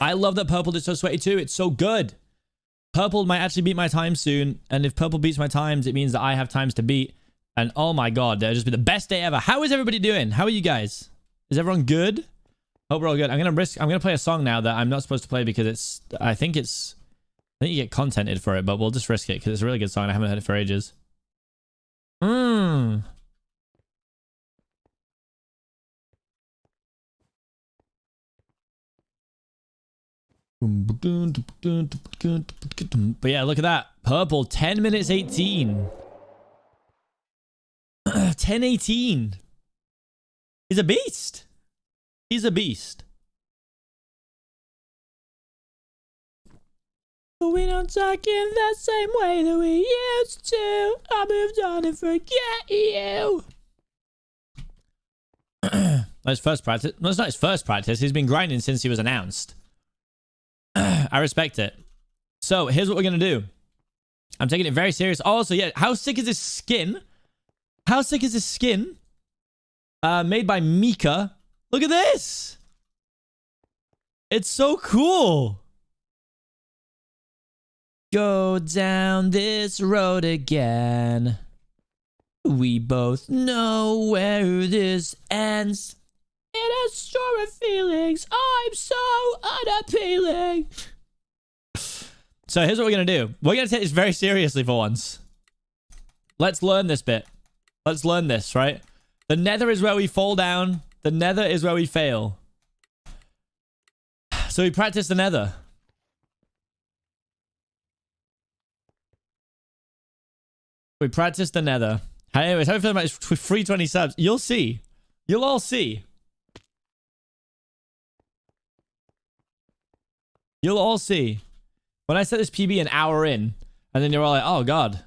I love that purple is so sweaty too. It's so good. Purple might actually beat my time soon. And if purple beats my times, it means that I have times to beat. And oh my god, that'll just be the best day ever. How is everybody doing? How are you guys? Is everyone good? Hope we're all good. I'm gonna play a song now that I'm not supposed to play because I think you get contented for it, but we'll just risk it because it's a really good song and I haven't heard it for ages. But yeah, look at that. Purple, 10 minutes 18. 10:18. He's a beast. He's a beast. We don't talk in the same way that we used to. I moved on and forget you. That's first practice. No, it's not his first practice. He's been grinding since he was announced. I respect it. So here's what we're gonna do. I'm taking it very serious. Also, yeah, how sick is this skin? How sick is this skin? Made by Mika. Look at this. It's so cool. Go down this road again. We both know where this ends. It has stronger feelings. I'm so unappealing. So here's what we're going to do. We're going to take this very seriously for once. Let's learn this bit. Let's learn this, right? The nether is where we fall down. The nether is where we fail. So we practice the nether. We practice the nether. Anyways, hopefully it's 320 subs. You'll see. You'll all see. You'll all see. When I set this PB an hour in, and then you're all like, oh god.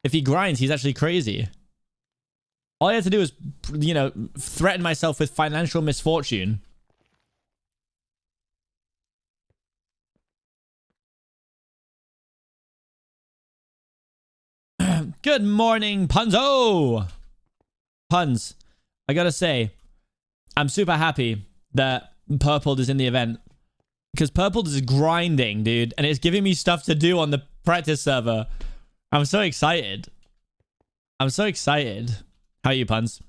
If he grinds, he's actually crazy. All I have to do is, you know, threaten myself with financial misfortune. Good morning, Punzo! Puns, I gotta say, I'm super happy that Purple is in the event. Because Purple is grinding, dude. And it's giving me stuff to do on the practice server. I'm so excited. I'm so excited. How are you, Puns?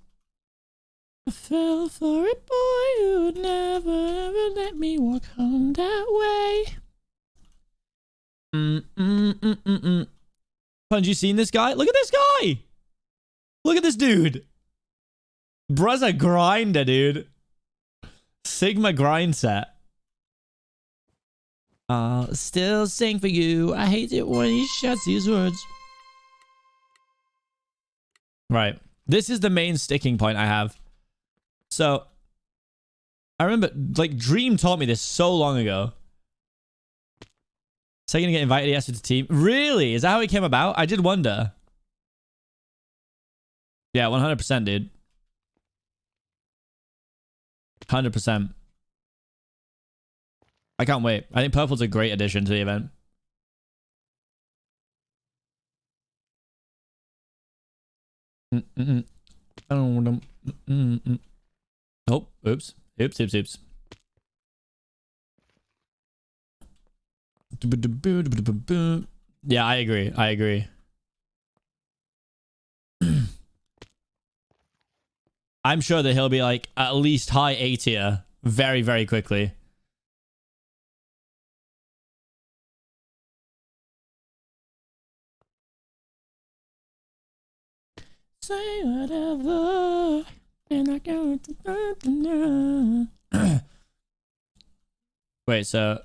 I fell for a boy who would never, ever let me walk home that way. Puns, you seen this guy? Look at this guy! Look at this dude! Bruh's a grinder, dude. Sigma Grindset. I'll still sing for you. I hate it when he shouts these words. Right. This is the main sticking point I have. So, I remember, like, Dream taught me this so long ago. So you're gonna get invited yes to the team? Really? Is that how it came about? I did wonder. Yeah, 100%, dude. 100%. I can't wait. I think Purple's a great addition to the event. Oh, oops. Oops. Yeah, I agree. I'm sure that he'll be like at least high A tier very, very quickly. Say whatever, and I go. Wait, so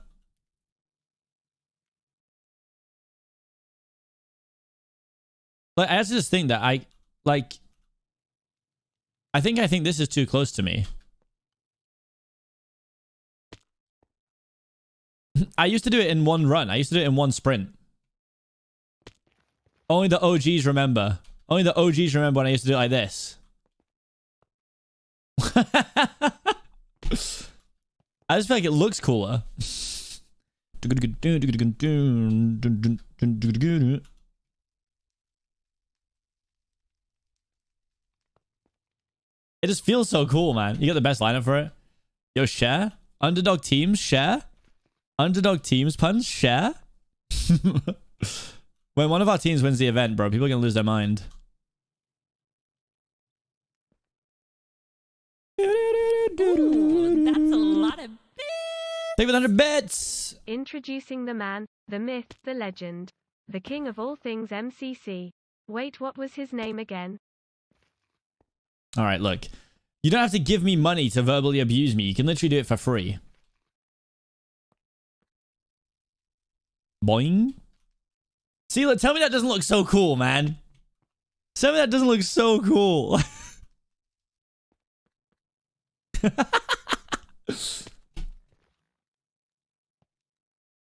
like, I just think that I think this is too close to me. I used to do it in one run. I used to do it in one sprint. Only the OGs remember. Only the OGs remember when I used to do it like this. I just feel like it looks cooler. It just feels so cool, man. You get the best lineup for it. Yo, share. Underdog teams, share. Underdog teams, puns, share. When one of our teams wins the event, bro, people are going to lose their mind. Ooh, that's a lot of bits. Take 100 bits. Introducing the man, the myth, the legend. The king of all things MCC. Wait, what was his name again? All right, look. You don't have to give me money to verbally abuse me. You can literally do it for free. Boing. See, look, tell me that doesn't look so cool, man. Tell me that doesn't look so cool.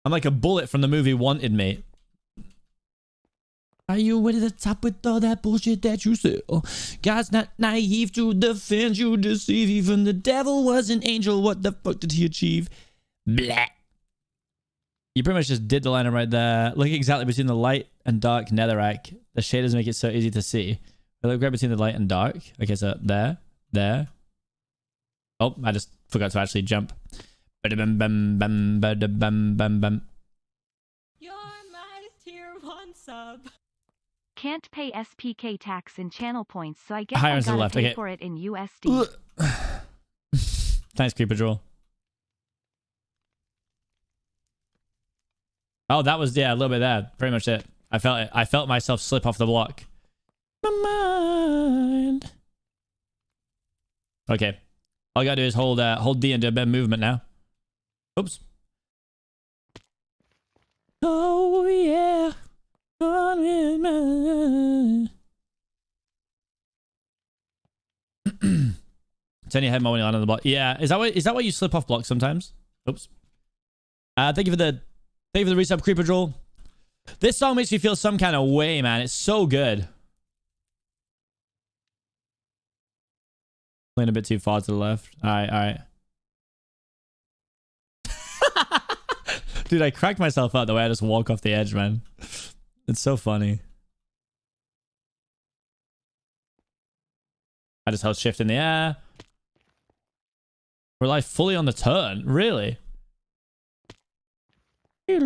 I'm like a bullet from the movie Wanted, mate. Are you ready to top with all that bullshit that you sell? God's not naive to defend you, deceive. Even the devil was an angel. What the fuck did he achieve? Blah. You pretty much just did the liner right there. Look exactly between the light and dark netherrack. The shaders make it so easy to see. Look right between the light and dark. Okay, so there. Oh, I just forgot to actually jump. Bam, bam, bam, bam, bam, bam, bam. You're my tier 1 sub. Can't pay SPK tax in channel points, so I guess Higher I to the gotta left. pay Okay. for it in USD. Thanks, Creeper Drool. Oh, that was, yeah, a little bit there. Pretty much it. I felt it. I felt myself slip off the block. My mind. Okay. All I gotta do is hold D and do a bit of movement now. Oops. Oh, yeah. On with my... Turn your head more when you land on the block. Yeah, is that why you slip off blocks sometimes? Oops. Thank you for the resub, Creeper Droll. This song makes me feel some kind of way, man. It's so good. Playing a bit too far to the left. All right. Dude, I cracked myself up the way I just walk off the edge, man. It's so funny. I just held shift in the air. We're like fully on the turn. Really? Oh.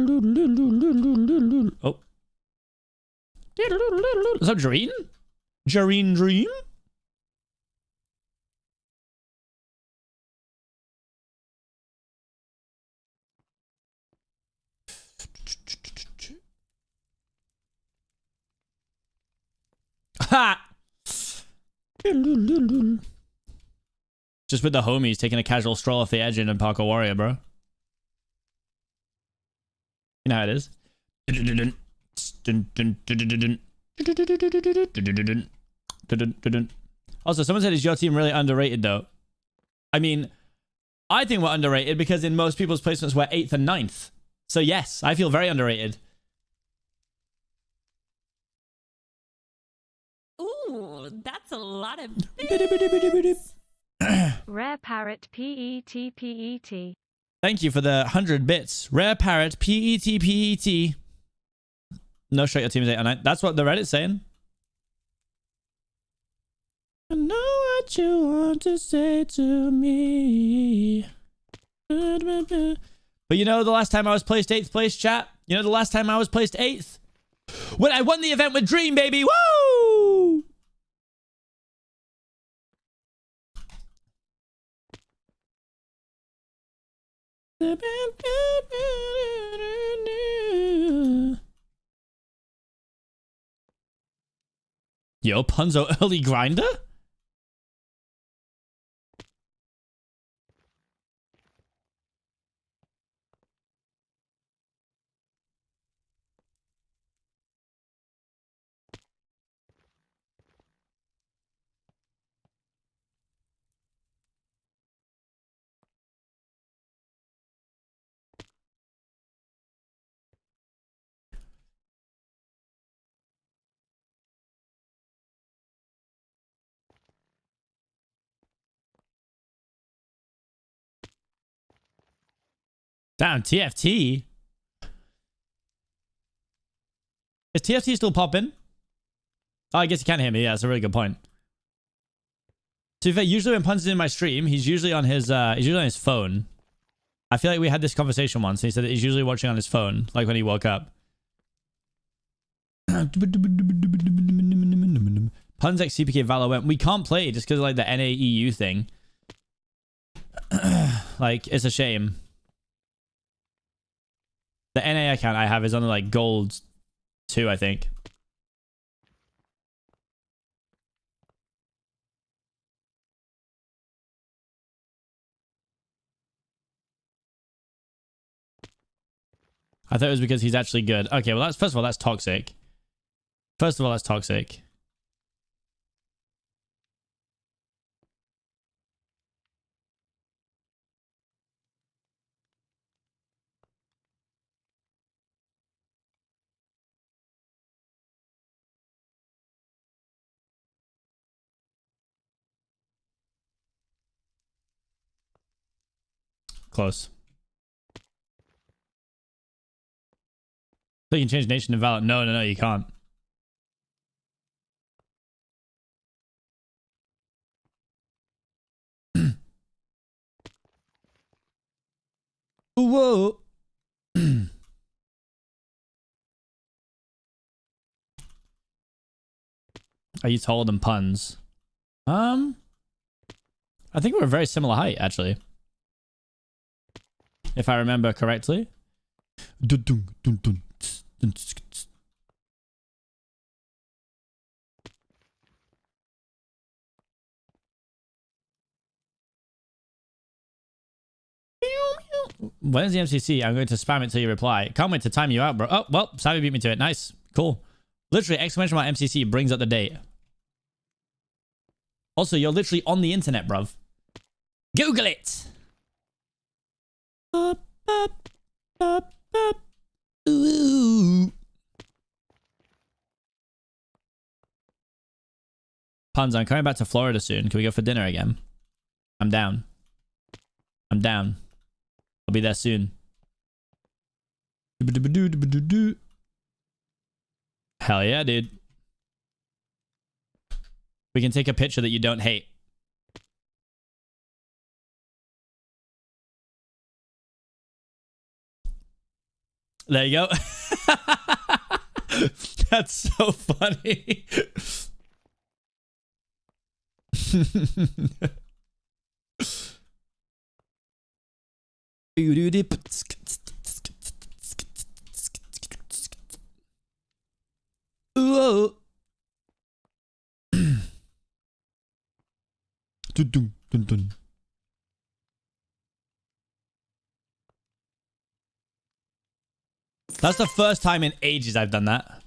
Is that Jareen? Jareen Dream? Ha! Just with the homies taking a casual stroll off the edge in Parkour Warrior, bro. You know how it is. Also, someone said, is your team really underrated, though? I mean, I think we're underrated because in most people's placements, we're 8th and 9th. So yes, I feel very underrated. Ooh, that's a lot of bits. Rare Parrot PET. Thank you for the 100 bits. Rare Parrot PET. No shot, your team is 8 and 9. That's what the Reddit's saying. I know what you want to say to me. But you know the last time I was placed 8th place, chat? You know the last time I was placed 8th? When I won the event with Dream, baby! Woo! Yo, Punzo early grinder? Damn, TFT? Is TFT still popping? Oh, I guess you can't hear me. Yeah, that's a really good point. To be fair, usually when Punz is in my stream, he's usually on his phone. I feel like we had this conversation once. And he said that he's usually watching on his phone, like when he woke up. Punz X Seapeekay Valor went. We can't play just because of like the NAEU thing. Like, it's a shame. The NA account I have is on like gold 2, I think. I thought it was because he's actually good. Okay, well, that's, first of all, that's toxic. First of all, that's toxic. Close. So you can change nation to valid. No, no, no, you can't. Whoa. Are you taller than Punz? I think we're a very similar height, actually. If I remember correctly. When's the MCC? I'm going to spam it till you reply. Can't wait to time you out, bro. Oh, well, Savvy beat me to it. Nice. Cool. Literally, exclamation mark MCC brings up the date. Also, you're literally on the internet, bruv. Google it. Ooh. Punz, I'm coming back to Florida soon. Can we go for dinner again? I'm down. I'm down. I'll be there soon. Hell yeah, dude. We can take a picture that you don't hate. There you go. That's so funny. Ooh. Dun, dun, dun, dun. That's the first time in ages I've done that.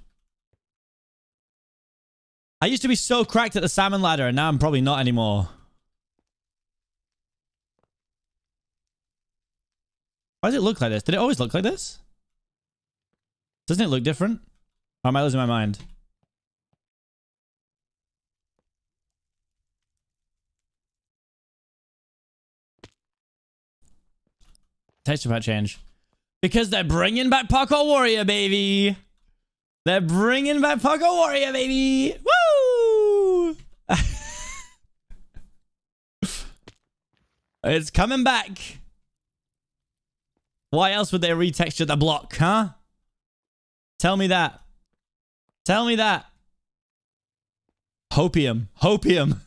I used to be so cracked at the salmon ladder, and now I'm probably not anymore. Why does it look like this? Did it always look like this? Doesn't it look different? Or am I losing my mind? Texture pack change. Because they're bringing back Parkour Warrior, baby. They're bringing back Parkour Warrior, baby. Woo! It's coming back. Why else would they retexture the block, huh? Tell me that. Tell me that. Hopium. Hopium.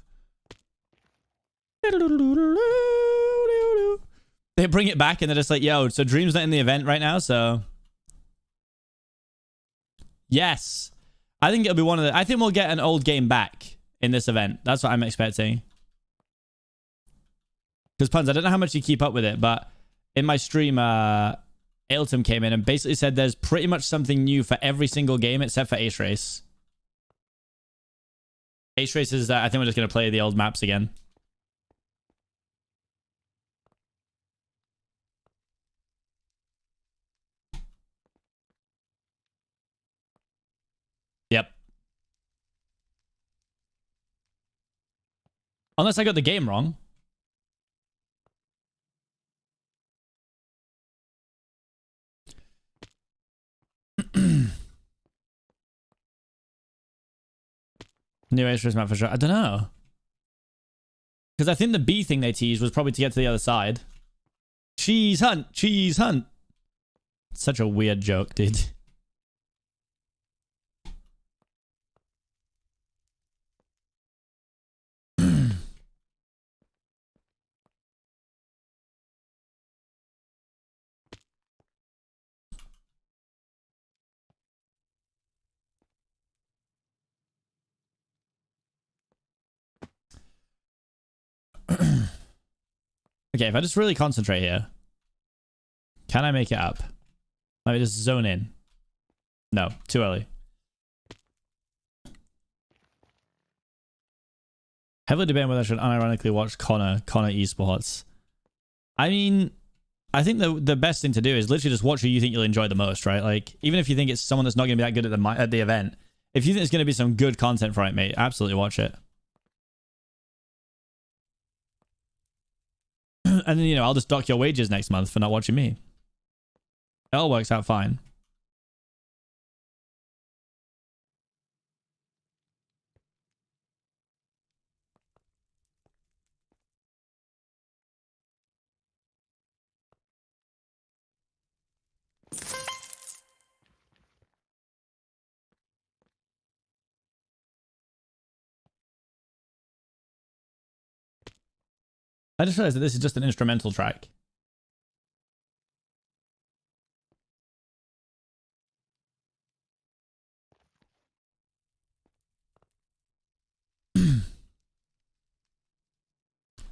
They bring it back and they're just like, yo, so Dream's not in the event right now, so... Yes. I think it'll be one of the... I think we'll get an old game back in this event. That's what I'm expecting. Because, Punz, I don't know how much you keep up with it, but in my stream, Ailton came in and basically said there's pretty much something new for every single game except for Ace Race. Ace Race is... I think we're just going to play the old maps again. Yep. Unless I got the game wrong. New Ace Race map for sure. I don't know. Because I think the B thing they teased was probably to get to the other side. Cheese hunt, cheese hunt. Such a weird joke, dude. Okay, if I just really concentrate here, can I make it up? Let me just zone in. No, too early. Heavily debating whether I should unironically watch Connor Esports. I mean, I think the best thing to do is literally just watch who you think you'll enjoy the most, right? Like, even if you think it's someone that's not going to be that good at the event, if you think there's going to be some good content for it, mate, absolutely watch it. And then, you know, I'll just dock your wages next month for not watching me. It all works out fine. I just realized that this is just an instrumental track.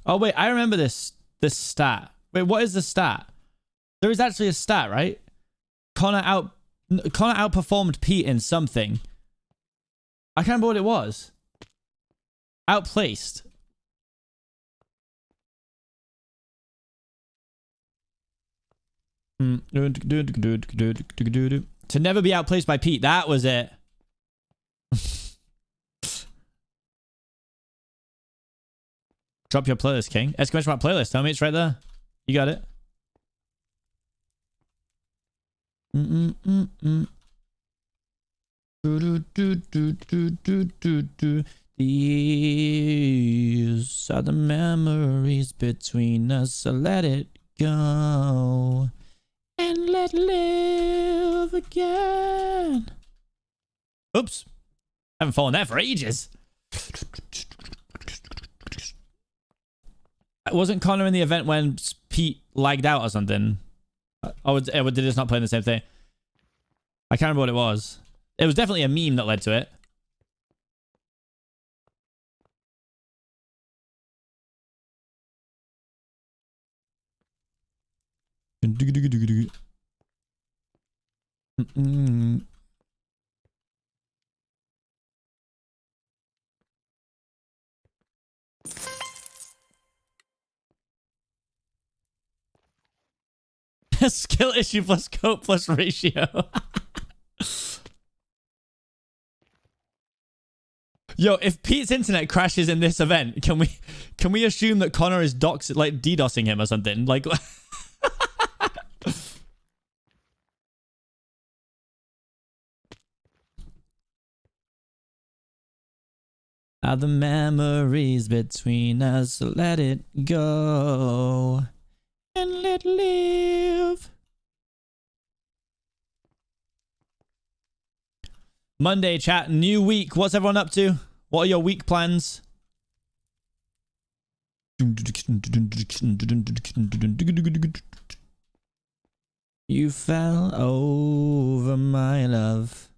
Oh wait, I remember this stat. Wait, what is the stat? There is actually a stat, right? Connor outperformed Pete in something. I can't remember what it was. Outplaced. To never be outplaced by Pete. That was it. Drop your playlist, King. Exclamation mark playlist. Tell me it's right there. You got it. These are the memories between us, so let it go and let live again. Oops. Haven't fallen there for ages. Wasn't Connor in the event when Pete lagged out or something? Oh, did it just not play the same thing? I can't remember what it was. It was definitely a meme that led to it. Skill issue plus cope plus ratio. Yo, if Pete's internet crashes in this event, can we assume that Connor is DDoSing him or something? Like are the memories between us, so let it go and let live. Monday chat, new week. What's everyone up to? What are your week plans? You fell over my love.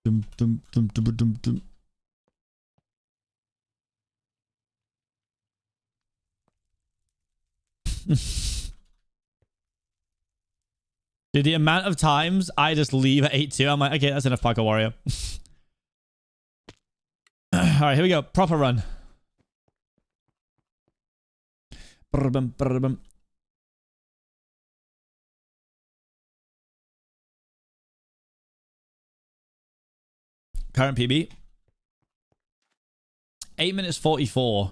Dum, dum, dum, dum, dum, dum. Dude, the amount of times I just leave at 8-2, I'm like, okay, that's enough, Parkour Warrior. Alright, here we go. Proper run. Brr-bum, brr-bum. Current PB. 8 minutes 44.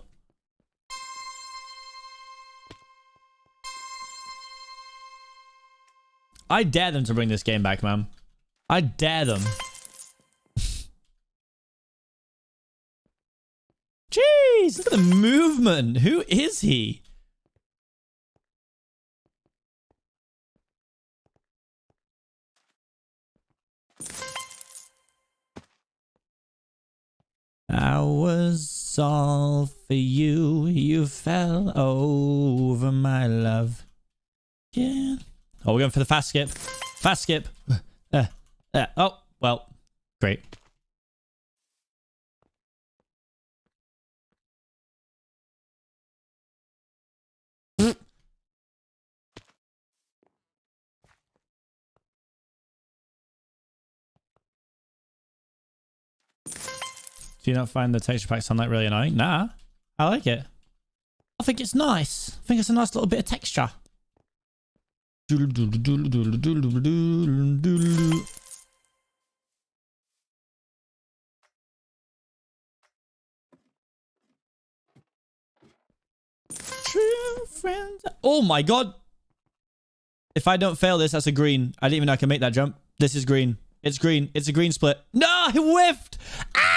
I dare them to bring this game back, man. I dare them. Jeez, look at the movement. Who is he? I was all for you. You fell over my love. Yeah. Oh, we're going for the fast skip. Fast skip. Oh, well, great. Do you not find the texture pack sound like really annoying? Nah, I like it. I think it's nice. I think it's a nice little bit of texture. True friends. Oh my god. If I don't fail this, that's a green. I didn't even know I can make that jump. This is green. It's green. It's a green split. No, I whiffed. Ah!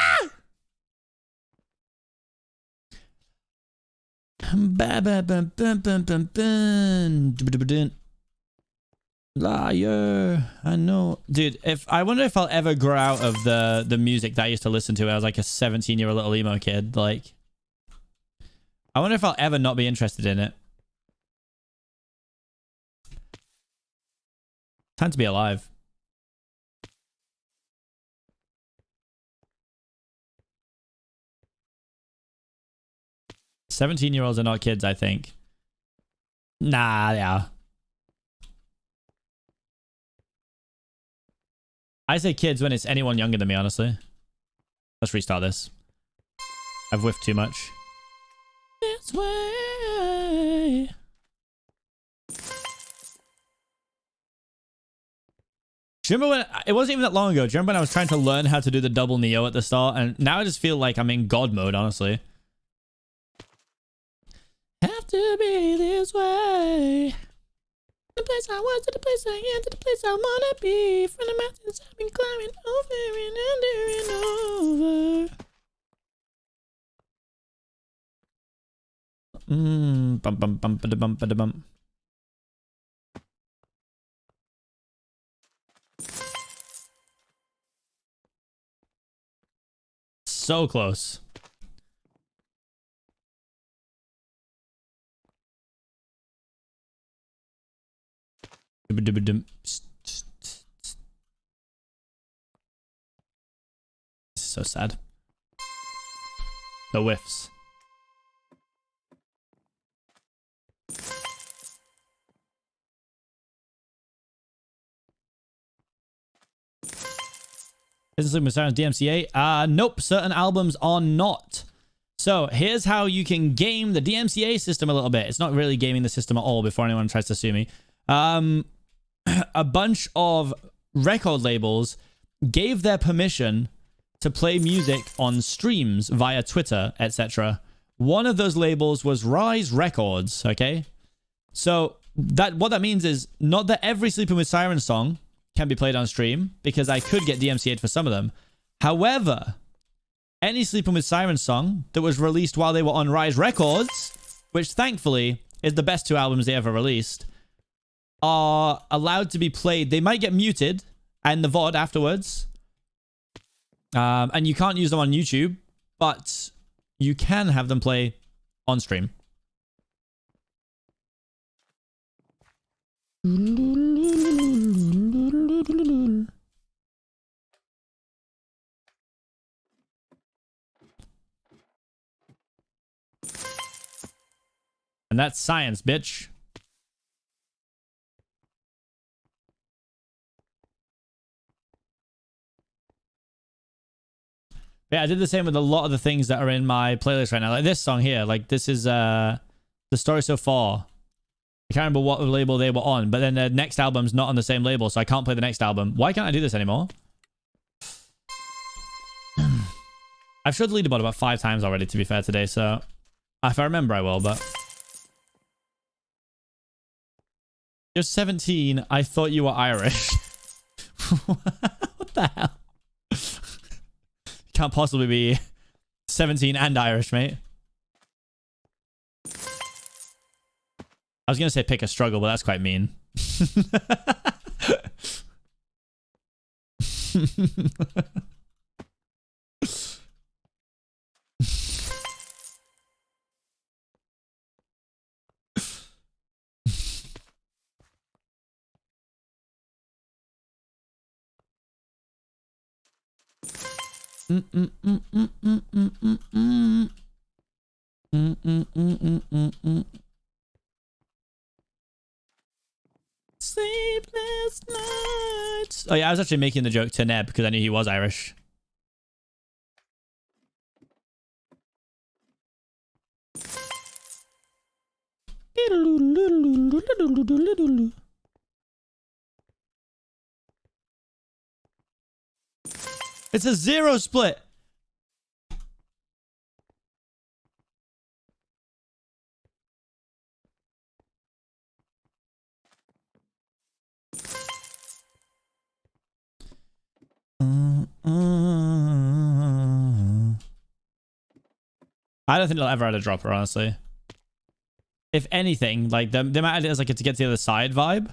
Liar. I know. Dude, I wonder if I'll ever grow out of the music that I used to listen to when I was like a 17-year-old little emo kid. Like, I wonder if I'll ever not be interested in it. Time to be alive. "17-year-olds are not kids, I think." Nah, yeah. I say kids when it's anyone younger than me, honestly. Let's restart this. I've whiffed too much. This way. Do you remember when... It wasn't even that long ago. Do you remember when I was trying to learn how to do the double Neo at the start? And now I just feel like I'm in God mode, honestly. Have to be this way. The place I was to the place I am to the place I wanna be. From the mountains I've been climbing over and under and over. Bum bum bum ba da bum ba da bum. So close. This is so sad. The whiffs. Business Loop Sound DMCA? Nope, certain albums are not. So here's how you can game the DMCA system a little bit. It's not really gaming the system at all before anyone tries to sue me. A bunch of record labels gave their permission to play music on streams via Twitter, etc. One of those labels was Rise Records, okay? So what that means is not that every Sleeping with Sirens song can be played on stream, because I could get DMCA'd for some of them. However, any Sleeping with Sirens song that was released while they were on Rise Records, which thankfully is the best 2 albums they ever released, are allowed to be played. They might get muted and the VOD afterwards. And you can't use them on YouTube, but you can have them play on stream. And that's science, bitch. Yeah, I did the same with a lot of the things that are in my playlist right now. Like this song here. Like this is The Story So Far. I can't remember what label they were on, but then the next album's not on the same label, so I can't play the next album. Why can't I do this anymore? I've showed the leaderboard about 5 times already, to be fair, today, so if I remember I will, but You're 17. I thought you were Irish. What the hell? Can't possibly be 17 and Irish, mate. I was going to say pick a struggle, but that's quite mean. Sleepless nights. Oh yeah, I was actually making the joke to Neb because I knew he was Irish. It's a 0 split. I don't think they'll ever add a dropper, honestly. If anything, like they might add it as like a to get to the other side vibe.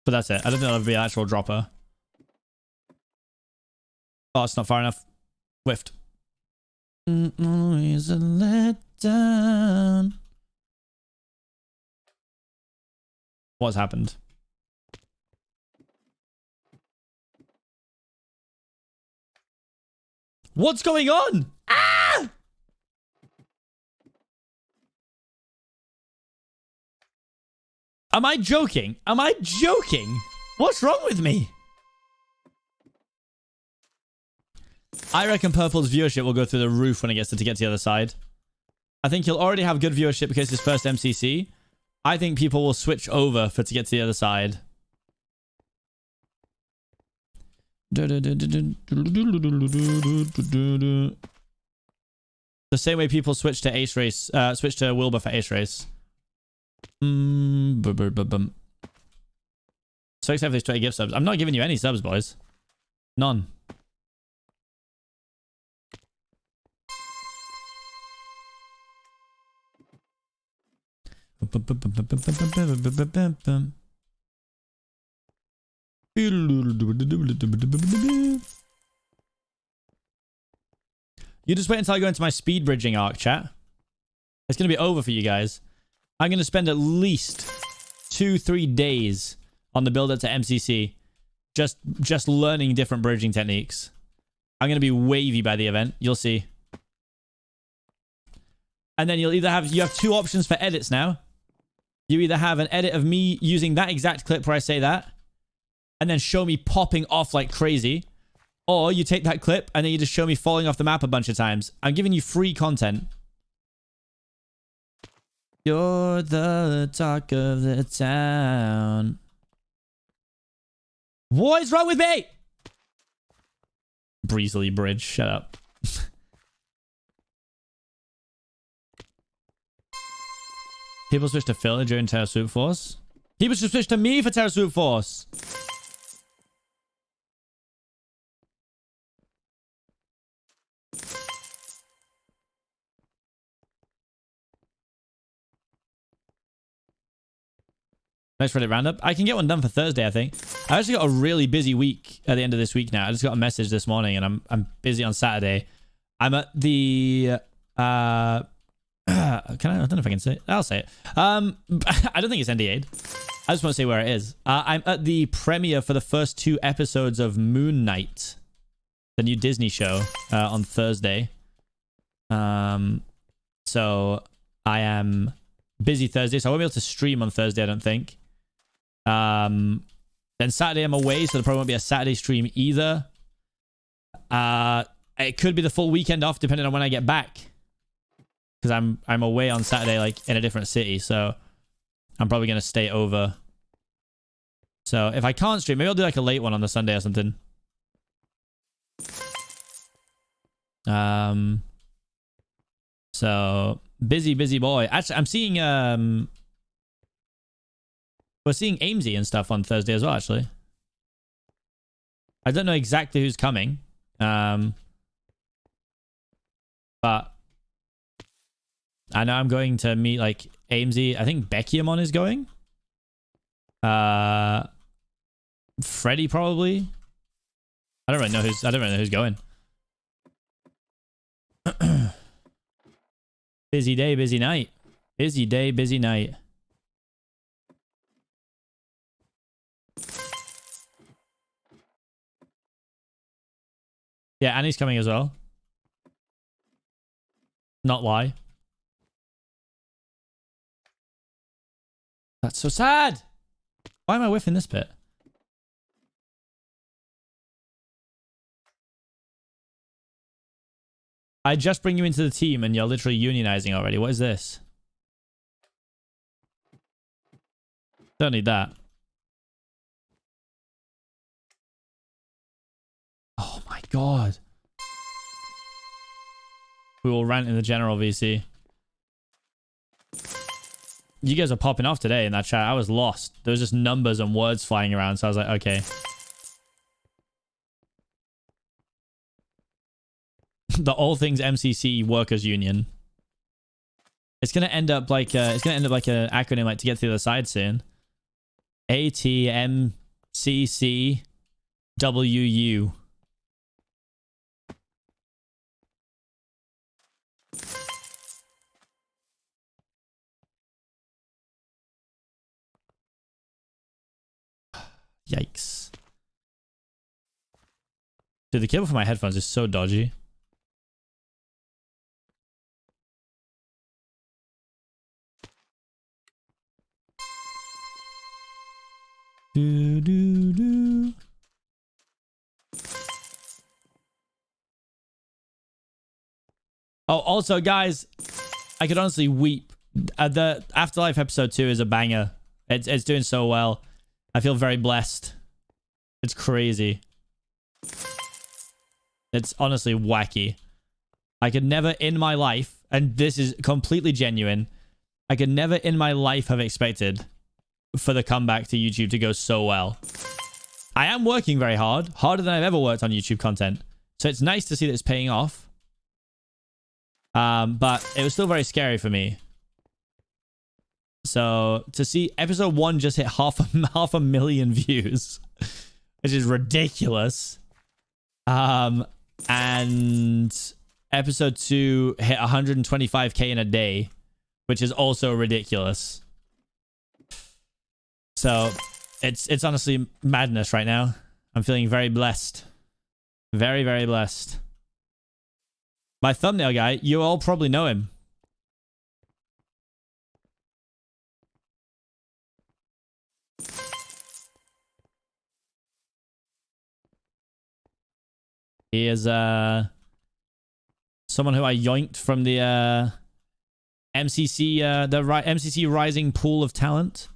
But that's it. I don't think there'll ever be an actual dropper. Oh, it's not far enough. Whiffed. Always a letdown. What's happened? What's going on? Ah! Am I joking? Am I joking? What's wrong with me? I reckon Purple's viewership will go through the roof when it gets to get to the other side. I think he'll already have good viewership because it's his first MCC. I think people will switch over for to get to the other side. The same way people switch to Ace Race, switch to Wilbur for Ace Race. So excited for these 20 gift subs. I'm not giving you any subs, boys. None. You just wait until I go into my speed bridging arc, chat. It's going to be over for you guys. I'm going to spend at least 2-3 days on the build up to MCC. Just learning different bridging techniques. I'm going to be wavy by the event. You'll see. And then you'll either have... You have 2 options for edits now. You either have an edit of me using that exact clip where I say that, and then show me popping off like crazy. Or you take that clip, and then you just show me falling off the map a bunch of times. I'm giving you free content. You're the talk of the town. What is wrong with me? Breezily Bridge, shut up. People switch to Phil during Terror Swoop Force. People should switch to me for Terror Swoop Force. Next Reddit roundup. I can get one done for Thursday, I think. I actually got a really busy week at the end of this week now. I just got a message this morning and I'm busy on Saturday. I'm at the I don't know if I can say it. I'll say it. I don't think it's NDA'd. I just want to say where it is. I'm at the premiere for the first 2 episodes of Moon Knight, the new Disney show, on Thursday. So I am busy Thursday, so I won't be able to stream on Thursday, I don't think. Then Saturday I'm away, so there probably won't be a Saturday stream either. It could be the full weekend off, depending on when I get back. Because I'm away on Saturday, like, in a different city, so I'm probably going to stay over. So if I can't stream, maybe I'll do like a late one on the Sunday or something. So busy boy. Actually, I'm seeing we're seeing Amesy and stuff on Thursday as well, actually. I don't know exactly who's coming. But I know I'm going to meet like Amesy. I think Beckiamon is going. Freddy probably. I don't really know who's going. Busy day, busy night. Busy day, busy night. Yeah, Annie's coming as well. Not lie. That's so sad. Why am I whiffing this bit? I just bring you into the team and you're literally unionizing already. What is this? Don't need that. Oh my god. We will rant in the general VC. You guys are popping off today in that chat. I was lost. There was just numbers and words flying around. So I was like, okay. The All Things MCC Workers Union. It's gonna end up like an acronym like to get to the other side soon. ATMCCWU. Yikes. Dude, the cable for my headphones is so dodgy. Do, do, do. Oh, also, guys, I could honestly weep. The Afterlife episode 2 is a banger. It's doing so well. I feel very blessed. It's crazy. It's honestly wacky. I could never in my life, and this is completely genuine, I could never in my life have expected for the comeback to YouTube to go so well. I am working very hard, harder than I've ever worked on YouTube content. So it's nice to see that it's paying off. But it was still very scary for me. So to see episode 1 just hit half a million views, which is ridiculous. And episode 2 hit 125k in a day, which is also ridiculous. So it's honestly madness right now. I'm feeling very blessed. Very, very blessed. My thumbnail guy, you all probably know him. He is someone who I yoinked from the MCC MCC Rising Pool of Talent.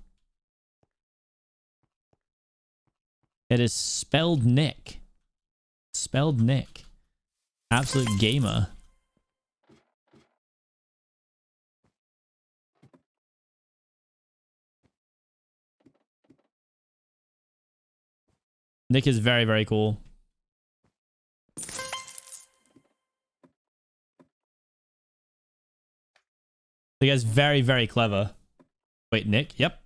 It is spelled Nick. Spelled Nick. Absolute gamer. Nick is very, very cool. The guy's very, very clever. Wait, Nick? Yep.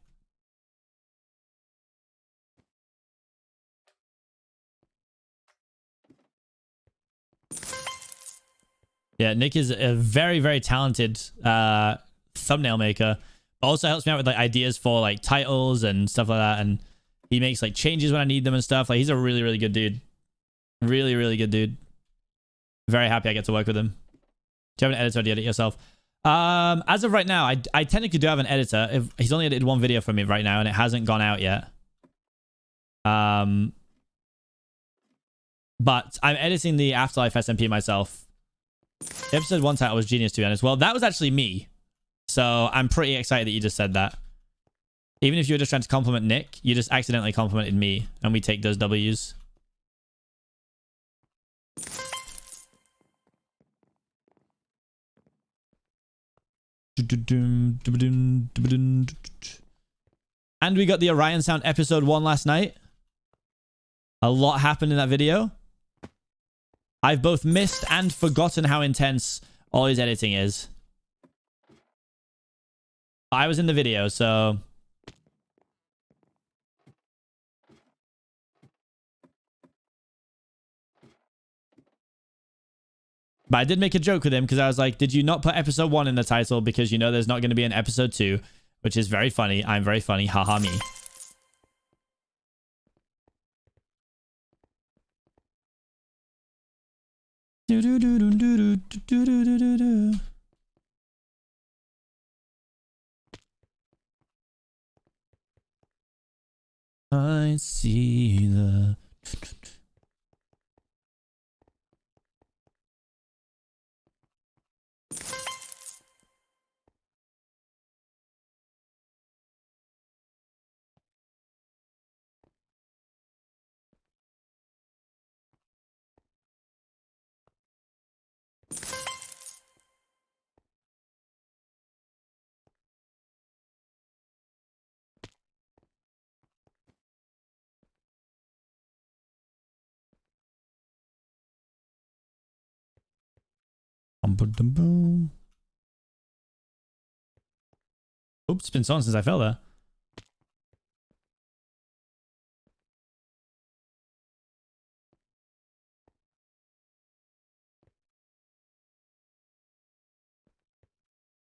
Yeah, Nick is a very, very talented thumbnail maker. Also helps me out with like ideas for like titles and stuff like that. And he makes like changes when I need them and stuff. Like he's a really, really good dude. Really, really good dude. Very happy I get to work with him. Do you have an editor? Do you edit yourself? As of right now, I technically do have an editor. He's only edited one video for me right now and it hasn't gone out yet. But I'm editing the Afterlife SMP myself. The episode 1 title was genius, to be honest. Well, that was actually me. So I'm pretty excited that you just said that. Even if you were just trying to compliment Nick, you just accidentally complimented me. And we take those W's. And we got the Orion Sound episode 1 last night. A lot happened in that video. I've both missed and forgotten how intense all his editing is. I was in the video, so... But I did make a joke with him because I was like, did you not put episode 1 in the title because you know there's not going to be an episode 2, which is very funny. I'm very funny. Haha me. I see the... Oops, it's been so long since I fell there.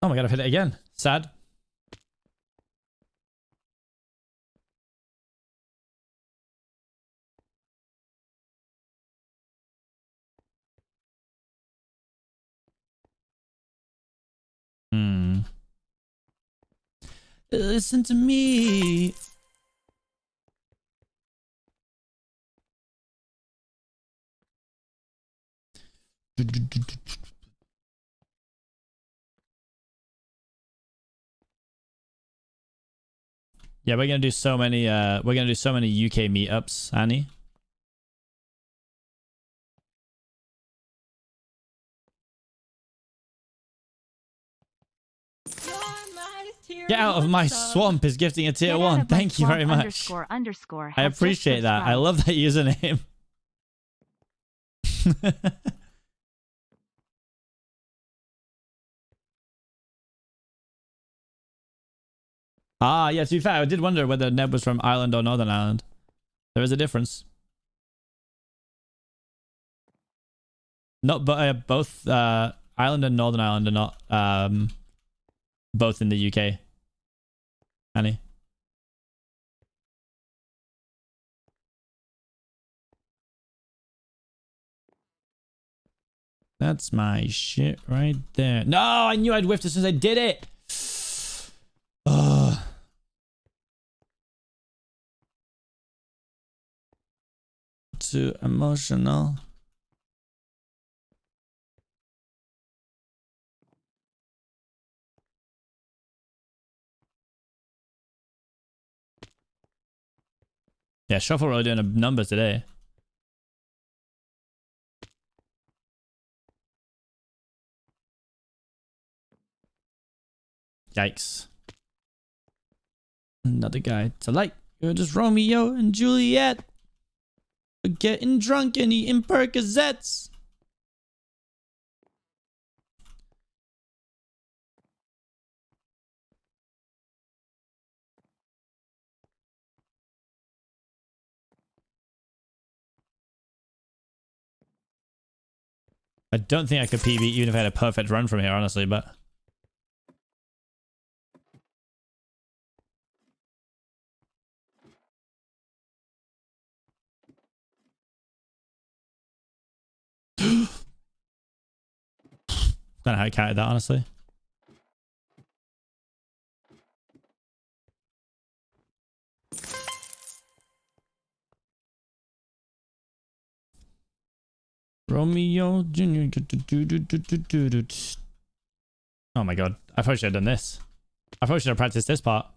Oh my god, I've hit it again. Sad. Listen to me. Yeah, we're gonna do so many UK meetups, Annie. Get out of my swamp is gifting a tier 1. Thank you very much. I appreciate that. I love that username. Ah, yeah, to be fair, I did wonder whether Neb was from Ireland or Northern Ireland. There is a difference. Not, but both Ireland and Northern Ireland are not both in the UK. Annie. That's my shit right there. No, I knew I'd whiffed as soon as I did it. Ugh. Too emotional. Yeah, Shuffle really doing a number today. Yikes. Another guy to like. You're just Romeo and Juliet. We're getting drunk and eating Percocets. I don't think I could PB even if I had a perfect run from here, honestly, but... Don't know how I counted that, honestly. Romeo Jr. Oh my god. I probably should have done this. I probably should have practiced this part.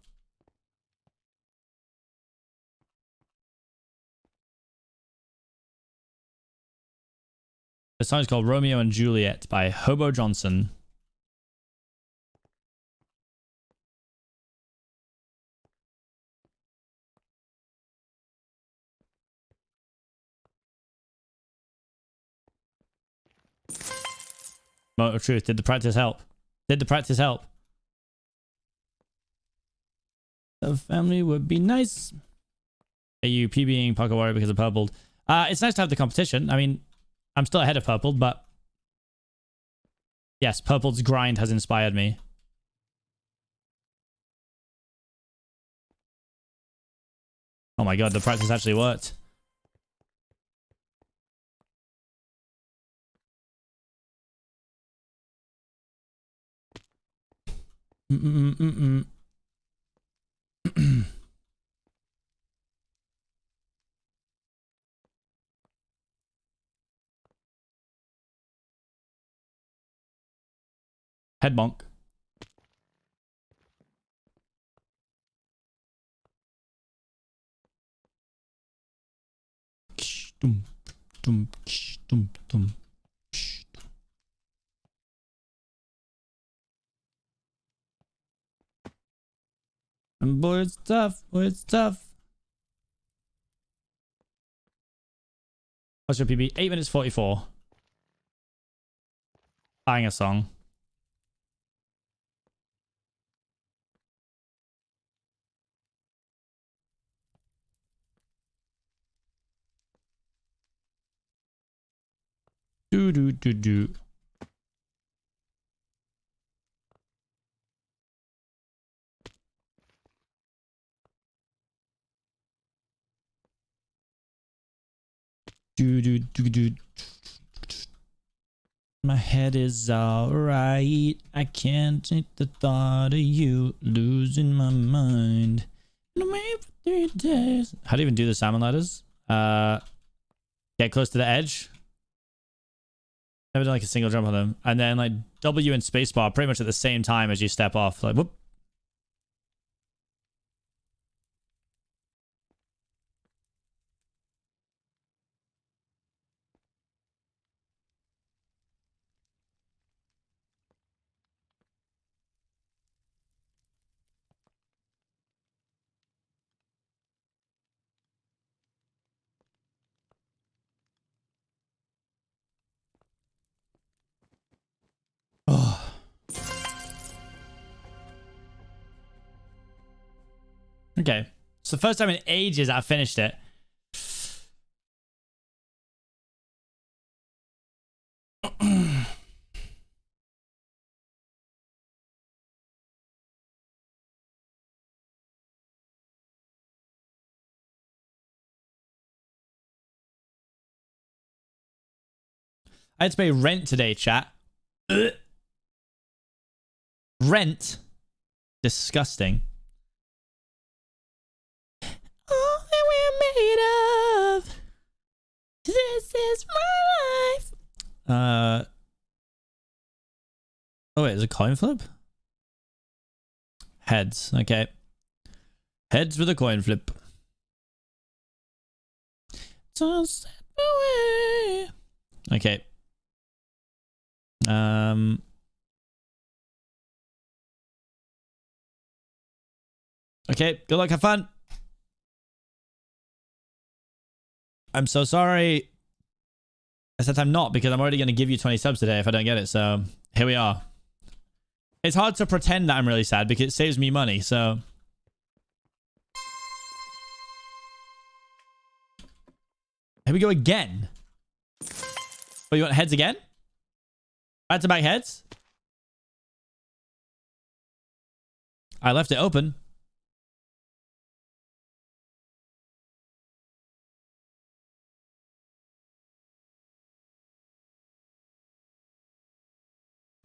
The song is called Romeo and Juliet by Hobo Johnson. Moment of truth. Did the practice help? Did the practice help? The family would be nice. Are you PBing Parkour Warrior because of Purpled? It's nice to have the competition. I mean, I'm still ahead of Purpled, but yes, Purpled's grind has inspired me. Oh my god, the practice actually worked. Head bonk. Dum, dum, dum, dum. And boy, it's tough. Boy, it's tough. What's your PB? 8 minutes 44. Buying a song. Do do do do. Do do do do. My head is alright. I can't take the thought of you losing my mind. Away for 3 days. How do you even do the salmon ladders? Get close to the edge. Never done like a single jump on them. And then like W and spacebar pretty much at the same time as you step off. Like whoop. Oh. Okay. It's the first time in ages I've finished it. I had to pay rent today, chat. Ugh. Rent? Disgusting. All that we're made of. This is my life. Oh wait, there's a coin flip? Heads, okay. Heads with a coin flip. Don't step away. Okay. Okay, good luck, have fun. I'm so sorry. I said I'm not because I'm already going to give you 20 subs today if I don't get it, so here we are. It's hard to pretend that I'm really sad because it saves me money, so... Here we go again. Oh, you want heads again? Back to back heads? I left it open.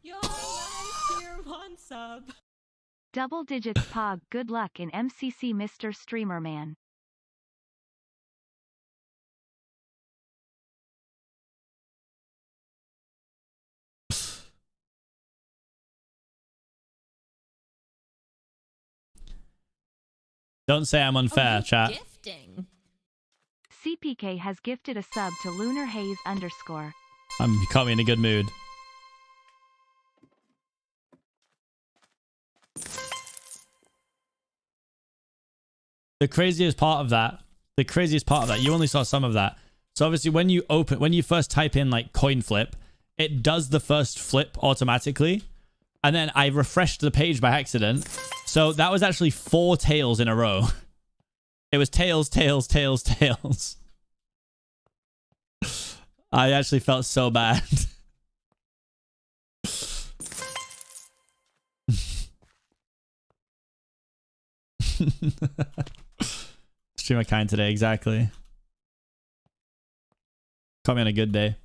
You're right, tier 1 sub. Double digits pog. Good luck in MCC, Mr. Streamer Man. Don't say I'm unfair, chat. Gifting. Seapeekay has gifted a sub to Lunar Haze _. You caught me in a good mood. The craziest part of that, you only saw some of that. So obviously when you first type in like coin flip, it does the first flip automatically. And then I refreshed the page by accident. So that was actually 4 tails in a row. It was tails, tails, tails, tails. I actually felt so bad. Streamer kind today, exactly. Caught me on a good day.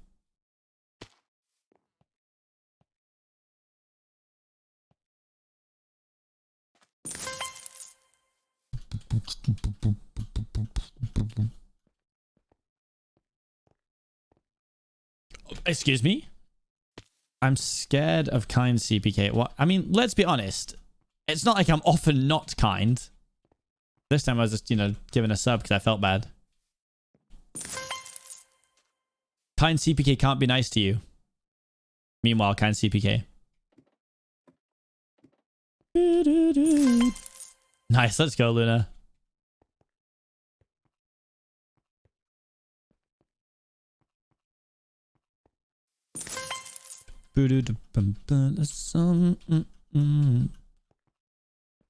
Excuse me? I'm scared of kind CPK. What? I mean, let's be honest. It's not like I'm often not kind. This time I was just, you know, giving a sub because I felt bad. Kind CPK can't be nice to you. Meanwhile, kind CPK. Nice, let's go, Luna.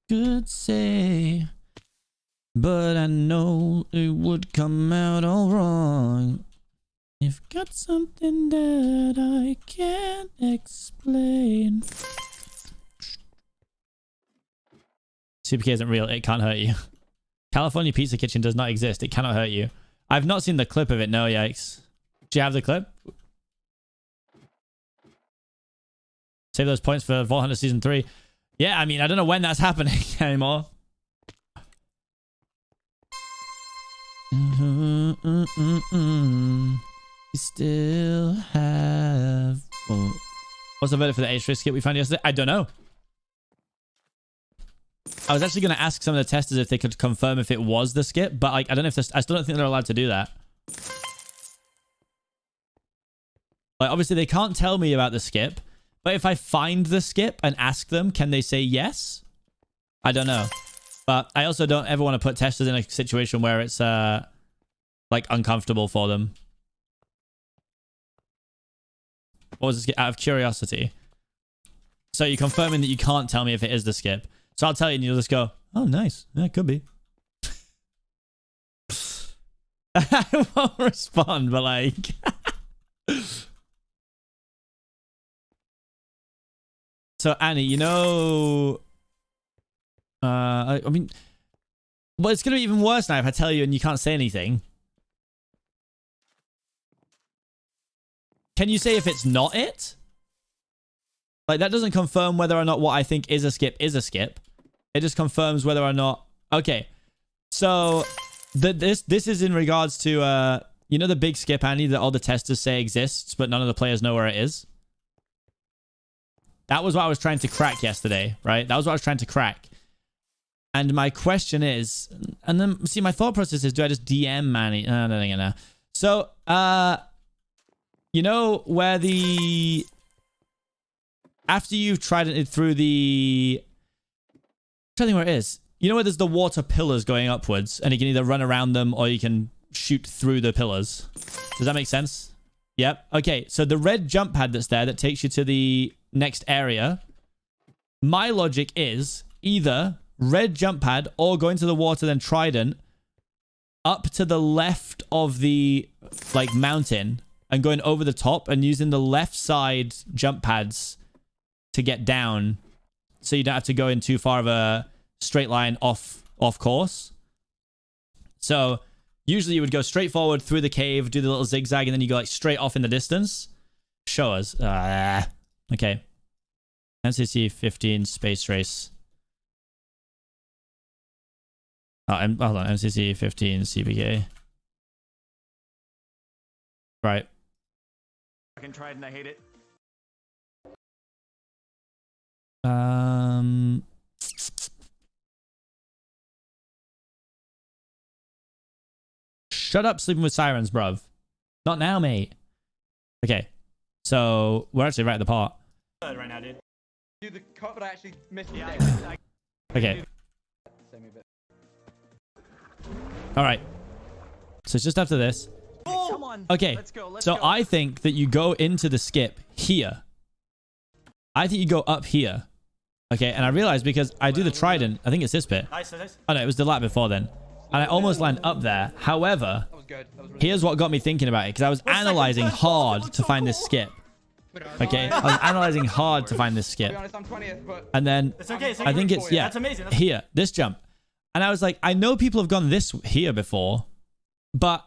Could say, but I know it would come out all wrong. If got something that I can't explain. CPK isn't real. It can't hurt you. California Pizza Kitchen does not exist. It cannot hurt you. I've not seen the clip of it. No, yikes. Do you have the clip? Save those points for Vault Hunter Season 3. Yeah, I mean, I don't know when that's happening anymore. We still have... Oh. What's the verdict for the H3 skip we found yesterday? I don't know. I was actually going to ask some of the testers if they could confirm if it was the skip, but like, I don't know if this, I still don't think they're allowed to do that. Like, obviously they can't tell me about the skip, but if I find the skip and ask them, can they say yes? I don't know. But I also don't ever want to put testers in a situation where it's like uncomfortable for them. What was the skip? Out of curiosity. So you're confirming that you can't tell me if it is the skip. So I'll tell you and you'll just go, oh, nice. Yeah, it could be. I won't respond, but like... So, Annie, you know... I mean... Well, it's going to be even worse now if I tell you and you can't say anything. Can you say if it's not it? Like, that doesn't confirm whether or not what I think is a skip is a skip. It just confirms whether or not... Okay. So, this is in regards to... you know the big skip, Annie, that all the testers say exists, but none of the players know where it is? That was what I was trying to crack yesterday, right? That was what I was trying to crack. And my question is... And then, see, my thought process is, do I just DM Manny? No. So, you know where the... After you've tried it through the... I'm trying to think where it is. You know where there's the water pillars going upwards, and you can either run around them or you can shoot through the pillars. Does that make sense? Yep. Okay, so the red jump pad that's there that takes you to the next area. My logic is either red jump pad or going to the water, then trident, up to the left of the like mountain and going over the top and using the left side jump pads to get down, so you don't have to go in too far of a straight line off course. So usually you would go straight forward through the cave, do the little zigzag, and then you go like straight off in the distance. Show us. Okay. MCC 15 space race. Oh, hold on. MCC 15 CPK. Right. Fucking tried and I hate it. Shut up sleeping with sirens, bruv. Not now, mate. Okay. So, we're actually right at the part. Right now, dude. Do the cut, but I actually missed it. Okay. Alright. So, it's just after this. Oh, come on. on. Okay, Let's go. Let's so go. I think that you go into the skip here. I think you go up here. Okay, and I realized because I do the trident, I think it's this bit. Nice, nice. Oh no, it was the lap before then. And I almost land up there. However, That was good. That was really here's what got me thinking about it, because I was analyzing hard to find this skip. good. Okay, I was analyzing hard to find this To skip. be honest, I'm 20th, but And then It's okay. It's I okay. think it's, yeah, That's amazing. That's here, this jump. And I was like, I know people have gone this here before, but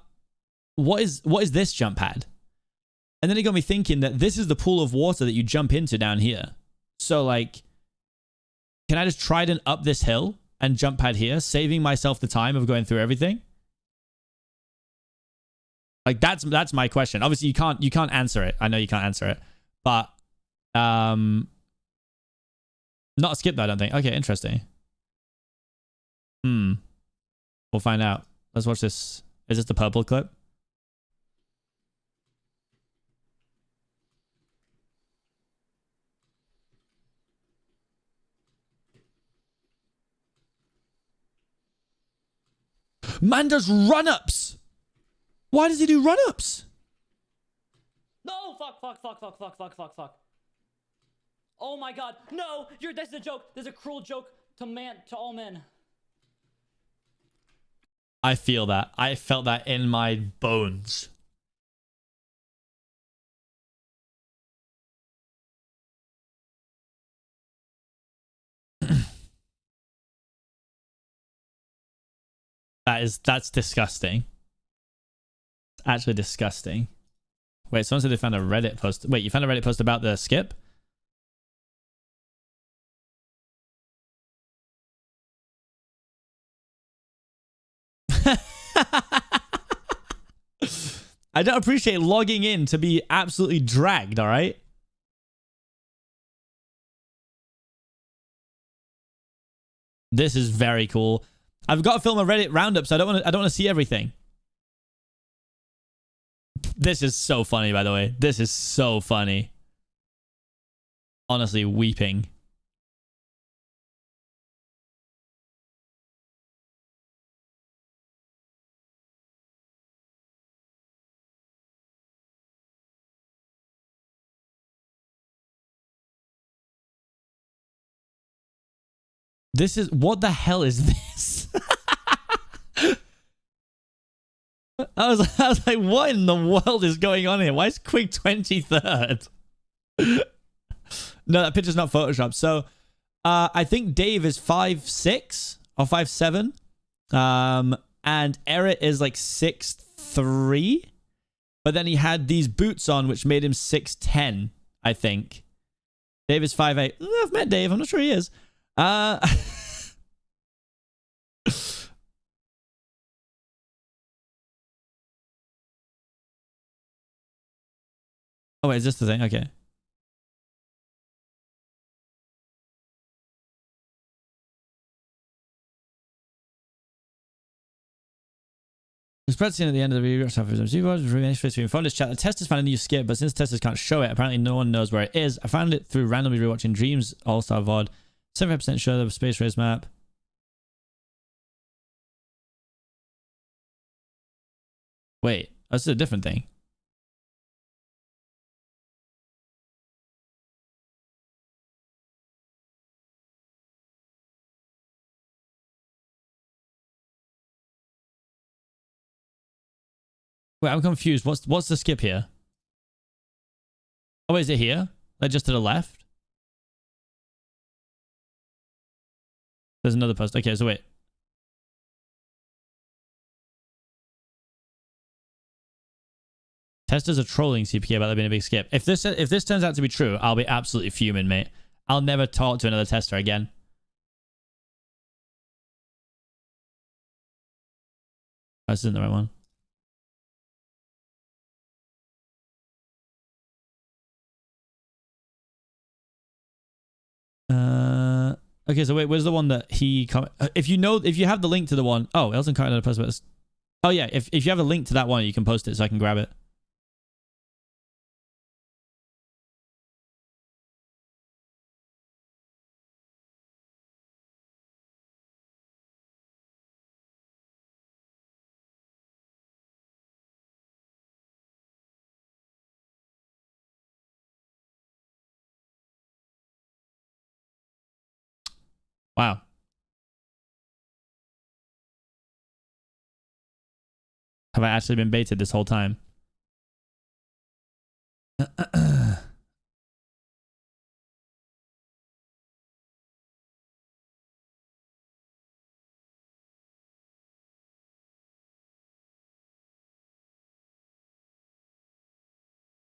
what is this jump pad? And then it got me thinking that this is the pool of water that you jump into down here. So like, can I just trident up this hill and jump pad here, saving myself the time of going through everything? Like that's my question. Obviously you can't answer it. I know you can't answer it, but not a skip though, I don't think. Okay, interesting. We'll find out. Let's watch this. Is this the purple clip? Man does run-ups. Why does he do run-ups? No! Fuck. Oh my god. No! That's a joke. There's a cruel joke to all men. I feel that. I felt that in my bones. That's disgusting. Actually disgusting. Wait, someone said they found a Reddit post. Wait, you found a Reddit post about the skip? I don't appreciate logging in to be absolutely dragged, all right? This is very cool. I've got to film a Reddit roundup, so I don't want to see everything. This is so funny, by the way. This is so funny. Honestly, weeping. This is, what the hell is this? I was like, what in the world is going on here? Why is Quick 23rd? No, that picture's not photoshopped. So, I think Dave is 5'6" or 5'7", and Eric is like 6'3", but then he had these boots on, which made him 6'10", I think. Dave is 5'8". I've met Dave. I'm not sure he is. Oh, wait, is this the thing? Okay. It's practicing at the end of the video. Found this chat. The testers found a new skip, but since testers can't show it, apparently no one knows where it is. I found it through randomly rewatching Dreams All-Star VOD. 75% sure the space race map. Wait, this is a different thing. Wait, I'm confused. What's the skip here? Oh, is it here? Like just to the left? There's another post. Okay, so wait. Testers are trolling CPK about there being a big skip. If this turns out to be true, I'll be absolutely fuming, mate. I'll never talk to another tester again. Oh, this isn't the right one. Okay, so wait, where's the one that he if you have the link to the one, oh, Elton can't post about this. Oh yeah, if you have a link to that one, you can post it so I can grab it. Wow. Have I actually been baited this whole time?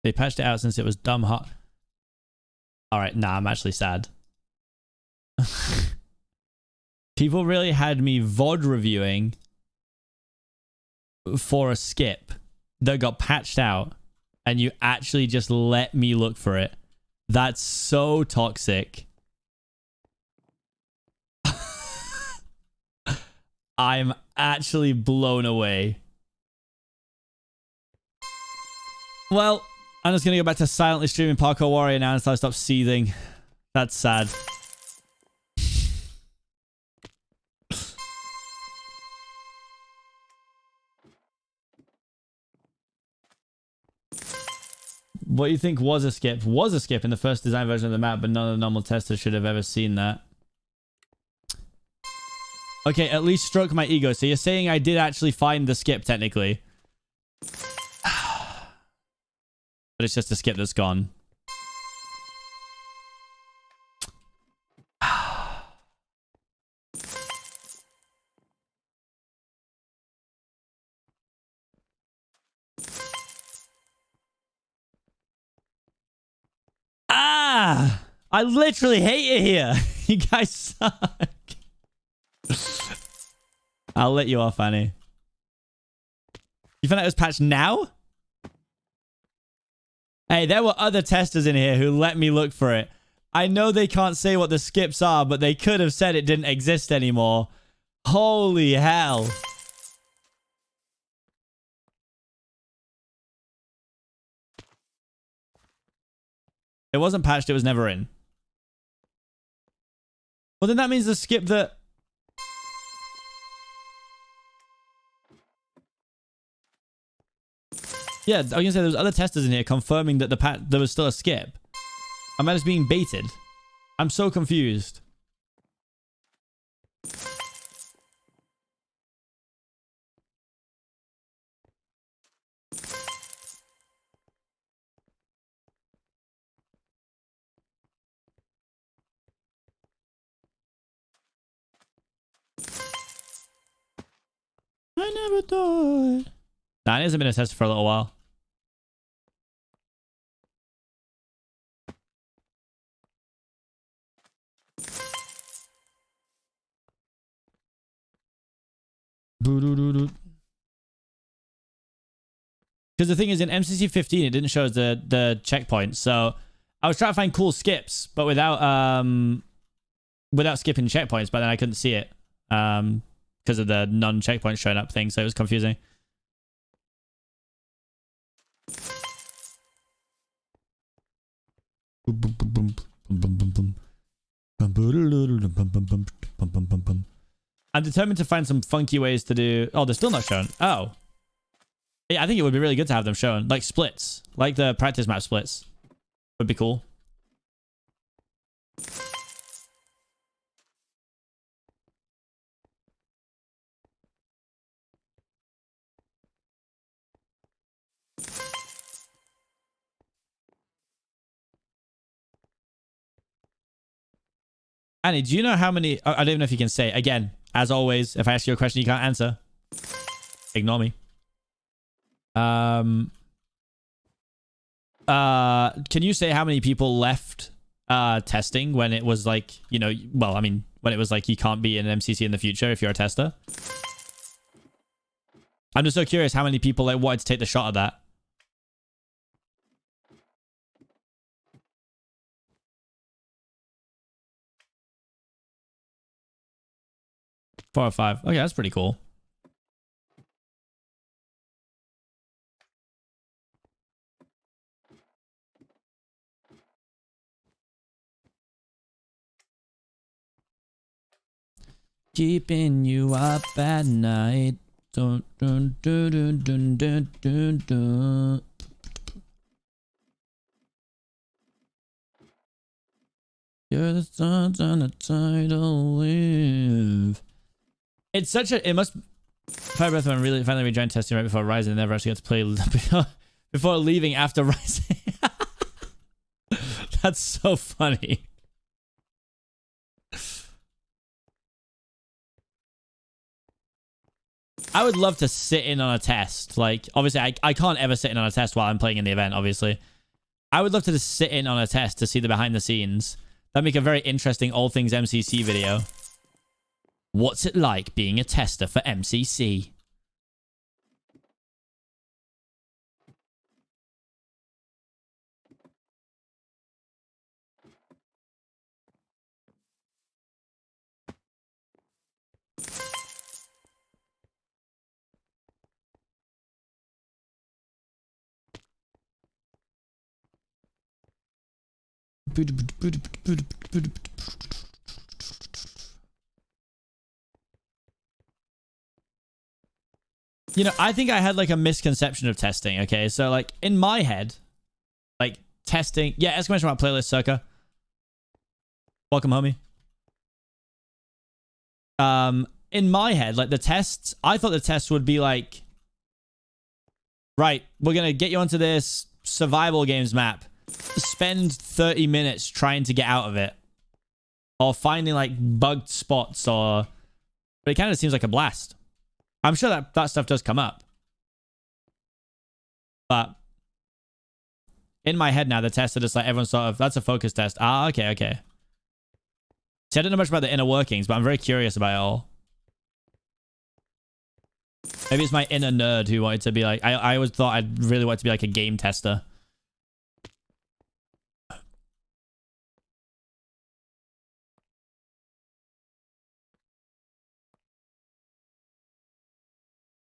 They patched it out since it was dumb hot. Alright, nah, I'm actually sad. People really had me VOD reviewing for a skip that got patched out, and you actually just let me look for it. That's so toxic. I'm actually blown away. Well, I'm just going to go back to silently streaming Parkour Warrior now until I stop seething. That's sad. What do you think was a skip? Was a skip in the first design version of the map, but none of the normal testers should have ever seen that. Okay, at least stroke my ego. So you're saying I did actually find the skip, technically. But it's just a skip that's gone. Ah! I literally hate it here. You guys suck. I'll let you off, Annie. You found out it was patched now? Hey, there were other testers in here who let me look for it. I know they can't say what the skips are, but they could have said it didn't exist anymore. Holy hell. It wasn't patched, it was never in. Well, then that means the skip that... Yeah, I was gonna say there's other testers in here confirming that there was still a skip. Am I just being baited? I'm so confused. I never thought. Nah, it hasn't been a tester for a little while. Because the thing is, in MCC 15, it didn't show us the checkpoint. So I was trying to find cool skips, but without skipping checkpoints. But then I couldn't see it because of the non-checkpoint showing up thing. So it was confusing. I'm determined to find some funky ways to do... Oh, they're still not shown. Oh. Yeah, I think it would be really good to have them shown. Like splits. Like the practice map splits. Would be cool. Annie, do you know how many... I don't even know if you can say. Again, as always, if I ask you a question you can't answer, ignore me. Can you say how many people left testing when it was like, you know, well, I mean, when it was like you can't be in an MCC in the future if you're a tester? I'm just so curious how many people like wanted to take the shot at that. 4 or 5. Okay, that's pretty cool. Keeping you up at night. Dun, dun, dun, dun, dun, dun, dun, dun. You're the stars on the tidal wave. It's such a... It must... Fire Breath when really finally rejoined testing right before Rising. Never actually got to play before leaving after Rising. That's so funny. I would love to sit in on a test. Like, obviously, I can't ever sit in on a test while I'm playing in the event, obviously. I would love to just sit in on a test to see the behind the scenes. That'd make a very interesting All Things MCC video. What's it like being a tester for MCC? You know, I think I had like a misconception of testing, okay? So like in my head, like testing... Yeah, exclamation mark playlist, Circa. Welcome, homie. In my head, like the tests, I thought the tests would be like, right, we're going to get you onto this survival games map. Spend 30 minutes trying to get out of it. Or finding like bugged spots or... But it kind of seems like a blast. I'm sure that stuff does come up. But in my head now, the tests are just like everyone's sort of... That's a focus test. Ah, okay, okay. See, I don't know much about the inner workings, but I'm very curious about it all. Maybe it's my inner nerd who wanted to be like... I always thought I'd really want to be like a game tester.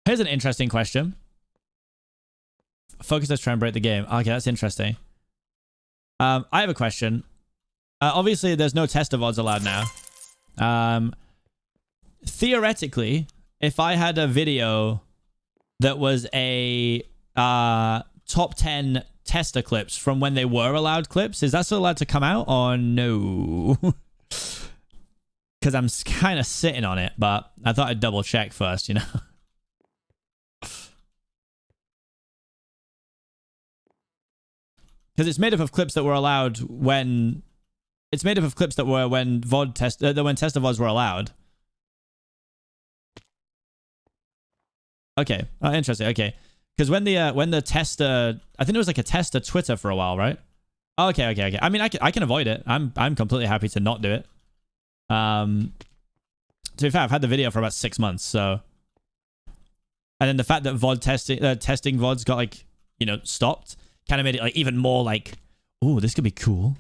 Here's an interesting question. Focus, let's try and break the game. Okay, that's interesting. I have a question. Obviously, there's no tester VODs allowed now. Theoretically, if I had a video that was a top 10 tester clips from when they were allowed clips, is that still allowed to come out or no? Because I'm kind of sitting on it, but I thought I'd double check first, you know? Because it's made up of clips that were allowed when... It's made up of clips that were when when tester VODs were allowed. Okay. Oh, interesting. Okay. Because when the tester... I think it was like a tester Twitter for a while, right? Oh, okay, okay, okay. I mean, I can avoid it. I'm completely happy to not do it. To be fair, I've had the video for about 6 months, so... And then the fact that VOD testing VODs got, like, you know, stopped... kind of made it like even more like, oh, this could be cool.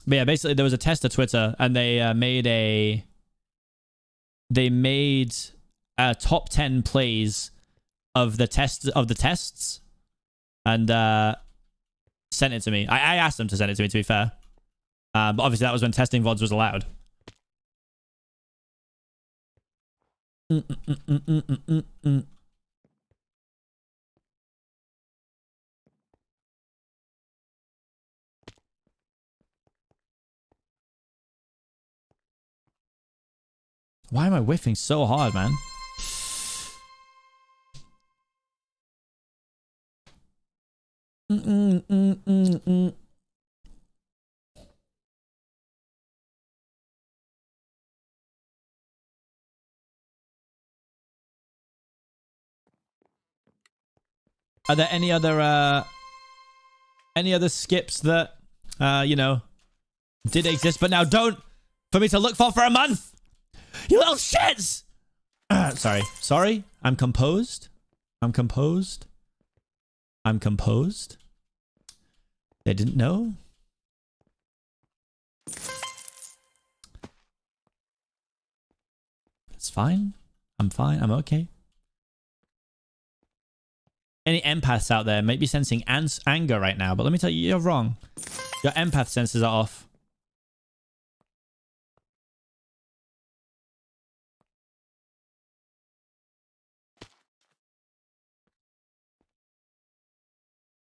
But yeah, basically there was a tester Twitter and they made a top 10 plays of the tests and sent it to me. I asked them to send it to me, to be fair. But obviously that was when testing VODs was allowed. Why am I whiffing so hard, man? Are there any other skips that you know did exist but now don't for me to look for a month? You little shits! Sorry. I'm composed. They didn't know. It's fine. I'm fine. I'm okay. Any empaths out there might be sensing anger right now, but let me tell you, you're wrong. Your empath senses are off.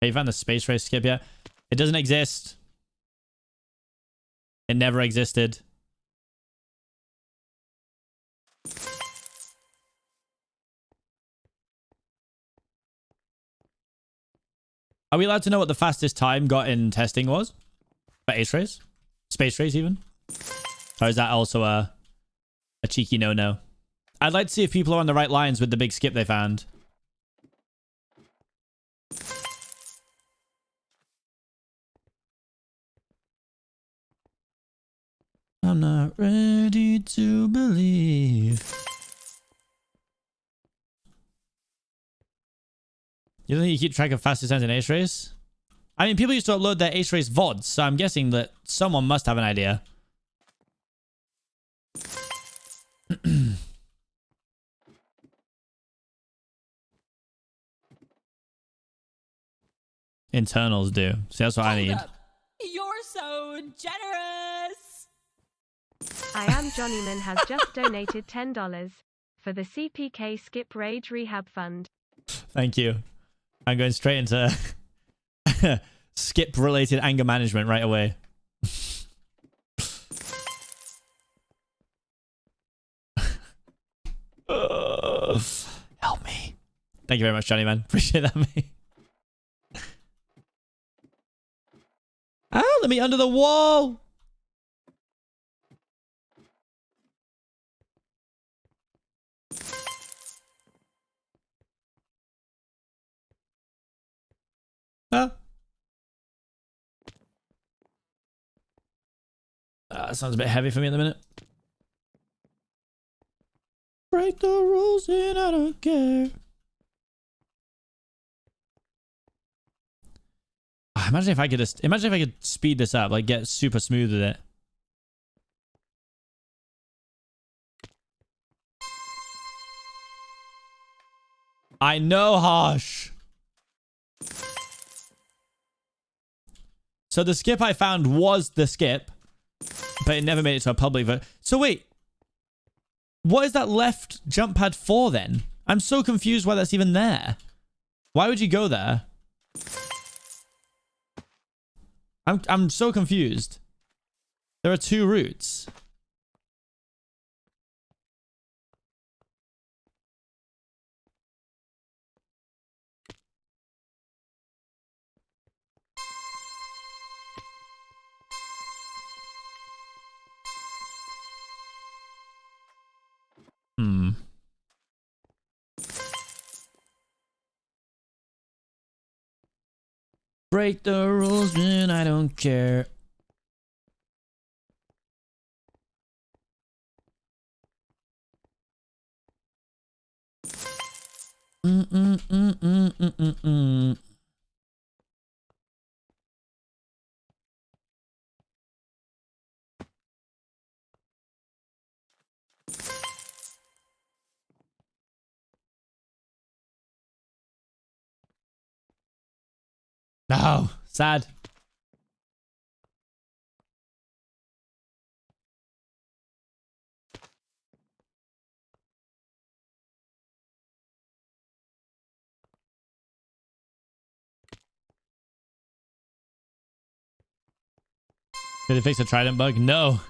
Hey, you found the space race skip yet? It doesn't exist. It never existed. Are we allowed to know what the fastest time got in testing was? For Ace Race? Space Race even? Or is that also a cheeky no-no? I'd like to see if people are on the right lines with the big skip they found. I'm not ready to believe. You don't think you keep track of fastest times in Ace Race? I mean, people used to upload their Ace Race VODs, so I'm guessing that someone must have an idea. Internals do. See, that's what I need. You're so generous. I am Johnnyman has just donated $10 for the CPK Skip Rage Rehab Fund. Thank you. I'm going straight into skip-related anger management right away. Help me. Thank you very much, Johnny, man. Appreciate that, mate. Oh, let me under the wall. Huh? That sounds a bit heavy for me at the minute. Break the rules and I don't care. Imagine if I could speed this up, like get super smooth with it. I know, Harsh. So the skip I found was the skip, but it never made it to a public vote. So wait, what is that left jump pad for then? I'm so confused why that's even there. Why would you go there? I'm so confused. There are two routes. Break the rules, man, I don't care. No, sad. Did they fix the trident bug? No.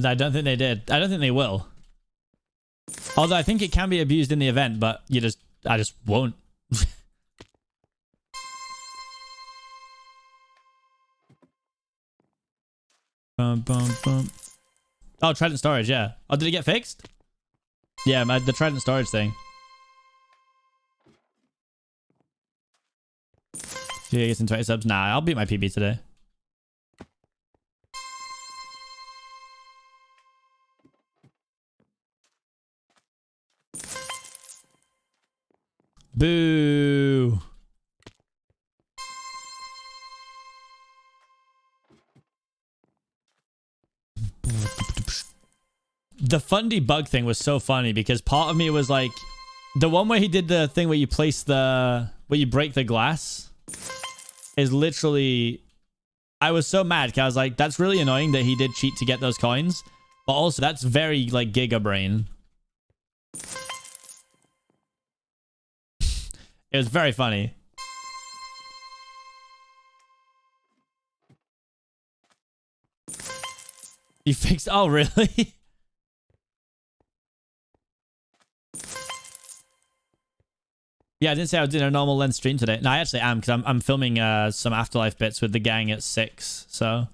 I don't think they did. I don't think they will. Although I think it can be abused in the event, but I just won't. Bum, bum, bum. Oh, trident storage, yeah. Oh, did it get fixed? Yeah, the trident storage thing. She gets in 20 subs. Nah, I'll beat my PB today. Boo. The Fundy bug thing was so funny because part of me was like, the one where he did the thing where you place where you break the glass is literally, I was so mad because I was like, that's really annoying that he did cheat to get those coins, but also that's very like Giga Brain. It was very funny. You fixed... Oh, really? Yeah, I didn't say I was doing a normal length stream today. No, I actually am, because I'm filming some Afterlife bits with the gang at 6, so...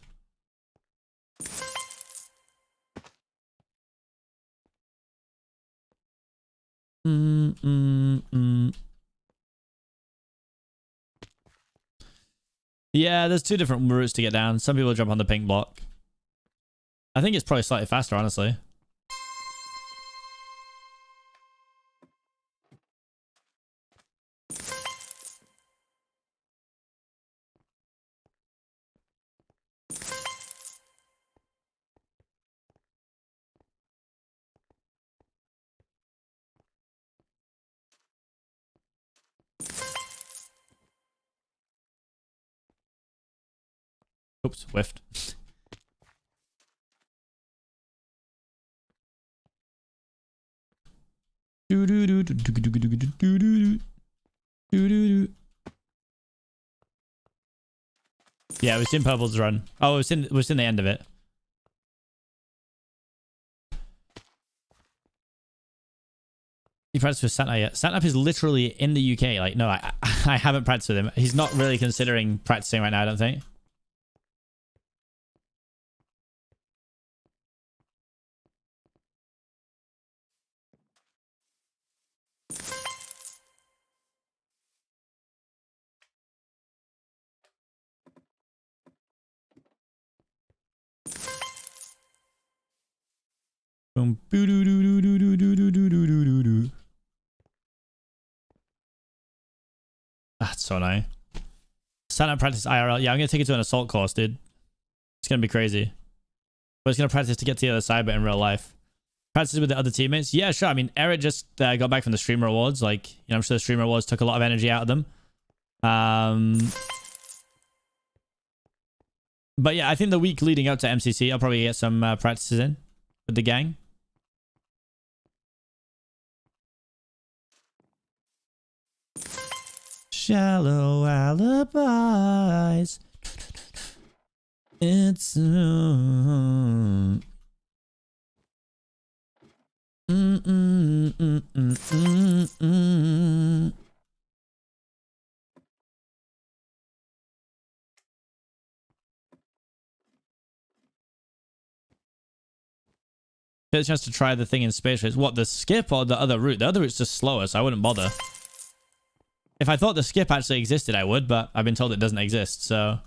Yeah, there's 2 different routes to get down. Some people jump on the pink block. I think it's probably slightly faster, honestly. Oops, whiffed. Yeah, we've seen Purple's run. Oh, we've seen the end of it. You practiced with Santap yet? Santap is literally in the UK. Like, no, I haven't practiced with him. He's not really considering practicing right now, I don't think. Boom. That's so annoying. Santap practice IRL. Yeah, I'm gonna take it to an assault course, dude. It's gonna be crazy. But it's gonna practice to get to the other side, but in real life. Practice with the other teammates. Yeah, sure. I mean, Eric just got back from the streamer awards. Like, you know, I'm sure the streamer awards took a lot of energy out of them. But yeah, I think the week leading up to MCC, I'll probably get some practices in with the gang. Shallow alibis. It's Get a chance to try the thing in space race. What, the skip or the other route? The other route's just slower, so I wouldn't bother. If I thought the skip actually existed, I would, but I've been told it doesn't exist, so...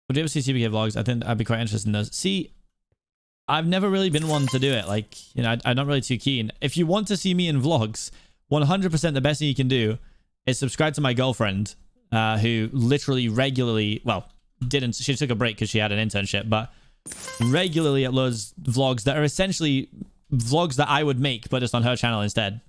Would you ever see Seapeekay vlogs? I think I'd be quite interested in those. See, I've never really been one to do it. Like, you know, I'm not really too keen. If you want to see me in vlogs, 100% the best thing you can do is subscribe to my girlfriend, who literally regularly, well, she took a break because she had an internship, but regularly uploads vlogs that are essentially vlogs that I would make, but just on her channel instead.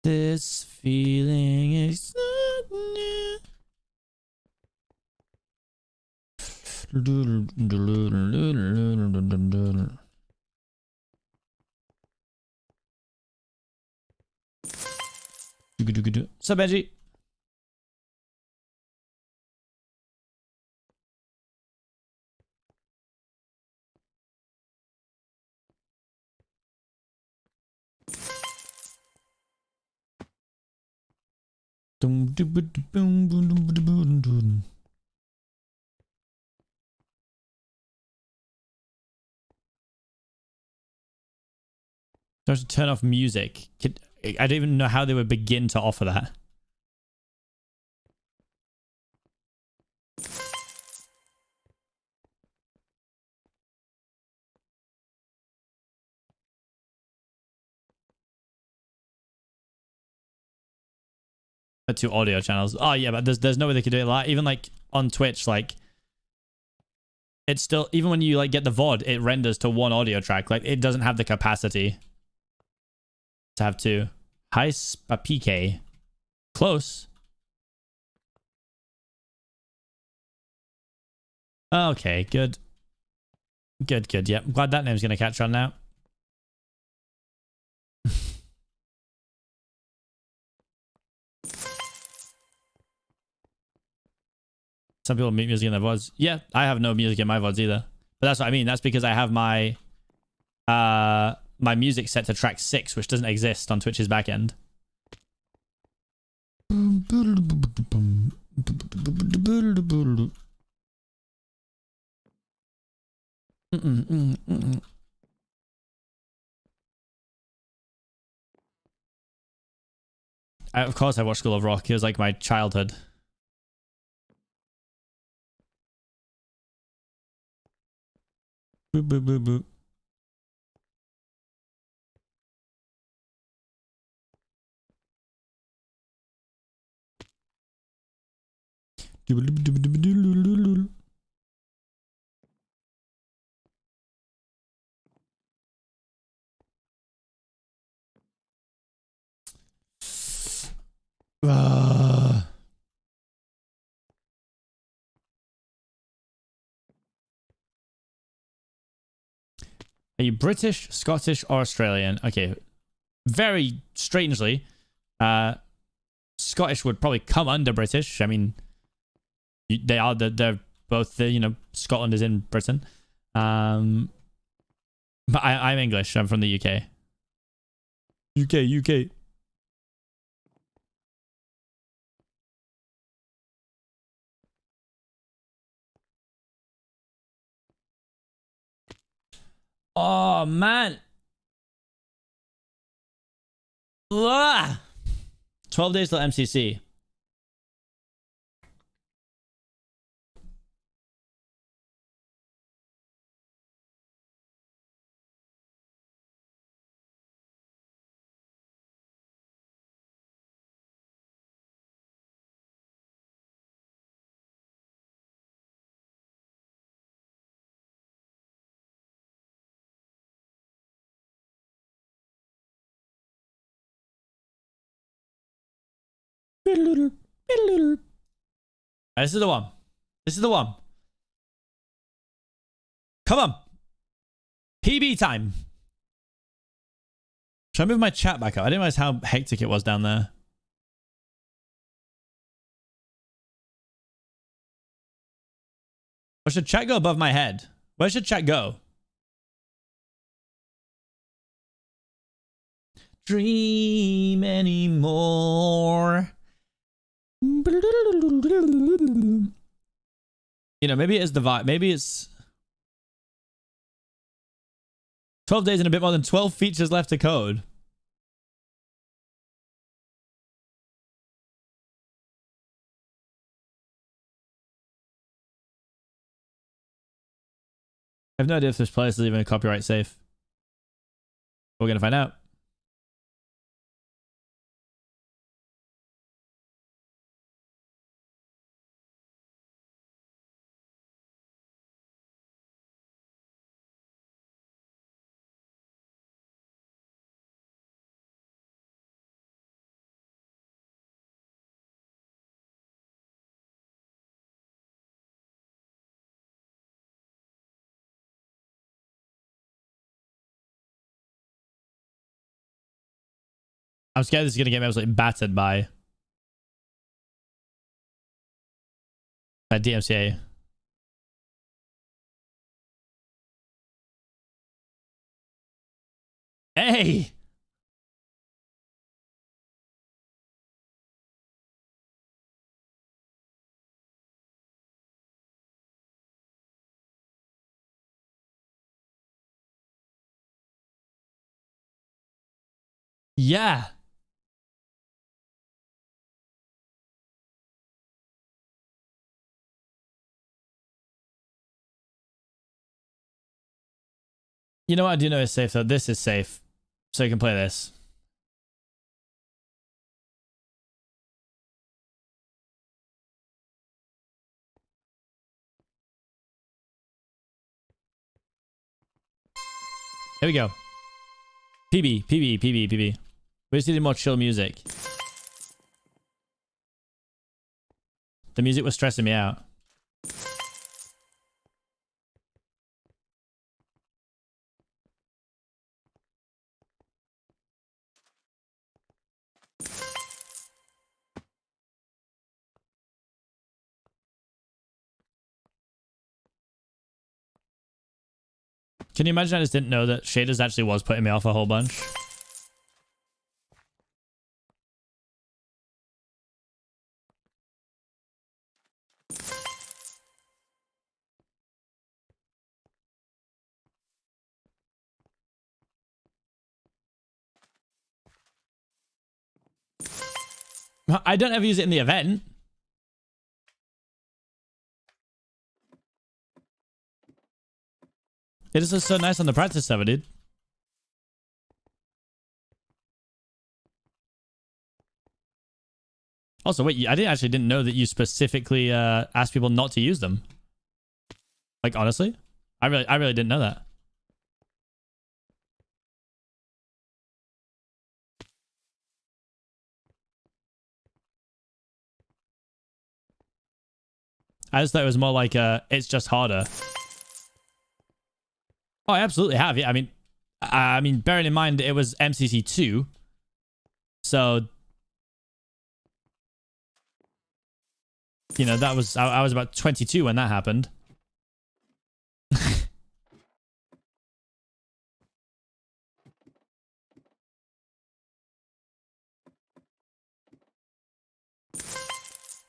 This feeling is not new. What's up, Benji? Starts to turn off music. I don't even know how they would begin to offer that. Two audio channels. Oh yeah, but there's no way they could do it like even like on Twitch, like it's still, even when you like get the VOD, it renders to one audio track. Like it doesn't have the capacity to have two. Hi, Seapeekay. Close. Okay, good. Good, good. Yep. I'm glad that name's gonna catch on now. Some people mute music in their VODs. Yeah, I have no music in my VODs either. But that's what I mean. That's because I have my my music set to track 6, which doesn't exist on Twitch's backend. Of course I watched School of Rock. It was like my childhood. Boop, boop, boop, boop. Are you British, Scottish, or Australian? Okay. Very strangely, Scottish would probably come under British. I mean, they're both, you know, Scotland is in Britain. But I'm English. I'm from the UK. UK. Oh, man. Ugh. 12 days till MCC. This is the one. This is the one. Come on. PB time. Should I move my chat back up? I didn't realize how hectic it was down there. Or should chat go above my head? Where should chat go? Dream anymore. You know, maybe it's the vibe. Maybe it's 12 days and a bit more than 12 features left to code. I have no idea if this place is even copyright safe. We're going to find out. I'm scared this is going to get me absolutely battered by DMCA. Hey! Yeah. You know what I do know is safe though? This is safe. So you can play this. Here we go. PB. We just needed more chill music. The music was stressing me out. Can you imagine I just didn't know that shaders actually was putting me off a whole bunch? I don't ever use it in the event. It is just so nice on the practice server, dude. Also, wait, I didn't know that you specifically asked people not to use them. Like, honestly, I really didn't know that. I just thought it was more like it's just harder. Oh, I absolutely have. Yeah, I mean, bearing in mind it was MCC 2, so you know that was I was about 22 when that happened.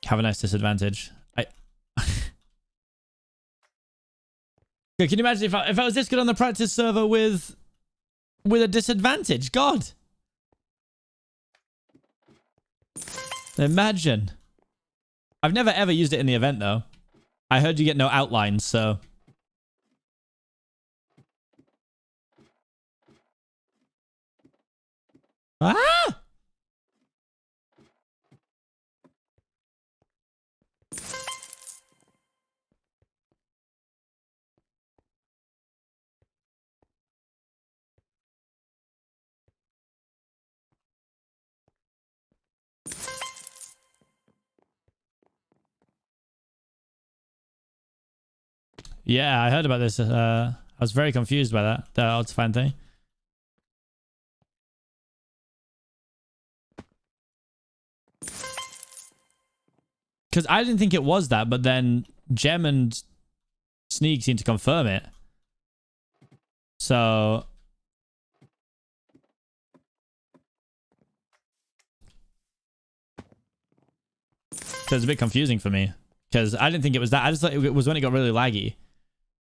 Have a nice disadvantage. Can you imagine if I was this good on the practice server with a disadvantage? God. Imagine. I've never ever used it in the event though. I heard you get no outlines, so. Ah! Yeah, I heard about this. I was very confused by that. The odds fan thing. Because I didn't think it was that, but then Gem and Sneak seemed to confirm it. So. So it's a bit confusing for me. Because I didn't think it was that. I just thought it was when it got really laggy.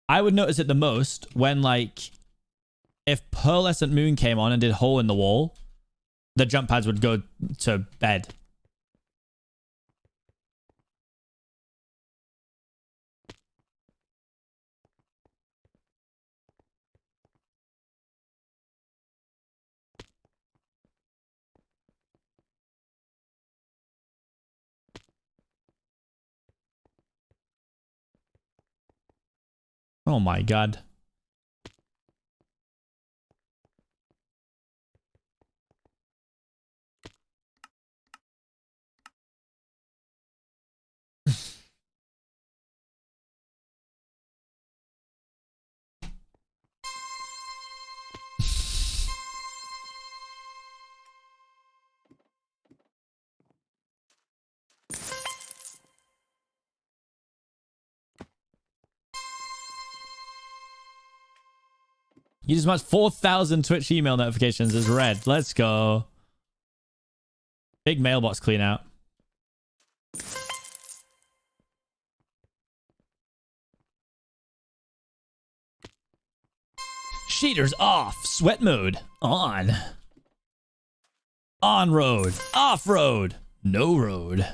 I would notice it the most when, like, if Pearlescent Moon came on and did Hole in the Wall, the jump pads would go to bed. Oh my god. You just watched 4,000 Twitch email notifications as red. Let's go. Big mailbox clean out. Cheaters off. Sweat mode on. On road. Off road. No road.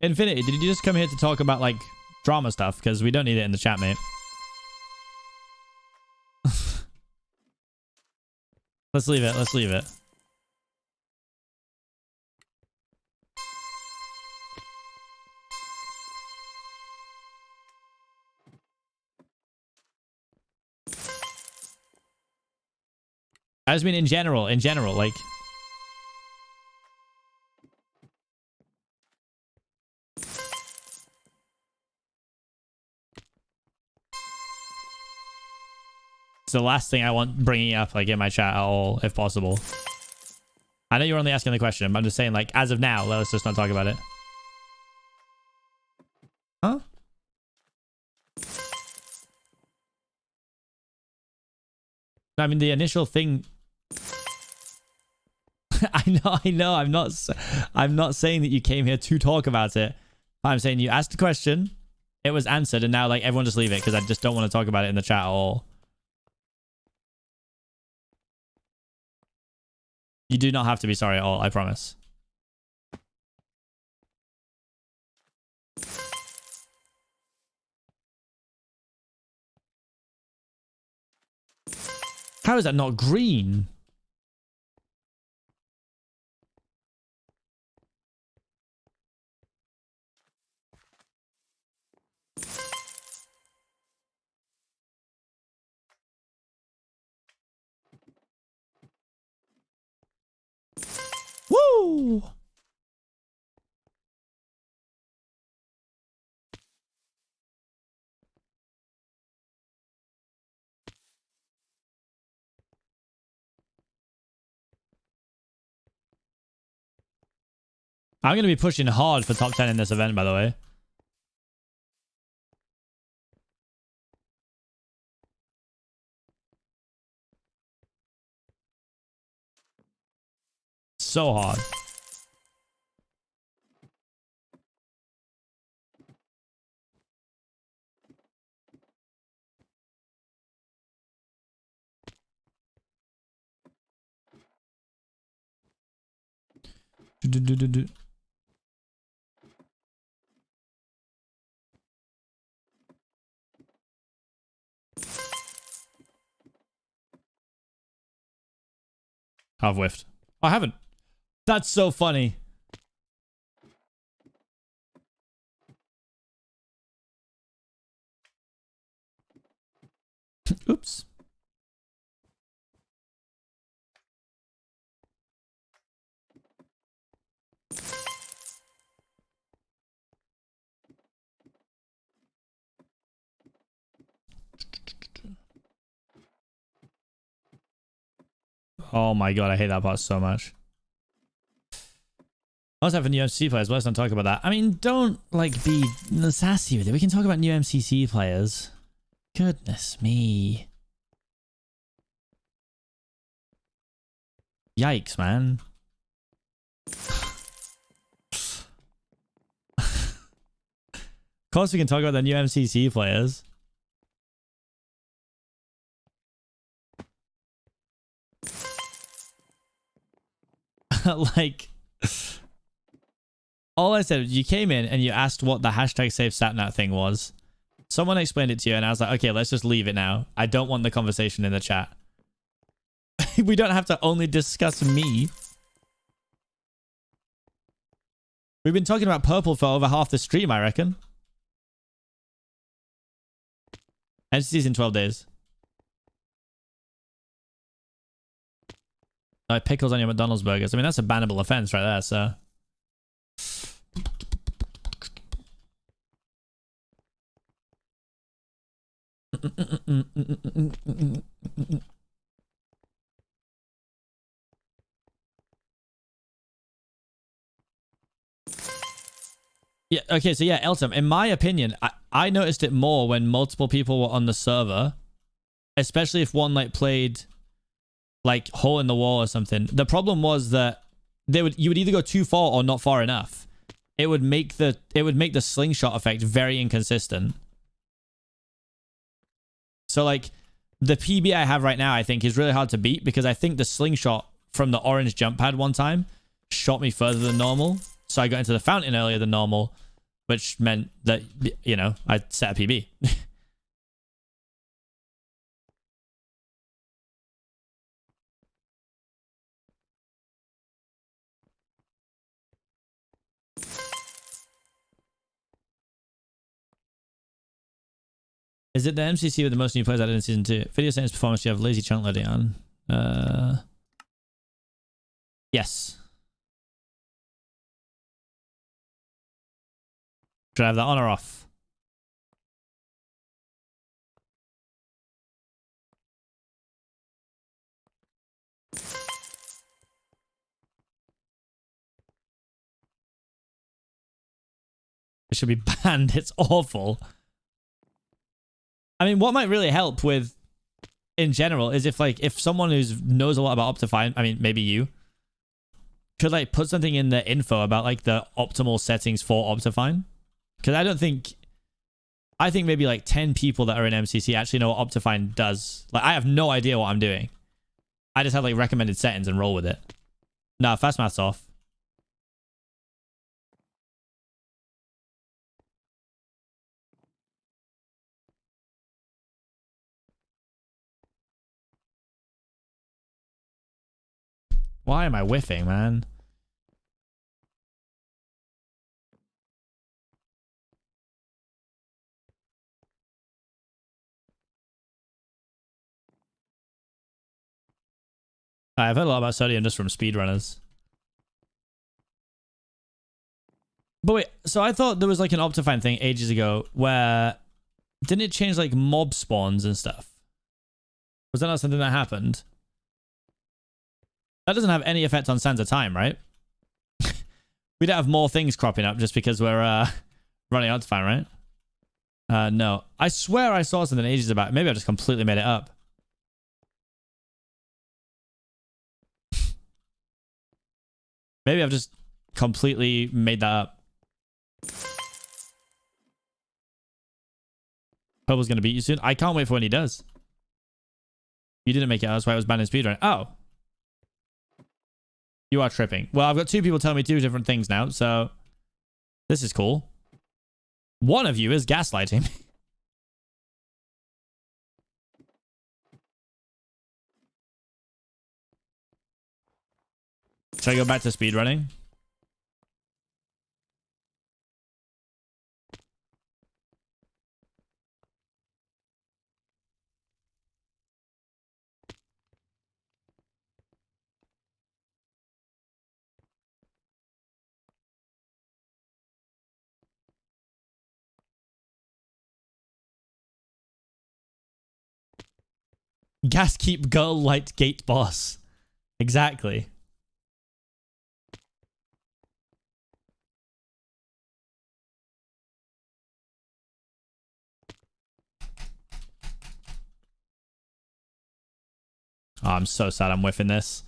Infinity, did you just come here to talk about, like, drama stuff? Because we don't need it in the chat, mate. Let's leave it. Let's leave it. I just mean in general, like. It's the last thing I want bringing up, like, in my chat at all, if possible. I know you're only asking the question, but I'm just saying, like, as of now, let's just not talk about it. Huh? I mean, the initial thing... I know. I'm not saying that you came here to talk about it. I'm saying you asked a question, it was answered, and now, like, everyone just leave it, because I just don't want to talk about it in the chat at all. You do not have to be sorry at all, I promise. How is that not green? Woo! I'm going to be pushing hard for top 10 in this event, by the way. So hard. I've whiffed. I haven't. That's so funny. Oops. Oh my god, I hate that part so much. I also have a new MCC players, but let's not talk about that. I mean, don't, like, be sassy with it. We can talk about new MCC players. Goodness me. Yikes, man. Of course we can talk about the new MCC players. Like, all I said, you came in and you asked what the hashtag save satnat thing was. Someone explained it to you and I was like, okay, let's just leave it now. I don't want the conversation in the chat. We don't have to only discuss me. We've been talking about purple for over half the stream, I reckon. MCC's in 12 days. Like pickles on your McDonald's burgers. I mean, that's a bannable offense right there, so. Yeah, okay, so yeah, Elton, in my opinion, I noticed it more when multiple people were on the server, especially if one like played like hole in the wall or something. The problem was that you would either go too far or not far enough. It would make the slingshot effect very inconsistent. So like the PB I have right now, I think is really hard to beat because I think the slingshot from the orange jump pad one time shot me further than normal. So I got into the fountain earlier than normal, which meant that, you know, I set a PB. Is it the MCC with the most new players added in Season 2? Video settings performance, you have lazy chunk loading on. Yes. Should I have that on or off? It should be banned. It's awful. I mean, what might really help with, in general, is if someone who knows a lot about Optifine, I mean, maybe you, could like put something in the info about like the optimal settings for Optifine. Because I think maybe like 10 people that are in MCC actually know what Optifine does. Like, I have no idea what I'm doing. I just have like recommended settings and roll with it. Nah, fast math's off. Why am I whiffing, man? I've heard a lot about sodium just from speedrunners. But wait, so I thought there was like an Optifine thing ages ago where... Didn't it change like mob spawns and stuff? Was that not something that happened? That doesn't have any effect on Sands of Time, right? We don't have more things cropping up just because we're running Optifine, right? No. I swear I saw something ages about it. Maybe I just completely made it up. Maybe I've just completely made that up. Purple's gonna beat you soon. I can't wait for when he does. You didn't make it. That's why I was banned in speedrun. Oh. You are tripping. Well, I've got two people telling me two different things now, so this is cool. One of you is gaslighting me. Should I go back to speedrunning? Gas keep girl light gate boss. Exactly. Oh, I'm so sad I'm whiffing this.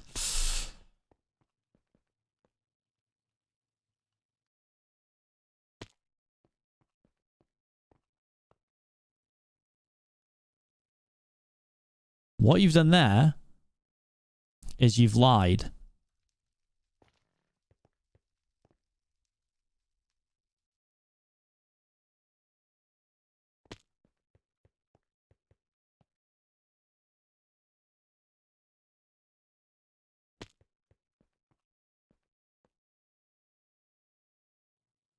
What you've done there is you've lied.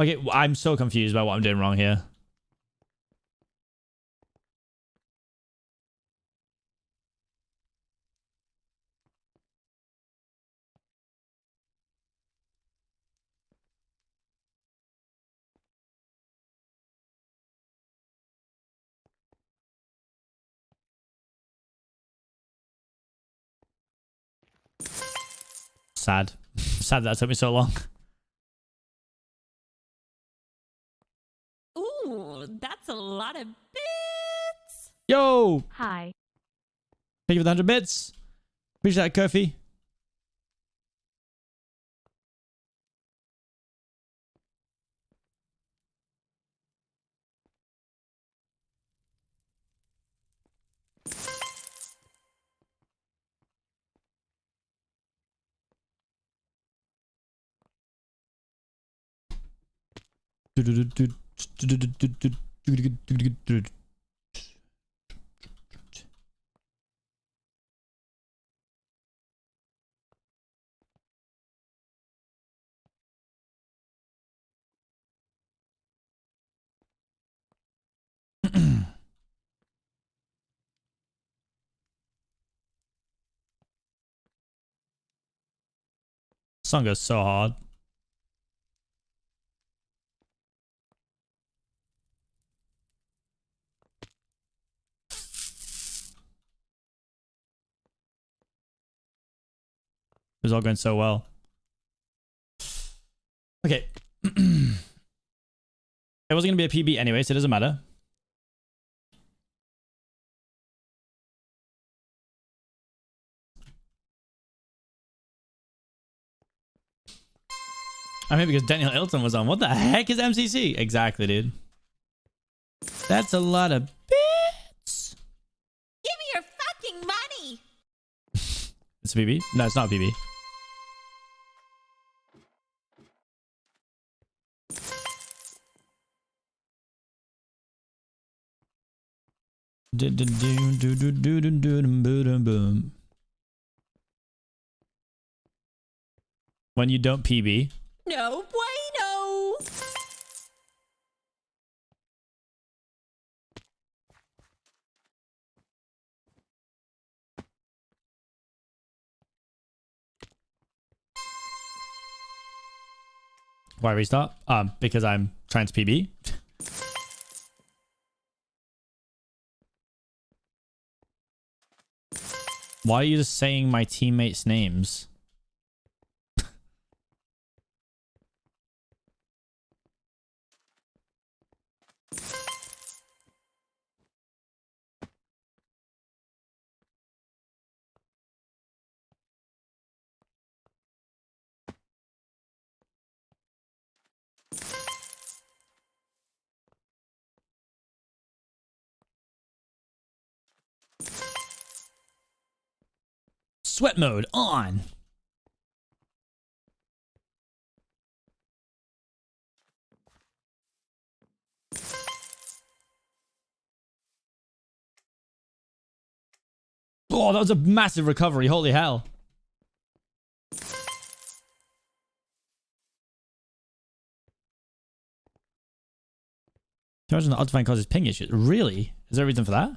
Okay, I'm so confused by what I'm doing wrong here. Sad. Sad that took me so long. Ooh, that's a lot of bits. Yo! Hi. Thank you for the 100 bits. Appreciate that, Kofi. Song goes so hard. It was all going so well. Okay. It wasn't going to be a PB anyway, so it doesn't matter. I mean, because Daniel Ilton was on. What the heck is MCC? Exactly, dude. That's a lot of bits. Give me your fucking money. It's a PB? No, it's not a PB. When you don't PB. No bueno. Why restart? Because I'm trying to PB. Why are you just saying my teammates' names? Sweat mode on. Oh, that was a massive recovery. Holy hell. Can you imagine the Optifine causes ping issues? Really? Is there a reason for that?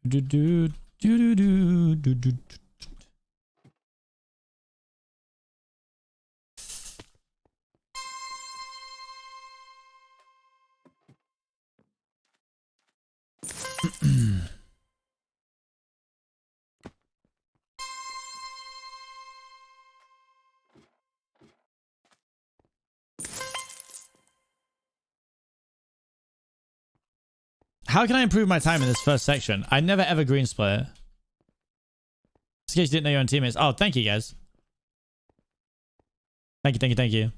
Do do do do do do do. How can I improve my time in this first section? I never ever green split it. Just in case you didn't know your own teammates. Oh, thank you guys. Thank you, thank you, thank you.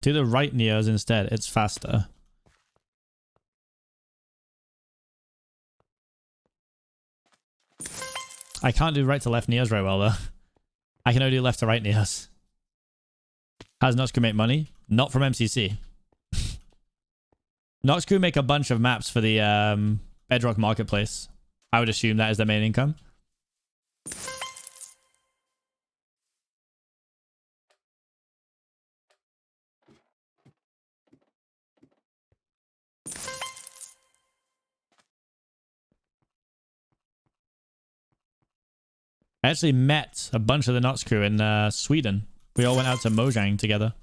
Do the right neos instead. It's faster. I can't do right to left neos very well though. I can only do left to right neos. How does Noxcrew make money? Not from MCC. Noxcrew make a bunch of maps for the Bedrock Marketplace. I would assume that is their main income. I actually met a bunch of the Noxcrew in Sweden. We all went out to Mojang together.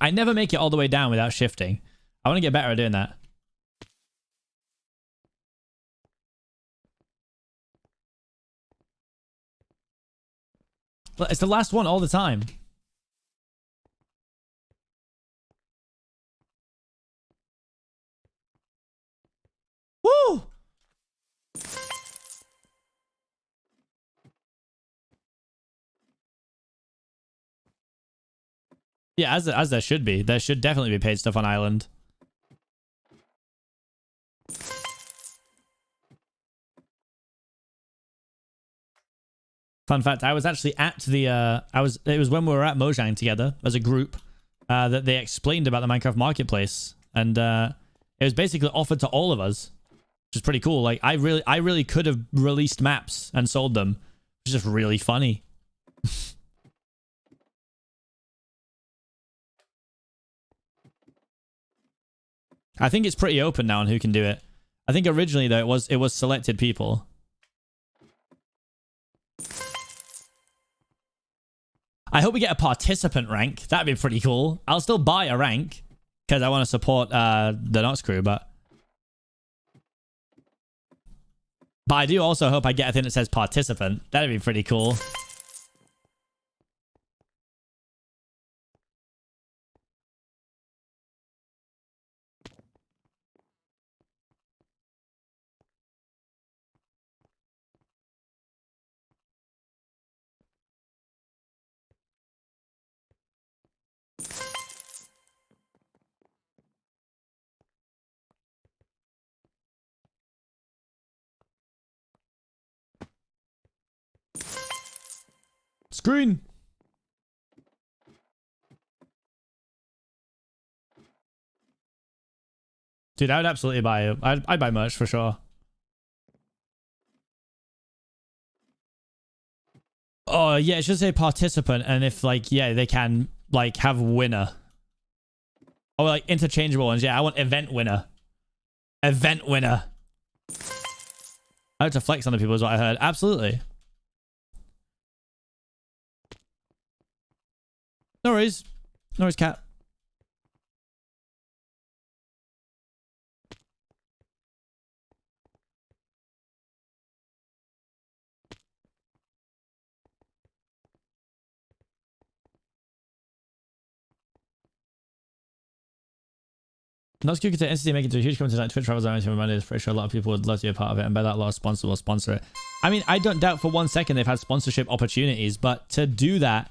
I never make it all the way down without shifting. I want to get better at doing that. It's the last one all the time. Woo! Yeah, as there should be. There should definitely be paid stuff on Island. Fun fact, I was actually at the it was when we were at Mojang together as a group that they explained about the Minecraft marketplace, and it was basically offered to all of us, which is pretty cool. Like I really could have released maps and sold them, which is just really funny. I think it's pretty open now on who can do it. I think originally though it was selected people. I hope we get a participant rank. That'd be pretty cool. I'll still buy a rank because I want to support the Noxcrew, but I do also hope I get a thing that says participant. That'd be pretty cool. Screen. Dude, I would absolutely buy it. I'd buy merch for sure. Oh, yeah, it should say participant, and if, like, yeah, they can, like, have winner. Or, like, interchangeable ones. Yeah, I want event winner. Event winner. I have to flex on the people is what I heard. Absolutely. No worries. No worries, cat. Noxcrew could NCC make it to a huge company like Twitch travels around to Monday. Pretty sure a lot of people would love to be a part of it, and by that, a lot of sponsors will sponsor it. I mean, I don't doubt for 1 second they've had sponsorship opportunities, but to do that,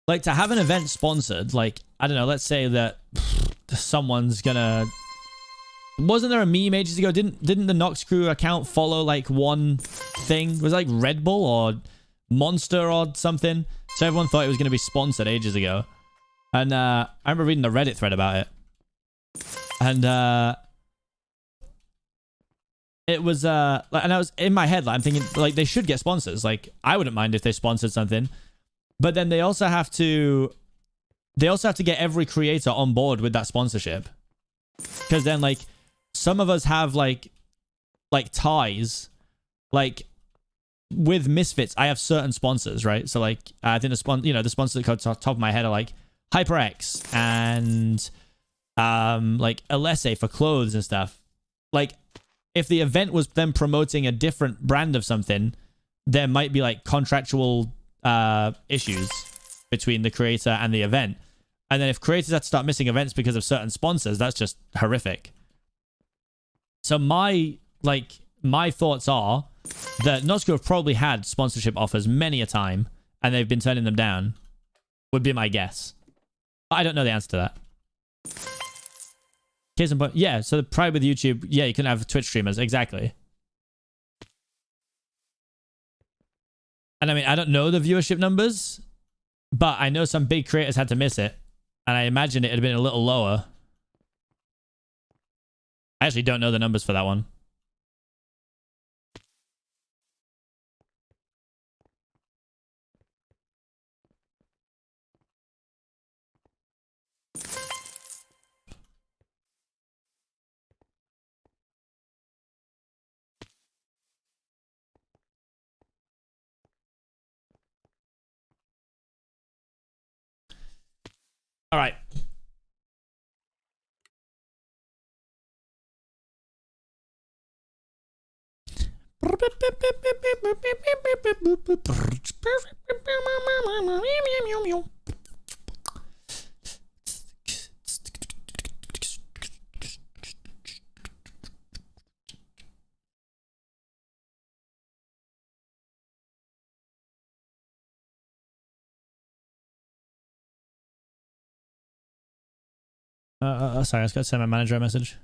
like to have an event sponsored, like, I don't know, let's say that someone's gonna... Wasn't there a meme ages ago? Didn't the Noxcrew account follow like one thing? Was it like Red Bull or Monster or something? So everyone thought it was going to be sponsored ages ago. And I remember reading the Reddit thread about it. And it was and I was in my head, like, I'm thinking like they should get sponsors. Like I wouldn't mind if they sponsored something. But then they also have to get every creator on board with that sponsorship. Because then like some of us have like ties, like with Misfits. I have certain sponsors, right? So like I think the sponsors that go to the top of my head are like HyperX and like Alesse for clothes and stuff. Like if the event was then promoting a different brand of something, there might be like contractual issues between the creator and the event. And then if creators have to start missing events because of certain sponsors, that's just horrific. So my thoughts are that Noxcrew have probably had sponsorship offers many a time and they've been turning them down, would be my guess. I don't know the answer to that. Case in point, yeah, so probably with YouTube, yeah, you can have Twitch streamers, exactly. And I mean, I don't know the viewership numbers, but I know some big creators had to miss it. And I imagine it had been a little lower. I actually don't know the numbers for that one. All right. Sorry, I just got to send my manager a message.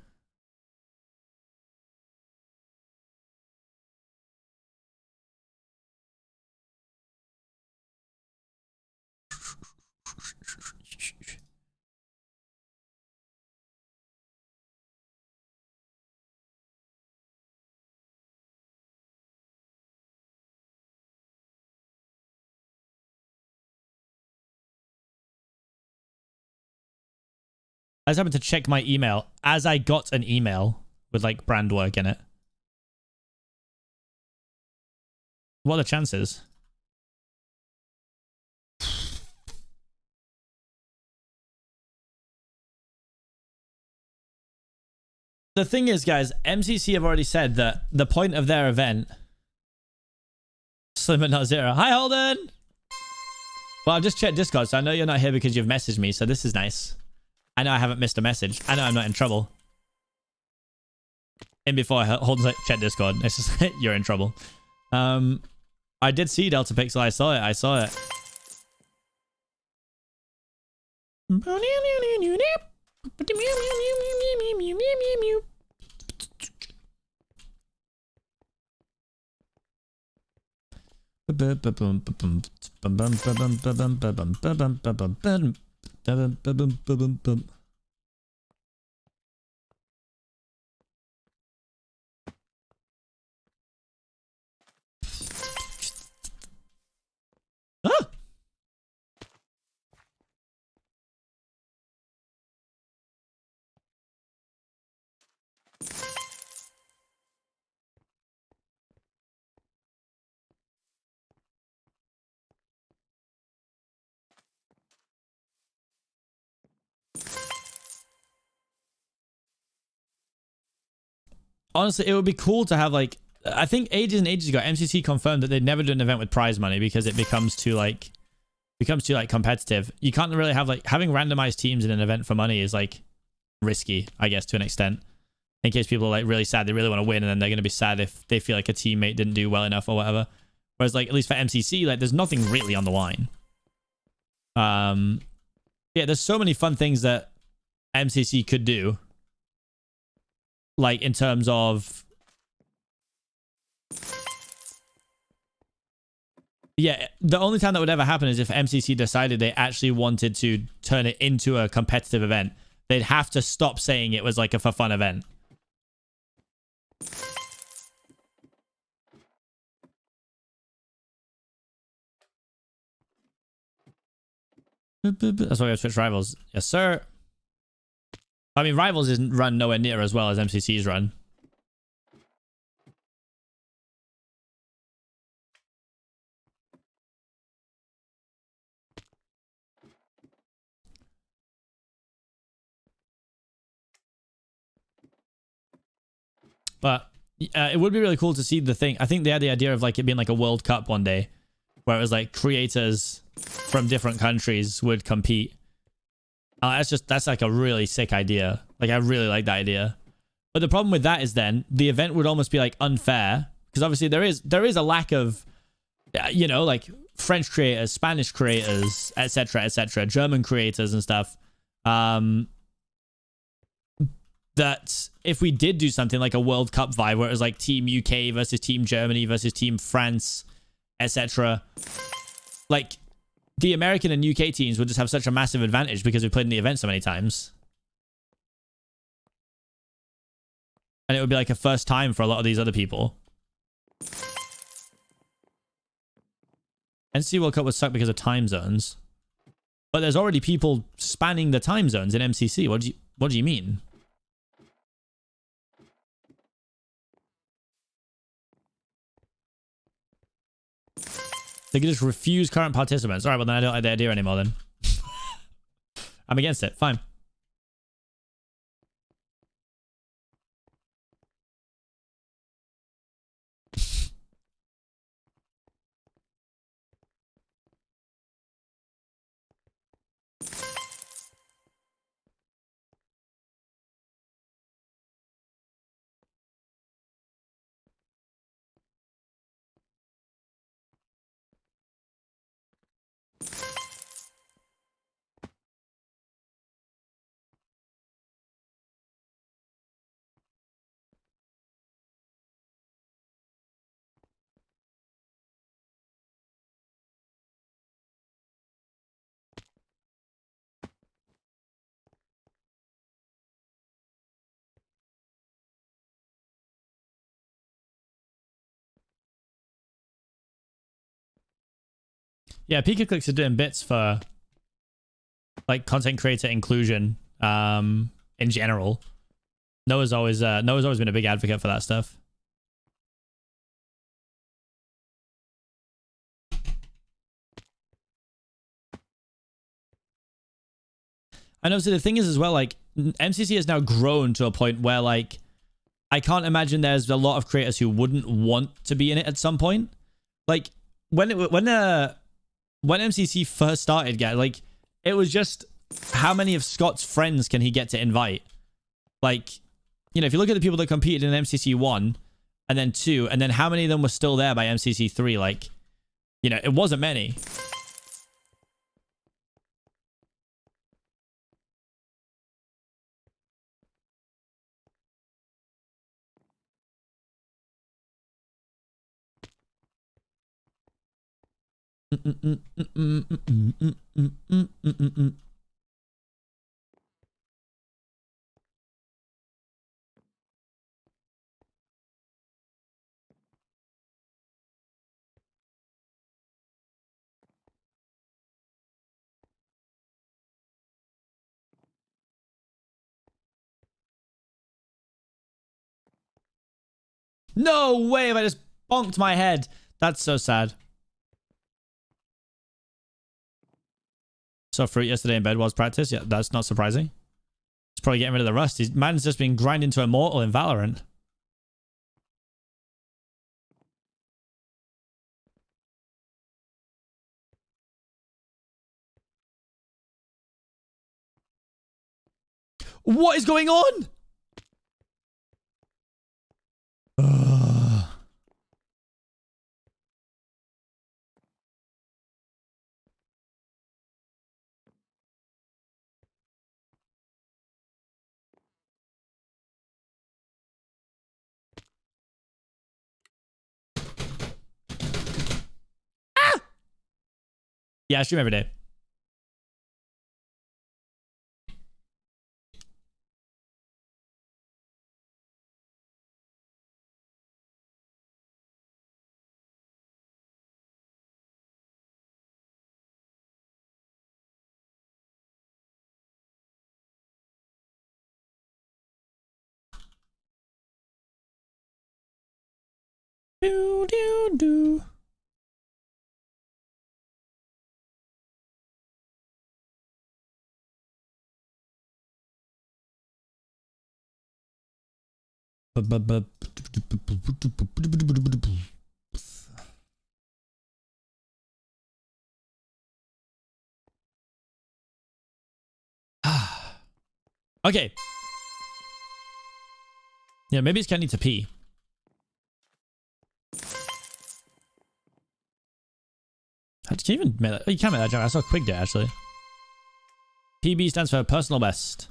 I just happened to check my email as I got an email with like brand work in it. What are the chances? The thing is, guys, MCC have already said that the point of their event... Slim but not zero. Hi, Holden! Well, I've just checked Discord, so I know you're not here because you've messaged me, so this is nice. I know I haven't missed a message. I know I'm not in trouble. And before Holden's like, check Discord. It's just, you're in trouble. I did see Delta Pixel. I saw it. I saw it. Ah! Honestly, it would be cool to have like, I think ages and ages ago, MCC confirmed that they'd never do an event with prize money because it becomes too competitive. You can't really have like, having randomized teams in an event for money is like risky, I guess, to an extent. In case people are like really sad, they really want to win, and then they're going to be sad if they feel like a teammate didn't do well enough or whatever. Whereas like, at least for MCC, like there's nothing really on the line. Yeah, there's so many fun things that MCC could do. Like in terms of, yeah, the only time that would ever happen is if MCC decided they actually wanted to turn it into a competitive event. They'd have to stop saying it was like a for fun event. That's why we have Twitch Rivals. Yes, sir. I mean, Rivals isn't run nowhere near as well as MCC's run. But it would be really cool to see the thing. I think they had the idea of like it being like a World Cup one day, where it was like creators from different countries would compete. That's like a really sick idea. Like I really like that idea. But the problem with that is then the event would almost be like unfair, because obviously there is a lack of, you know, like French creators, Spanish creators, etc., German creators and stuff. That if we did do something like a World Cup vibe where it was like Team UK versus Team Germany versus Team France, etc., like the American and UK teams would just have such a massive advantage because we played in the event so many times. And it would be like a first time for a lot of these other people. NC World Cup would suck because of time zones. But there's already people spanning the time zones in MCC. What do you mean? They could just refuse current participants. All right, well then I don't like the idea anymore then. I'm against it. Fine. Yeah, Pika Clicks are doing bits for like content creator inclusion in general. Noah's always been a big advocate for that stuff. And also the thing is as well, like MCC has now grown to a point where like I can't imagine there's a lot of creators who wouldn't want to be in it at some point. Like when MCC first started, guys, like it was just how many of Scott's friends can he get to invite? Like, you know, if you look at the people that competed in MCC 1 and then 2, and then how many of them were still there by MCC 3, like, you know, it wasn't many. No way have I just bonked my head. That's so sad. Saw Fruit yesterday in bed whilst practice. Yeah, that's not surprising. He's probably getting rid of the rust. Man's just been grinding to Immortal in Valorant. What is going on? Yeah, I stream every day. Do, do, do. Okay. Yeah, maybe it's gonna need to pee. How did you even make that? Oh, you can't make that joke. I saw Quig do it, actually. PB stands for personal best.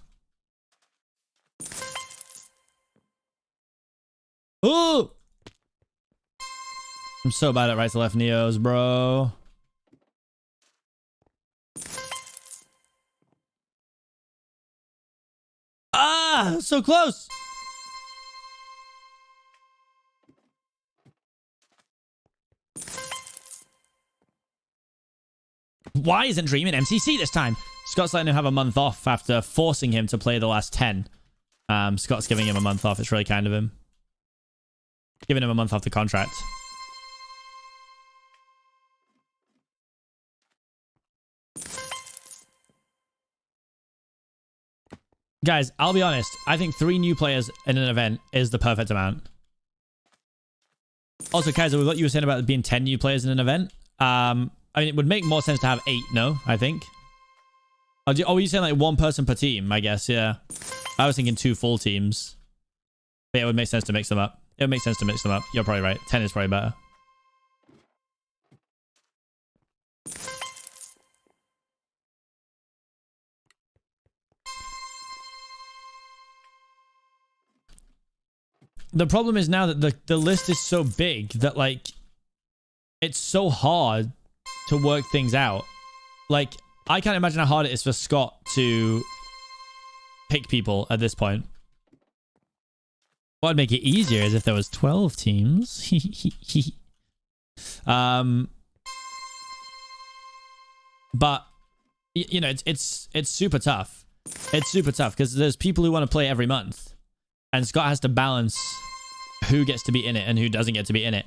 Oh! I'm so bad at right to left neos, bro. Ah! So close! Why isn't Dream in MCC this time? Scott's letting him have a month off after forcing him to play the last 10. Scott's giving him a month off. It's really kind of him. Giving him a month off the contract. Guys, I'll be honest. I think 3 new players in an event is the perfect amount. Also, Kaiser, with what you were saying about being 10 new players in an event, I mean, it would make more sense to have 8, no? I think. Oh, were you saying like 1 person per team, I guess? Yeah. I was thinking 2 full teams. But yeah, it would make sense to mix them up. It would make sense to mix them up. You're probably right. 10 is probably better. The problem is now that the list is so big that, like, it's so hard to work things out. Like, I can't imagine how hard it is for Scott to pick people at this point. What would make it easier is if there was 12 teams. But you know, it's super tough. It's super tough because there's people who want to play every month, and Scott has to balance who gets to be in it and who doesn't get to be in it.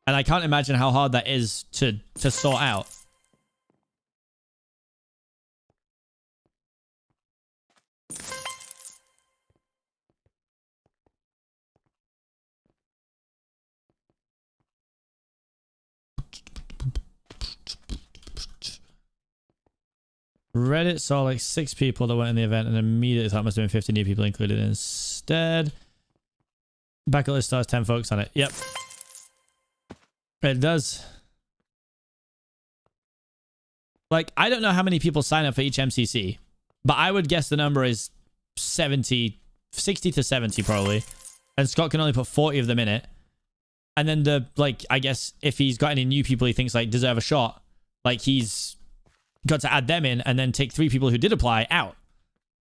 And I can't imagine how hard that is to sort out. Reddit saw like 6 people that went in the event and immediately thought it must have been 50 new people included instead. Bucket list stars 10 folks on it. Yep. It does. Like, I don't know how many people sign up for each MCC, but I would guess the number is 60 to 70 probably. And Scott can only put 40 of them in it. And then I guess if he's got any new people he thinks like deserve a shot, like he's got to add them in and then take 3 people who did apply out.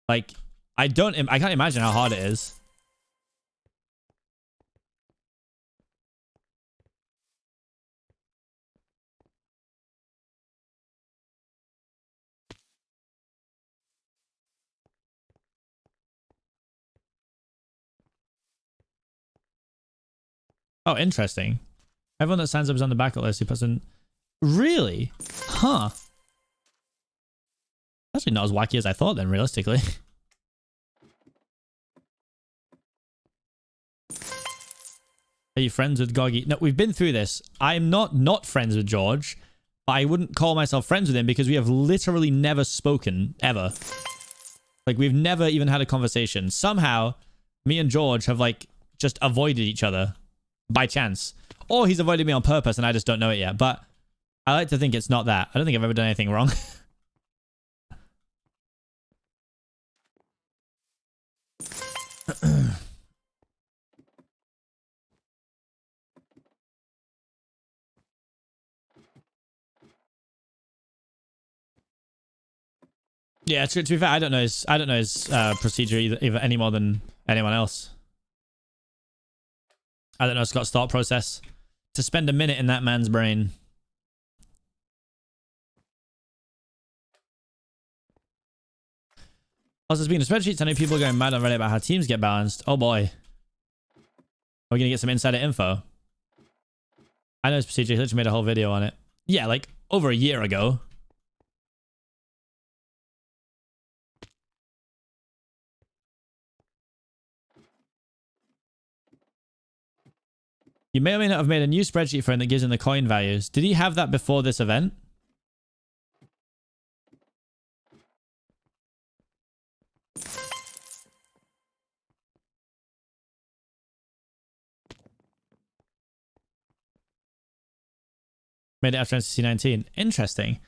Like, I can't imagine how hard it is. Oh, interesting. Everyone that signs up is on the bucket list who puts in... Really? Huh. Actually not as wacky as I thought then, realistically. Are you friends with Goggy? No, we've been through this. I'm not friends with George, but I wouldn't call myself friends with him because we have literally never spoken, ever. Like, we've never even had a conversation. Somehow, me and George have, like, just avoided each other by chance. Or he's avoided me on purpose and I just don't know it yet. But I like to think it's not that. I don't think I've ever done anything wrong. Yeah, to be fair, I don't know his procedure either any more than anyone else. I don't know Scott's thought process. To spend a minute in that man's brain. Also, speaking of spreadsheets, I know people are going mad on Reddit about how teams get balanced. Oh boy. We're going to get some insider info. I know his procedure. He literally made a whole video on it. Yeah, like over a year ago. You may or may not have made a new spreadsheet for him that gives him the coin values. Did he have that before this event? Made it after MCC 19. Interesting.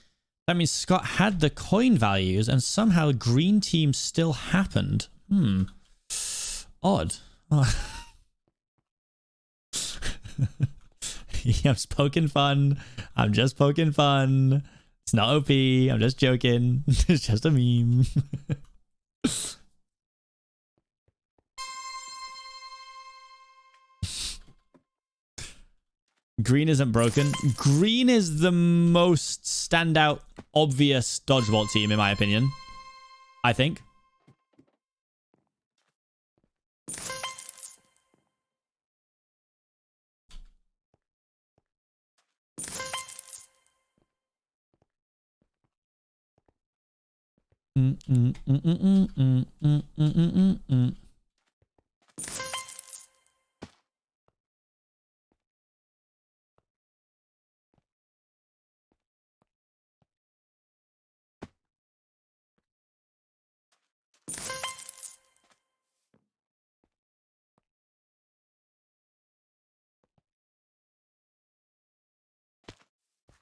That means Scott had the coin values and somehow green team still happened. Odd. Oh. Yeah, I'm just poking fun. I'm just poking fun. It's not OP. I'm just joking. It's just a meme. Green isn't broken. Green is the most standout, obvious dodgeball team, in my opinion. I think.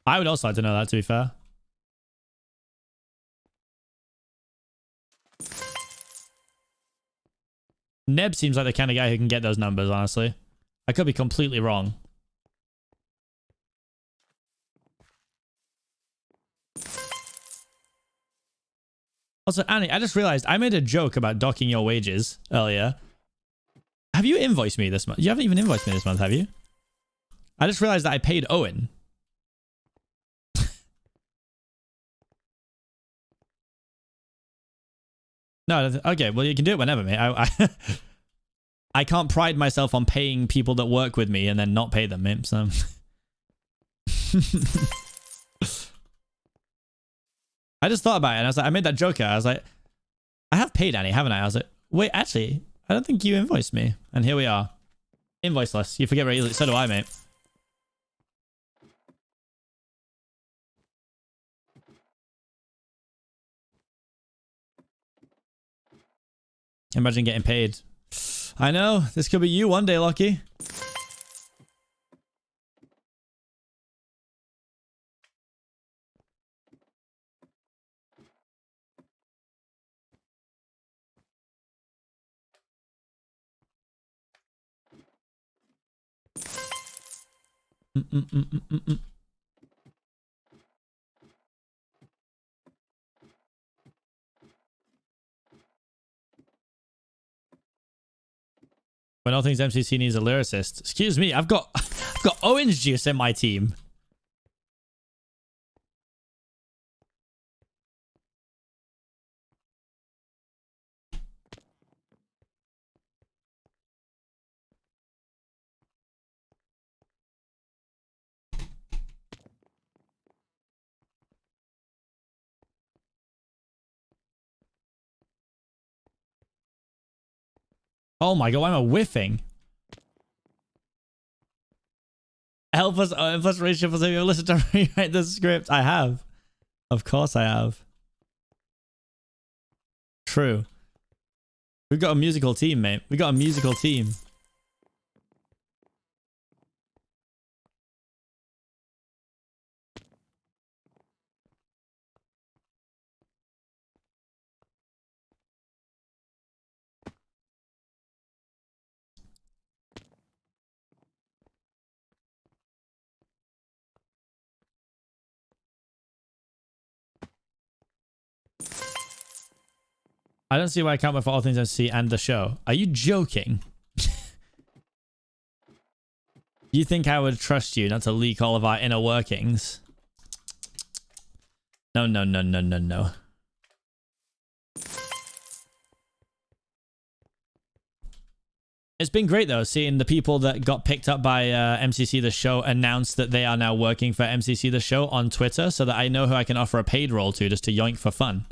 I would also like to know that, to be fair. Neb seems like the kind of guy who can get those numbers, honestly. I could be completely wrong. Also, Annie, I just realized I made a joke about docking your wages earlier. Have you invoiced me this month? You haven't even invoiced me this month, have you? I just realized that I paid Owen. No, okay, well, you can do it whenever, mate. I can't pride myself on paying people that work with me and then not pay them, mate. So. I just thought about it and I was like, I made that joke. I was like, I have paid Annie, haven't I? I was like, wait, actually, I don't think you invoiced me. And here we are. Invoiceless. You forget very easily. So do I, mate. Imagine getting paid. I know. This could be you one day, Lucky. When all things MCC needs a lyricist. Excuse me, I've got orange juice in my team. Oh my god, why am I whiffing? Help us, plus ratio for you listen to rewrite the script. I have. Of course I have. True. We've got a musical team, mate. We got a musical team. I don't see why I can't wait for all things MCC and the show. Are you joking? You think I would trust you not to leak all of our inner workings? No, no, no, no, no, no. It's been great though, seeing the people that got picked up by MCC The Show announce that they are now working for MCC The Show on Twitter, so that I know who I can offer a paid role to just to yoink for fun.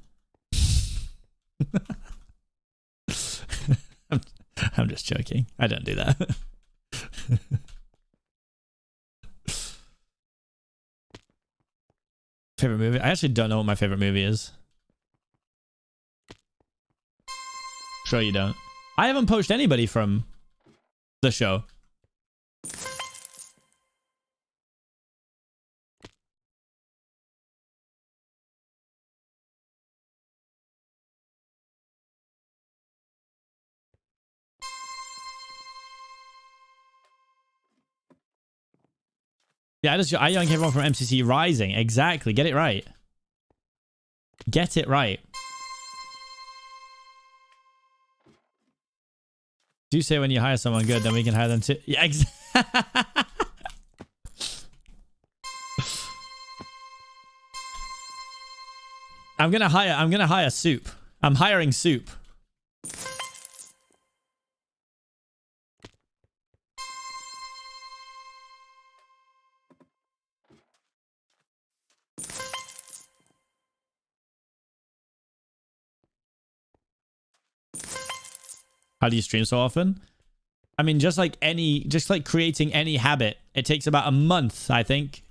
I'm just joking. I don't do that. Favorite movie? I actually don't know what my favorite movie is. Sure you don't. I haven't poached anybody from the show. Yeah, I young everyone from MCC Rising. Exactly. Get it right. Get it right. Do say when you hire someone good, then we can hire them too. Yeah, I'm gonna hire Soup. I'm hiring Soup. How do you stream so often? I mean, just like creating any habit, it takes about a month, I think.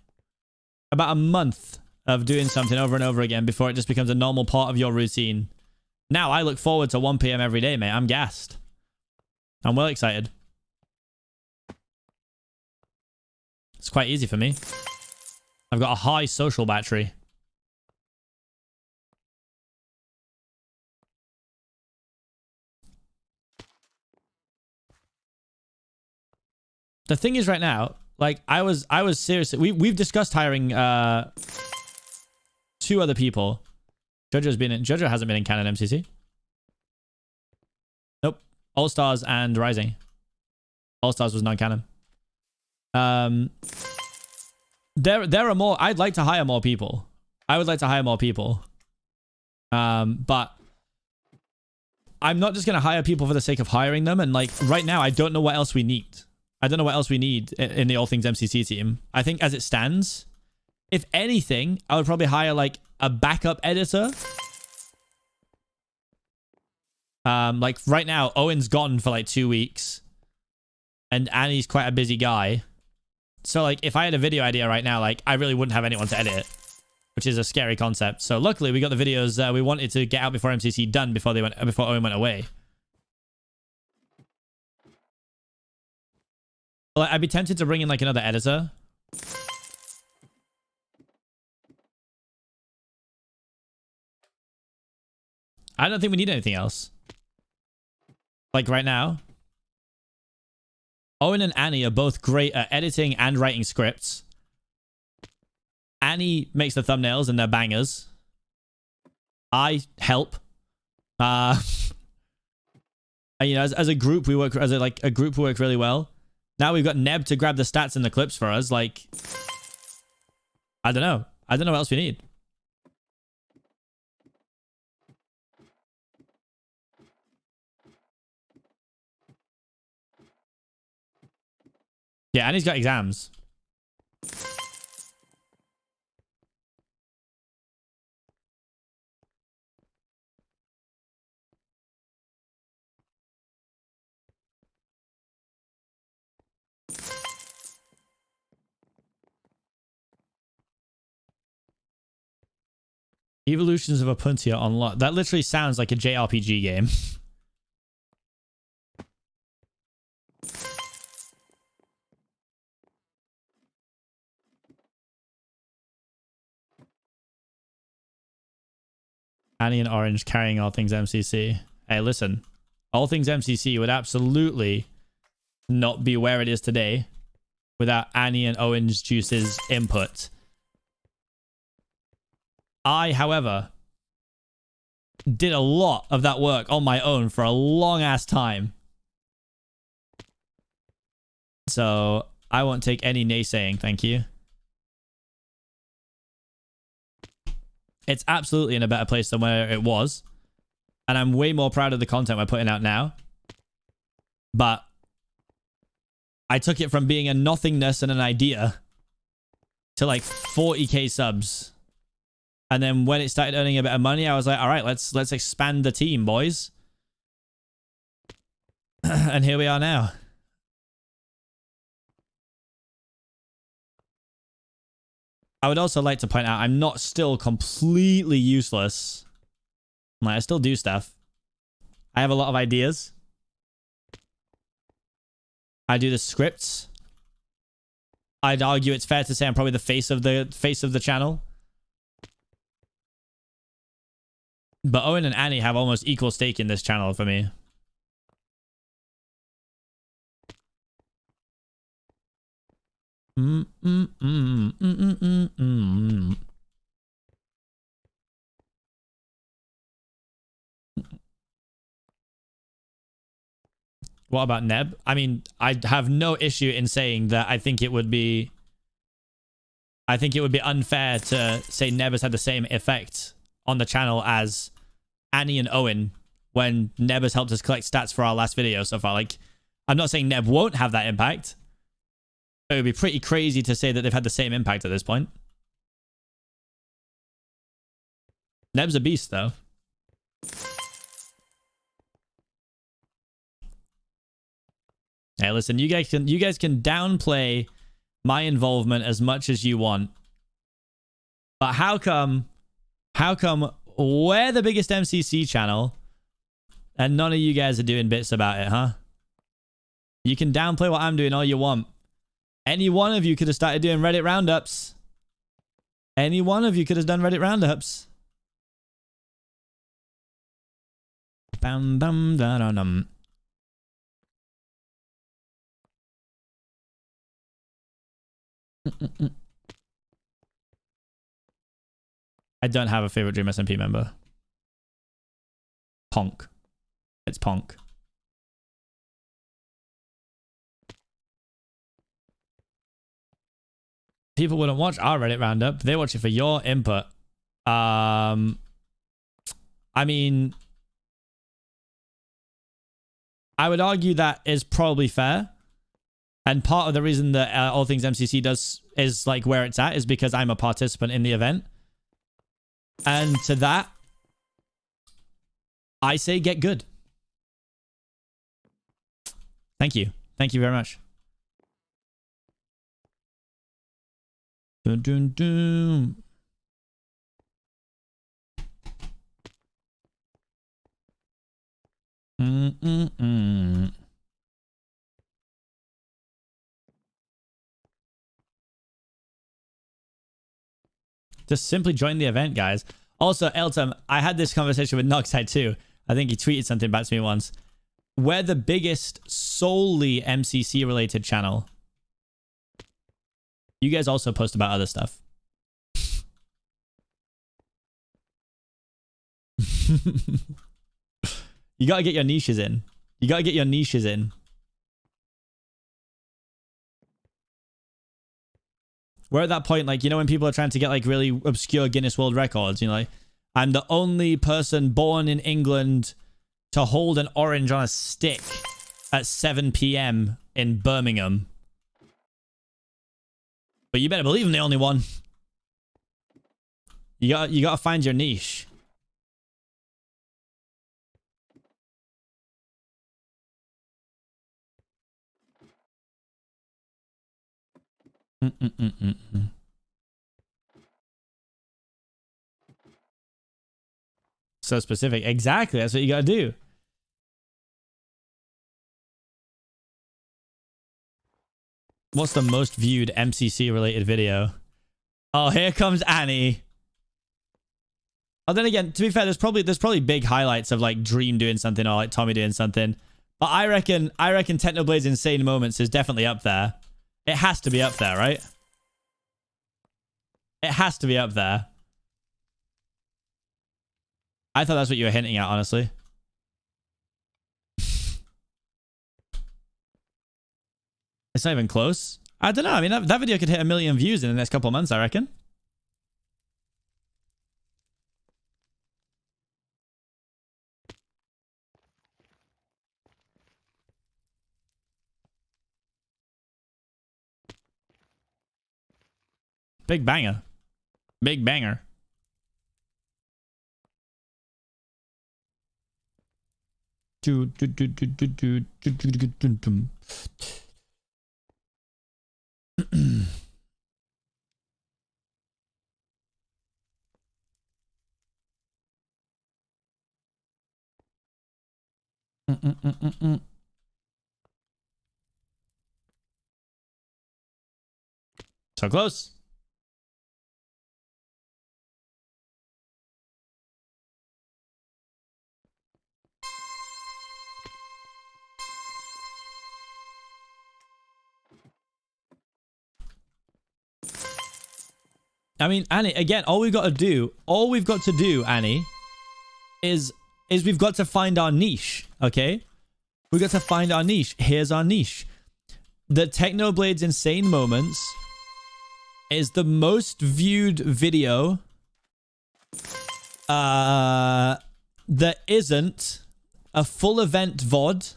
About a month of doing something over and over again before it just becomes a normal part of your routine. Now I look forward to 1 PM every day, mate. I'm gassed. I'm well excited. It's quite easy for me. I've got a high social battery. The thing is right now, like I was seriously, we've discussed hiring 2 other people. Jojo hasn't been in canon MCC. Nope. All Stars and Rising. All Stars was non-canon. There are more. I'd like to hire more people. I would like to hire more people. But I'm not just going to hire people for the sake of hiring them. And like right now, I don't know what else we need. I don't know what else we need in the All Things MCC team. I think as it stands, if anything, I would probably hire like a backup editor. Like right now, Owen's gone for like 2 weeks and Annie's quite a busy guy. So like if I had a video idea right now, like I really wouldn't have anyone to edit it, which is a scary concept. So luckily we got the videos we wanted to get out before MCC done before Owen went away. Well, I'd be tempted to bring in like another editor. I don't think we need anything else. Like right now. Owen and Annie are both great at editing and writing scripts. Annie makes the thumbnails and they're bangers. I help. You know, as a group we work a group we work really well. Now we've got Neb to grab the stats and the clips for us. Like, I don't know. I don't know what else we need. Yeah, and he's got exams. Evolutions of Apuntia unlocked. That literally sounds like a JRPG game. Annie and Orange carrying All Things MCC. Hey, listen. All Things MCC would absolutely not be where it is today without Annie and Orange Juice's input. I, however, did a lot of that work on my own for a long-ass time. So, I won't take any naysaying, thank you. It's absolutely in a better place than where it was. And I'm way more proud of the content we're putting out now. But I took it from being a nothingness and an idea to like 40k subs. And then when it started earning a bit of money, I was like, all right, let's expand the team, boys. And here we are now. I would also like to point out I'm not still completely useless. Like, I still do stuff. I have a lot of ideas. I do the scripts. I'd argue it's fair to say I'm probably the face of the channel. But Owen and Annie have almost equal stake in this channel for me. What about Neb? I mean, I have no issue in saying that I think it would be unfair to say Neb has had the same effect on the channel as Annie and Owen when Neb has helped us collect stats for our last video so far. Like, I'm not saying Neb won't have that impact. It would be pretty crazy to say that they've had the same impact at this point. Neb's a beast, though. Hey, listen, you guys can downplay my involvement as much as you want. But how come we're the biggest MCC channel and none of you guys are doing bits about it, huh? You can downplay what I'm doing all you want. Any one of you could have started doing Reddit roundups. Any one of you could have done Reddit roundups. Bam bam da da dum. I don't have a favorite Dream SMP member. Ponk. It's Ponk. People wouldn't watch our Reddit roundup. They watch it for your input. I mean, I would argue that is probably fair. And part of the reason that All Things MCC does is like where it's at is because I'm a participant in the event. And to that, I say get good. Thank you. Thank you very much. Dun, dun, dun. Just simply join the event, guys. Also, Elton, I had this conversation with Noxcrew too. I think he tweeted something back to me once. We're the biggest solely MCC related channel. You guys also post about other stuff. You gotta get your niches in. You gotta get your niches in. We're at that point, like, you know, when people are trying to get like really obscure Guinness World Records, you know, like, I'm the only person born in England to hold an orange on a stick at 7 p.m. in Birmingham. But you better believe I'm the only one. You gotta find your niche. So specific. Exactly. That's what you gotta do. What's the most viewed MCC related video? Oh, here comes Annie. Oh, then again, to be fair, there's probably big highlights of like Dream doing something or like Tommy doing something. But I reckon Technoblade's Insane Moments is definitely up there. It has to be up there, right? It has to be up there. I thought that's what you were hinting at, honestly. It's not even close. I don't know. I mean, that video could hit 1 million views in the next couple of months, I reckon. Big banger. Big banger. So close. I mean, Annie, again, all we've got to do, Annie, is we've got to find our niche, okay? We've got to find our niche. Here's our niche. The Technoblade's Insane Moments is the most viewed video that isn't a full event VOD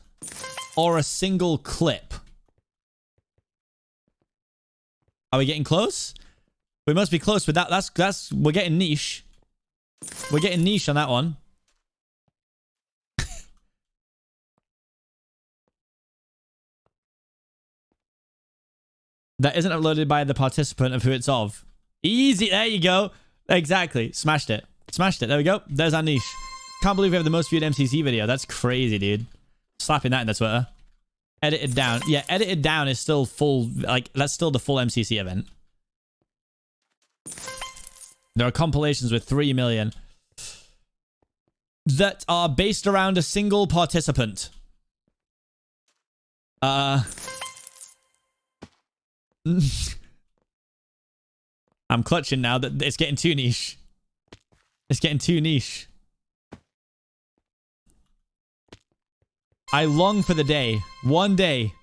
or a single clip. Are we getting close? We must be close with that. That's we're getting niche. We're getting niche on that one. That isn't uploaded by the participant of who it's of. Easy. There you go. Exactly. Smashed it. Smashed it. There we go. There's our niche. Can't believe we have the most viewed MCC video. That's crazy, dude. Slapping that in the Twitter. Edited down. Yeah, edited down is still full. Like, that's still the full MCC event. There are compilations with 3 million that are based around a single participant. I'm clutching now that it's getting too niche. It's getting too niche. I long for the day. One day,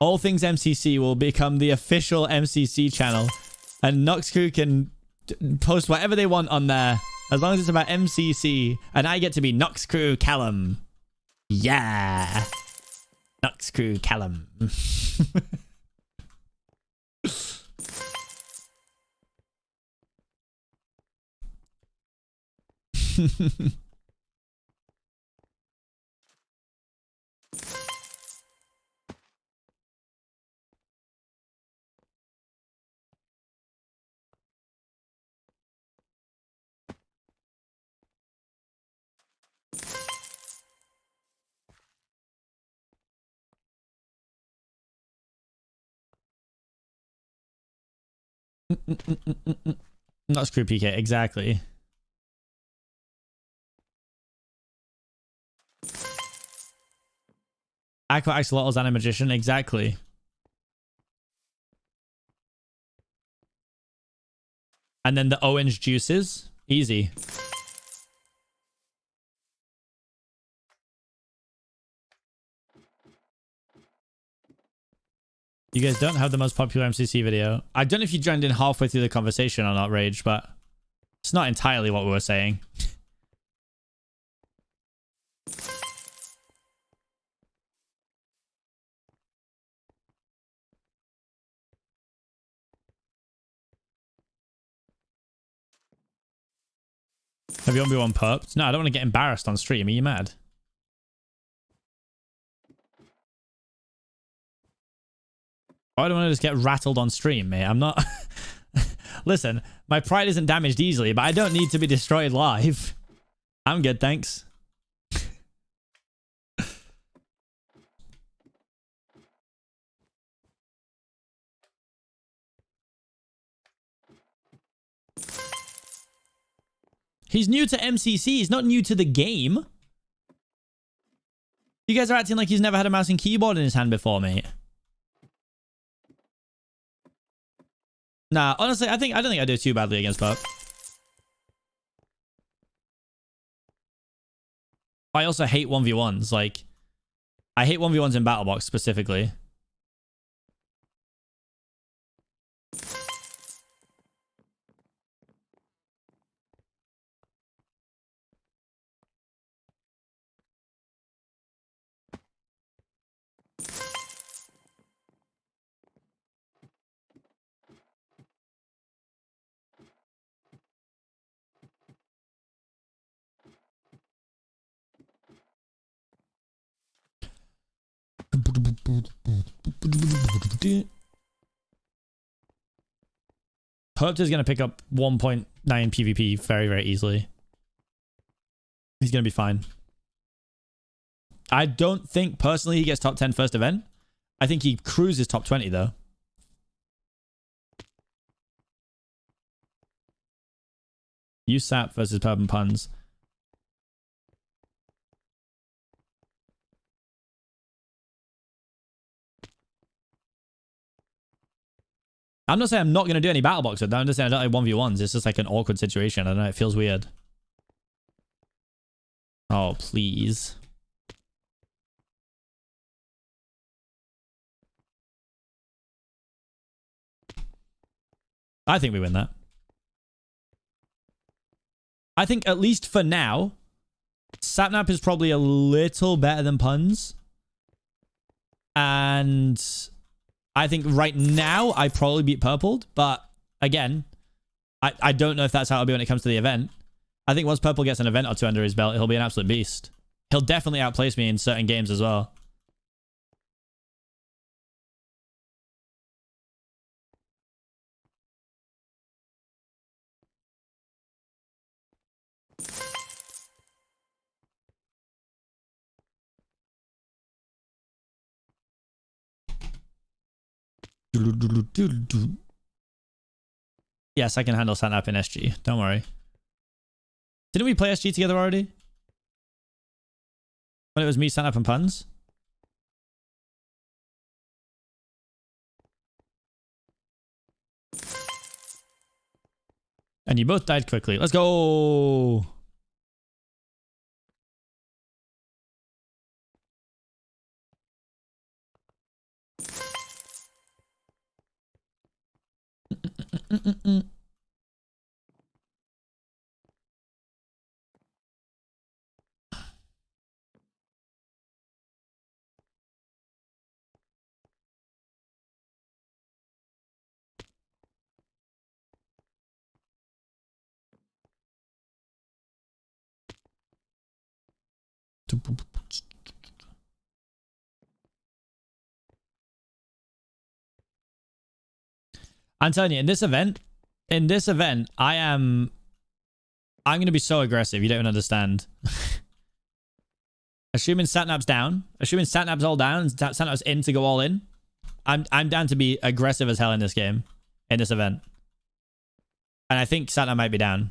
All Things MCC will become the official MCC channel. And Noxcrew can post whatever they want on there. As long as it's about MCC. And I get to be Noxcrew Callum. Yeah. Noxcrew Callum. Noxcrew PK, exactly. Aqua Axolotls and a magician, exactly. And then the orange juices, easy. You guys don't have the most popular MCC video. I don't know if you joined in halfway through the conversation or not, Rage, but it's not entirely what we were saying. Have you everyone perped? No, I don't want to get embarrassed on stream. Are you mad? I don't want to just get rattled on stream, mate. I'm not... Listen, my pride isn't damaged easily, but I don't need to be destroyed live. I'm good, thanks. He's new to MCC. He's not new to the game. You guys are acting like he's never had a mouse and keyboard in his hand before, mate. Nah, honestly, I don't think I do too badly against Perp. I also hate 1v1s. Like, I hate 1v1s in BattleBox specifically. Perp is going to pick up 1.9 PvP very, very easily. He's going to be fine. I don't think, personally, he gets top 10 first event. I think he cruises top 20, though. Use Sap versus Perp and Puns. I'm not saying I'm not going to do any battle boxer. I'm just saying I don't like 1v1s. It's just like an awkward situation. I don't know. It feels weird. Oh, please. I think we win that. I think at least for now, Sapnap is probably a little better than Puns. And I think right now I probably beat Purpled, but again, I don't know if that's how it'll be when it comes to the event. I think once Purple gets an event or two under his belt, he'll be an absolute beast. He'll definitely outplace me in certain games as well. Yes, I can handle Sanap in SG. Don't worry. Didn't we play SG together already? When it was me, Sanap, and Puns? And you both died quickly. Let's go! I'm telling you, in this event, I'm going to be so aggressive. You don't even understand. Assuming Satnap's down, assuming Satnap's all down, and Satnap's in to go all in, I'm down to be aggressive as hell in this game, in this event. And I think Satnap might be down.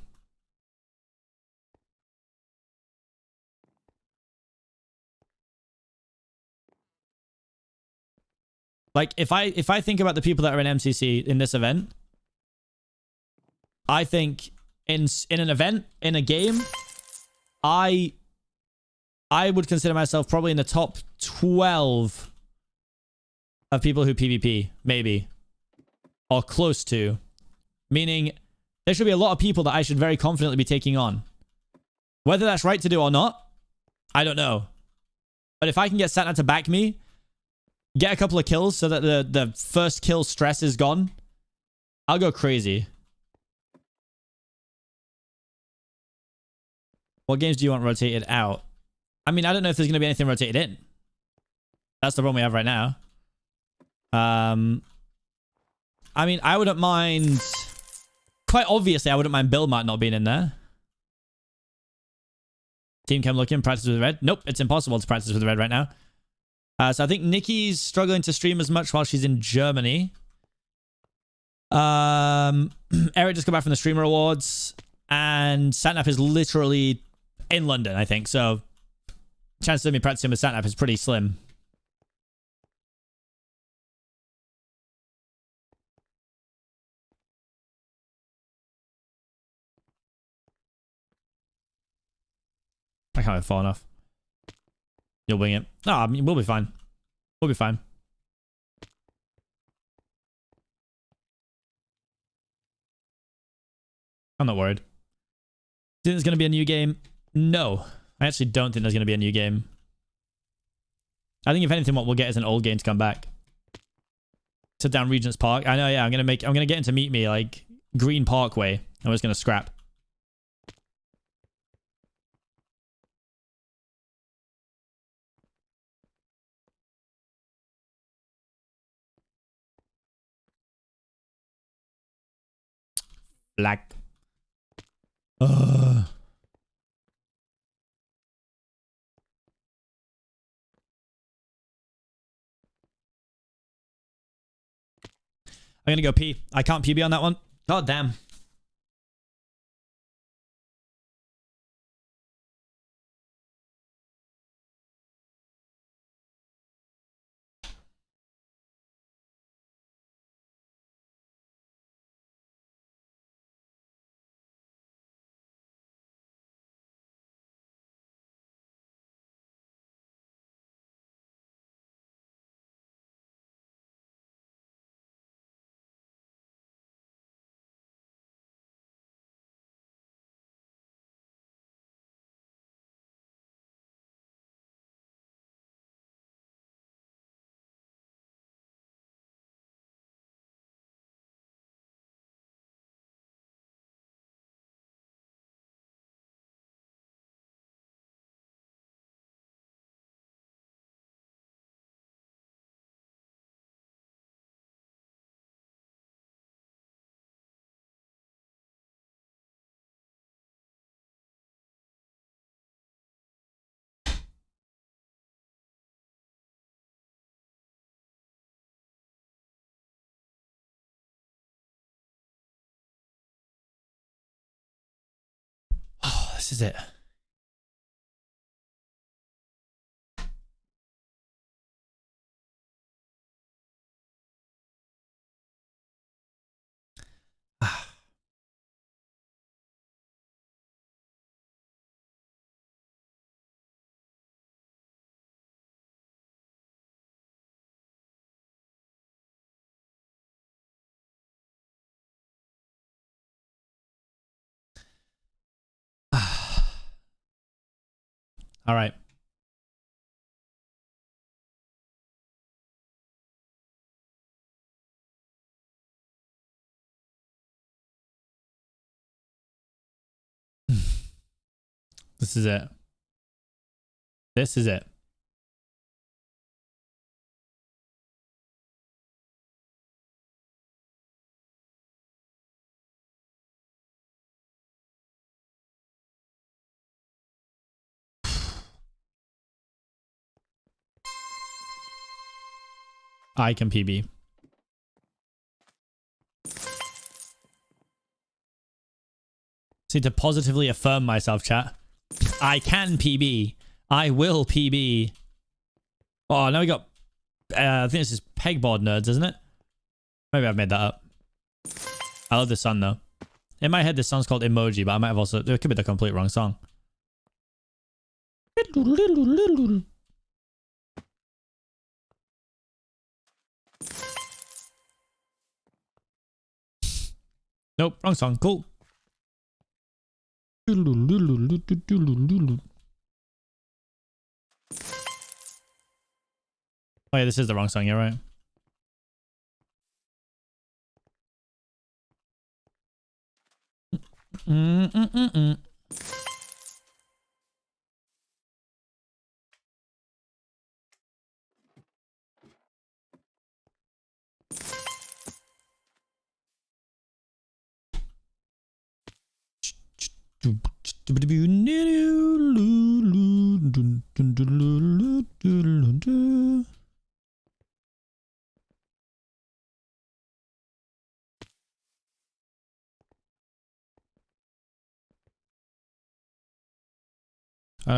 Like, if I think about the people that are in MCC in this event, I think in an event, in a game, I would consider myself probably in the top 12 of people who PvP, maybe. Or close to. Meaning, there should be a lot of people that I should very confidently be taking on. Whether that's right to do or not, I don't know. But if I can get Satnap to back me, get a couple of kills so that the first kill stress is gone, I'll go crazy. What games do you want rotated out? I mean, I don't know if there's going to be anything rotated in. That's the problem we have right now. I mean, I wouldn't mind... Quite obviously, I wouldn't mind Billmart not being in there. Team Chem looking, practice with red. Nope, it's impossible to practice with red right now. So I think Nikki's struggling to stream as much while she's in Germany. Eric just got back from the Streamer Awards. And Satnap is literally in London, I think. So chances of me practicing with Satnap is pretty slim. I can't have far enough. You'll wing it. No, I mean, we'll be fine. We'll be fine. I'm not worried. Think there's going to be a new game? No. I actually don't think there's going to be a new game. I think if anything, what we'll get is an old game to come back. To down Regent's Park. I know, yeah, I'm going to get into Meet Me, like, Green Parkway. I'm just going to scrap. Black. I'm gonna go pee. I can't PB on that one. God damn. Oh, this is it. All right. This is it. This is it. I can PB. Need to positively affirm myself, chat. I can PB. I will PB. Oh, now we got... I think this is pegboard nerds, isn't it? Maybe I've made that up. I love this song, though. In my head, this song's called Emoji, but I might have also... It could be the complete wrong song. Nope, wrong song. Cool. Oh yeah, this is the wrong song, you're right.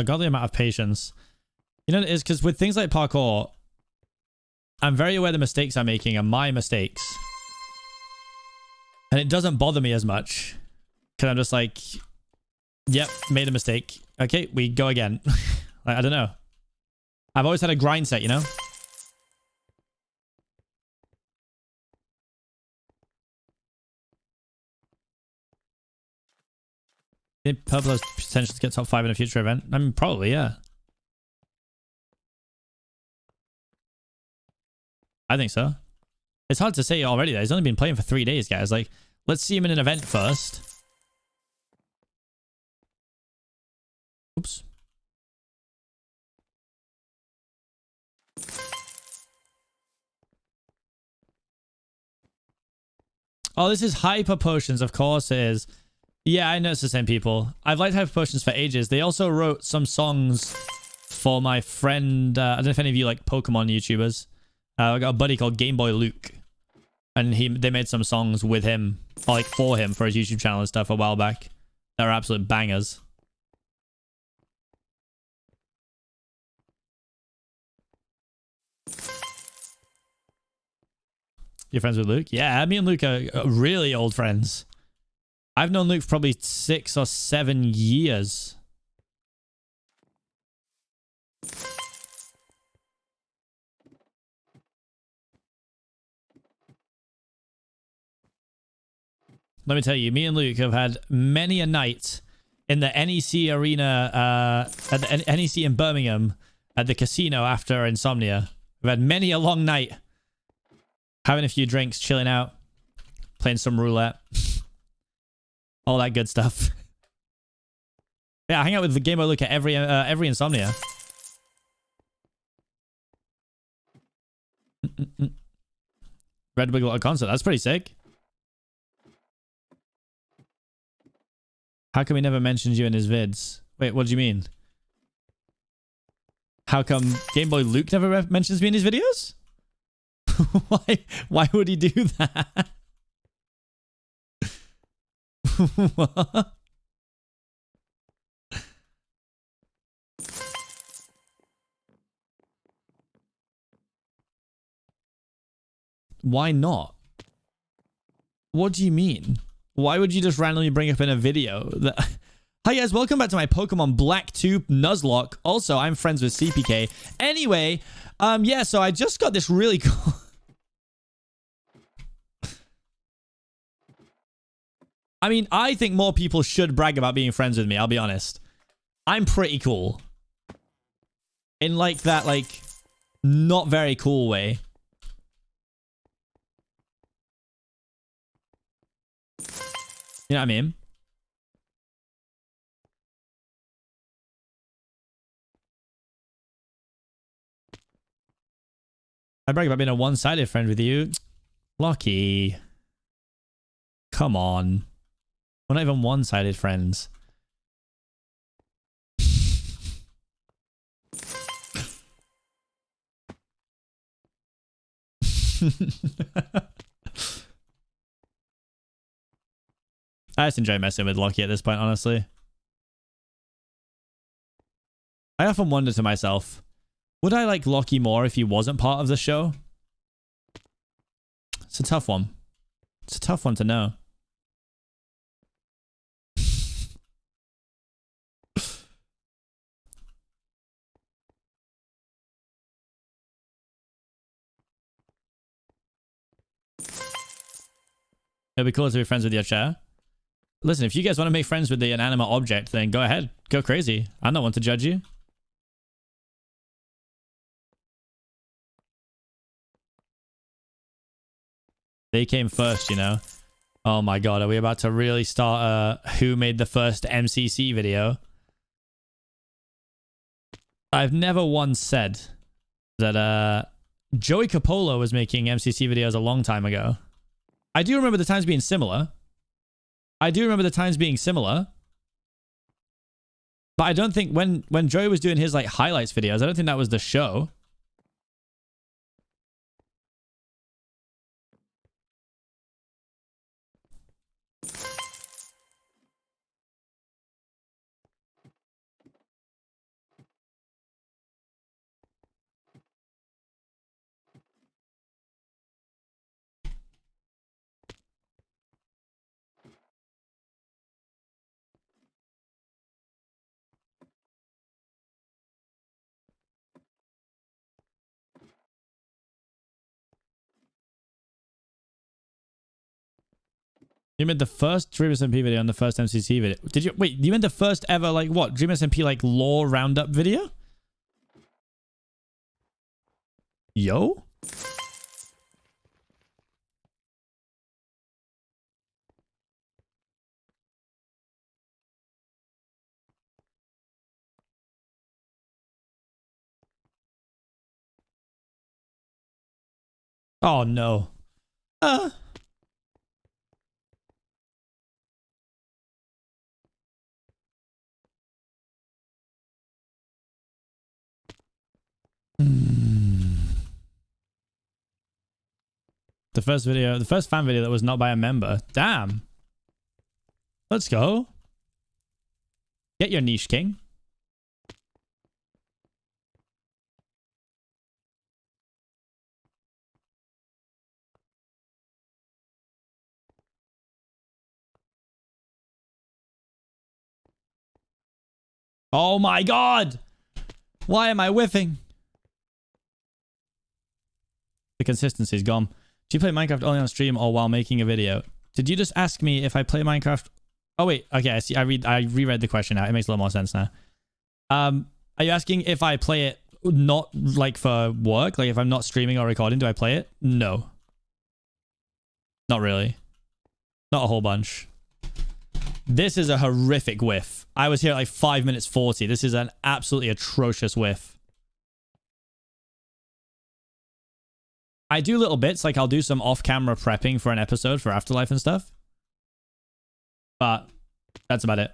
Godly amount of patience. You know, it's because with things like parkour, I'm very aware the mistakes I'm making are my mistakes. And it doesn't bother me as much. Because I'm just like, yep, made a mistake. Okay, we go again. Like, I don't know. I've always had a grind set, you know? Think Purple has potential to get top 5 in a future event? I mean, probably, yeah. I think so. It's hard to say already, though. He's only been playing for 3 days, guys. Like, let's see him in an event first. Oops. Oh, this is Hyper Potions. Of course it is. Yeah, I know it's the same people. I've liked Hyper Potions for ages. They also wrote some songs for my friend. I don't know if any of you like Pokemon YouTubers. I got a buddy called Game Boy Luke. And they made some songs with him, or like for him, for his YouTube channel and stuff a while back. They're absolute bangers. You're friends with Luke? Yeah, me and Luke are really old friends. I've known Luke for probably 6 or 7 years. Let me tell you, me and Luke have had many a night in the NEC arena, at the NEC in Birmingham, at the casino after Insomnia. We've had many a long night. Having a few drinks, chilling out, playing some roulette. All that good stuff. Yeah, I hang out with the Game Boy Luke at every Insomnia. Red Wiggle at a concert. That's pretty sick. How come he never mentions you in his vids? Wait, what do you mean? How come Game Boy Luke never mentions me in his videos? Why would he do that? What? Why not? What do you mean? Why would you just randomly bring up in a video that... Hi guys, welcome back to my Pokemon Black 2 Nuzlocke. Also, I'm friends with Seapeekay. Anyway, yeah, so I just got this really cool... I mean, I think more people should brag about being friends with me, I'll be honest. I'm pretty cool. In like that, like, not very cool way. You know what I mean? I brag about being a one-sided friend with you. Lucky. Come on. We're not even one-sided friends. I just enjoy messing with Lockie at this point, honestly. I often wonder to myself, would I like Lockie more if he wasn't part of the show? It's a tough one. It's a tough one to know. It'd be cool to be friends with your chair. Listen, if you guys want to make friends with the inanimate object, then go ahead. Go crazy. I'm not one to judge you. They came first, you know. Oh my god, are we about to really start who made the first MCC video? I've never once said that Joey Coppola was making MCC videos a long time ago. I do remember the times being similar. But I don't think when Joey was doing his like highlights videos, I don't think that was the show. You made the first Dream SMP video and the first MCC video. Did you? Wait, you made the first ever, like, what? Dream SMP, like, lore roundup video? Yo? Oh, no. The first fan video that was not by a member. Damn. Let's go. Get your niche, king. Oh my god! Why am I whiffing? The consistency's gone. Do you play Minecraft only on stream or while making a video? Did you just ask me if I play Minecraft? Oh wait, okay, I see. I reread the question now. It makes a lot more sense now. Are you asking if I play it not like for work? Like if I'm not streaming or recording, do I play it? No. Not really. Not a whole bunch. This is a horrific whiff. I was here at like 5 minutes 40. This is an absolutely atrocious whiff. I do little bits, like I'll do some off-camera prepping for an episode for Afterlife and stuff. But that's about it.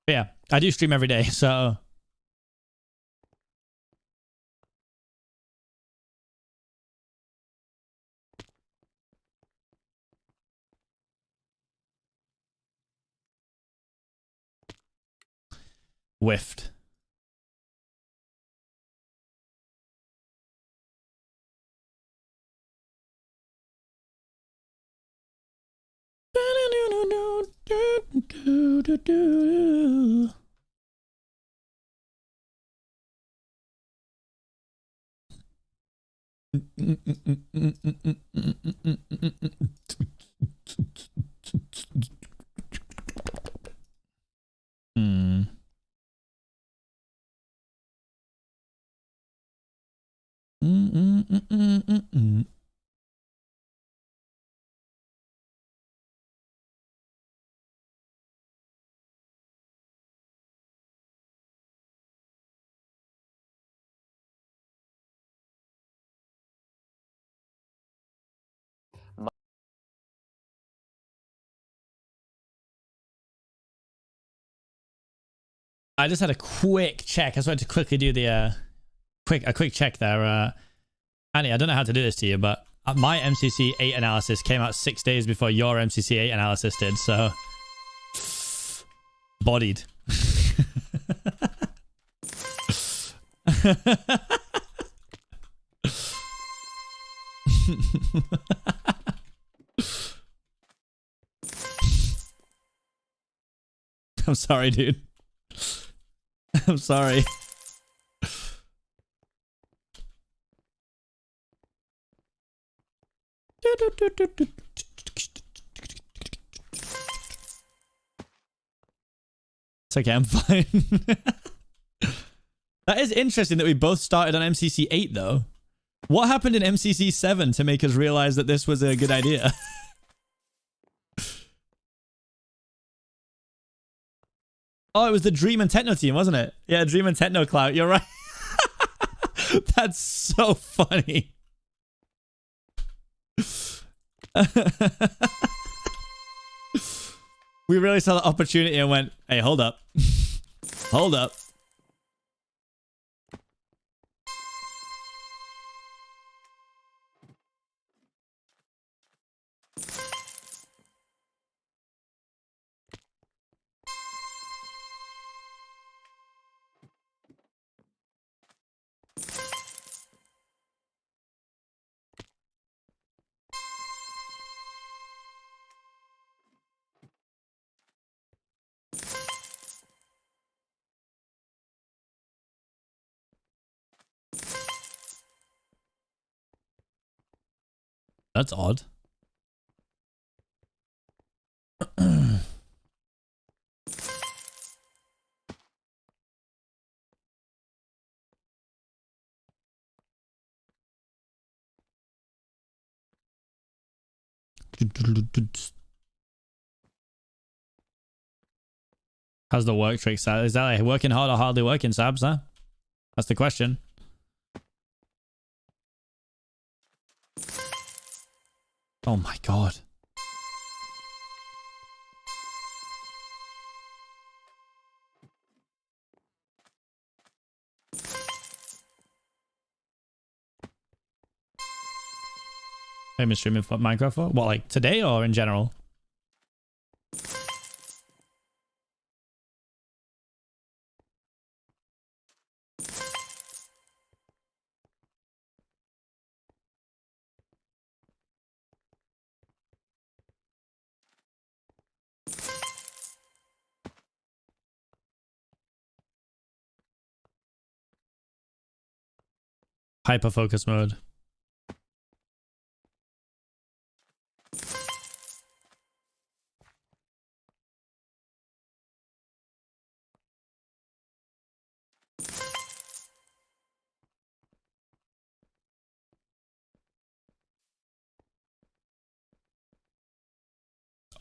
But yeah, I do stream every day, so... Whiffed. Hmm. I just had a quick check. I just wanted to quickly do the quick check there. Annie, I don't know how to do this to you, but my MCC 8 analysis came out 6 days before your MCC 8 analysis did, so bodied. I'm sorry, dude. I'm sorry. It's okay, I'm fine. That is interesting that we both started on MCC 8 though. What happened in MCC 7 to make us realize that this was a good idea? Oh, it was the Dream and Techno team, wasn't it? Yeah, Dream and Techno Clout. You're right. That's so funny. We really saw the opportunity and went, hey, hold up. Hold up. That's odd. How's the work trick, Sab? Is that like working hard or hardly working, Sabs, huh? That's the question. Oh my god. I've been streaming for Minecraft for? What, like today or in general? Hyper focus mode.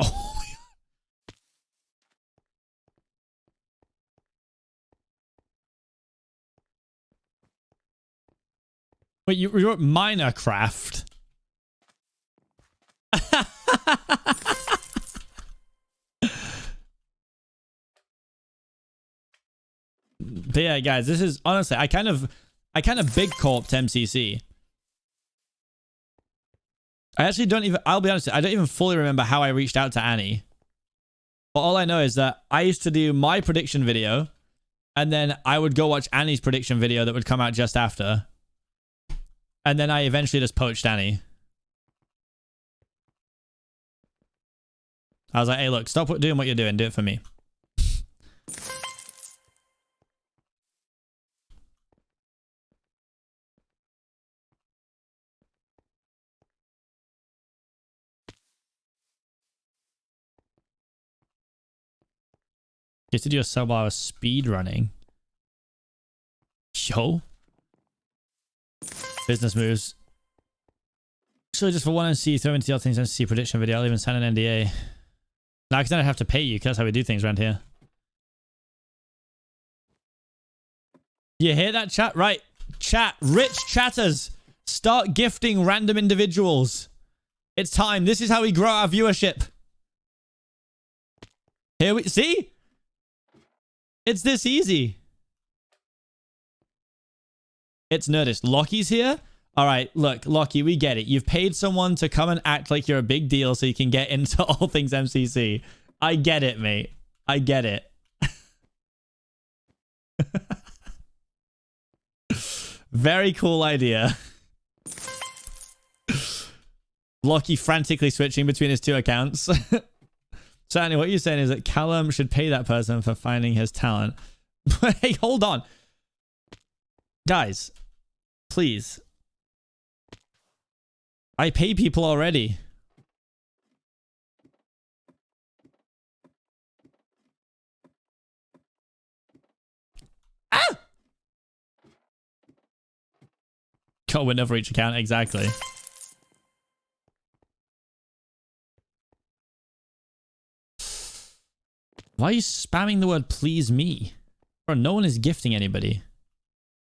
Oh my god. Wait, you wrote Minecraft. But yeah, guys, this is honestly, I kind of big corped MCC. I actually don't even, I'll be honest, I don't even fully remember how I reached out to Annie. But all I know is that I used to do my prediction video, and then I would go watch Annie's prediction video that would come out just after. And then I eventually just poached Annie. I was like, hey, look, stop doing what you're doing. Do it for me. Just to do a sub-hour speed running. Yo. Business moves. Actually, just for one MC, throw into the other things MC prediction video. I'll even sign an NDA. Now, because then I'd have to pay you, because that's how we do things around here. You hear that, chat? Right. Chat. Rich chatters. Start gifting random individuals. It's time. This is how we grow our viewership. Here we... See? It's this easy. It's Nerdist. Lockie's here? All right, look, Lockie, we get it. You've paid someone to come and act like you're a big deal so you can get into all things MCC. I get it, mate. I get it. Very cool idea. Lockie frantically switching between his two accounts. So anyway, what you're saying is that Callum should pay that person for finding his talent. Hey, hold on. Guys, please. I pay people already. Ah! Got a window for each account, exactly. Why are you spamming the word please me? Bro, no one is gifting anybody.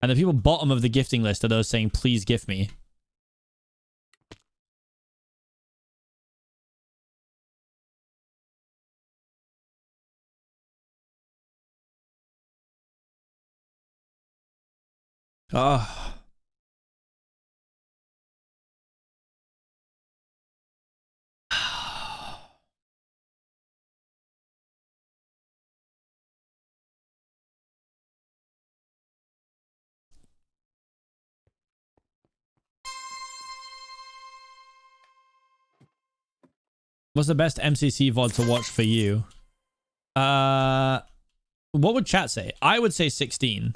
And the people bottom of the gifting list are those saying please gift me. Oh. What's the best MCC VOD to watch for you? What would chat say? I would say 16.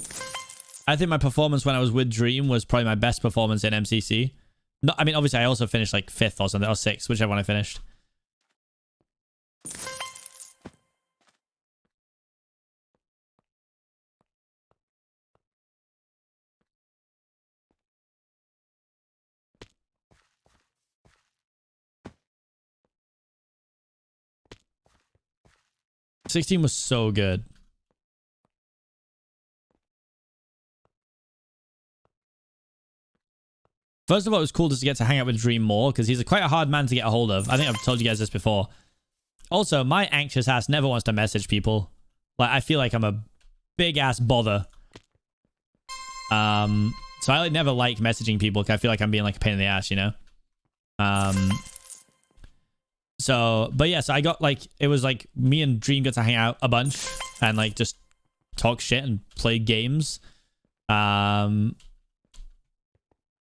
I think my performance when I was with Dream was probably my best performance in MCC. No, I mean, obviously, I also finished like 5th or something, or 6th, whichever one I finished. '16 was so good. First of all, it was cool just to get to hang out with Dream more because he's quite a hard man to get a hold of. I think I've told you guys this before. Also, my anxious ass never wants to message people. Like, I feel like I'm a big ass bother. So I like, never like messaging people because I feel like I'm being like a pain in the ass, you know? So, but yeah, so I got like, it was like me and Dream got to hang out a bunch and like just talk shit and play games. And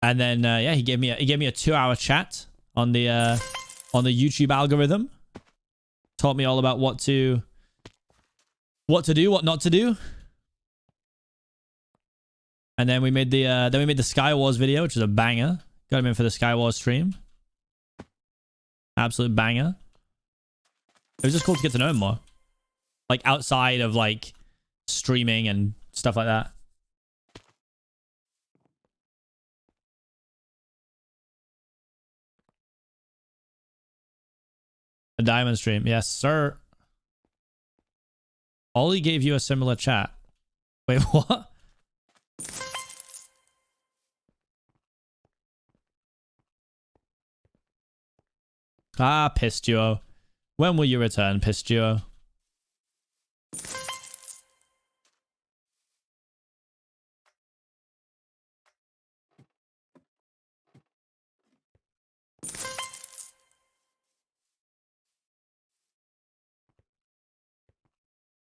then yeah, he gave me a 2-hour chat on the YouTube algorithm. Taught me all about what to do, what not to do. And then we made the Sky Wars video, which is a banger. Got him in for the Sky Wars stream. Absolute banger. It was just cool to get to know him more. Like outside of like streaming and stuff like that. A diamond stream. Yes, sir. Ollie gave you a similar chat. Wait, what? Ah, Piss Duo. When will you return, Piss Duo?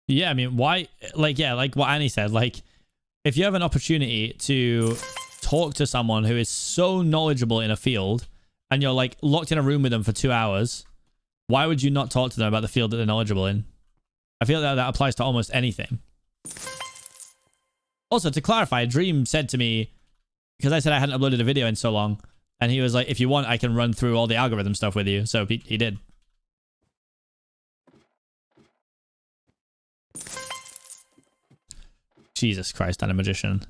Yeah, I mean, why? Like, yeah, like what Annie said. Like, if you have an opportunity to talk to someone who is so knowledgeable in a field and you're like locked in a room with them for 2 hours, why would you not talk to them about the field that they're knowledgeable in? I feel that applies to almost anything. Also, to clarify, Dream said to me, because I said I hadn't uploaded a video in so long, and he was like, if you want, I can run through all the algorithm stuff with you. So he did. Jesus Christ, I'm a magician.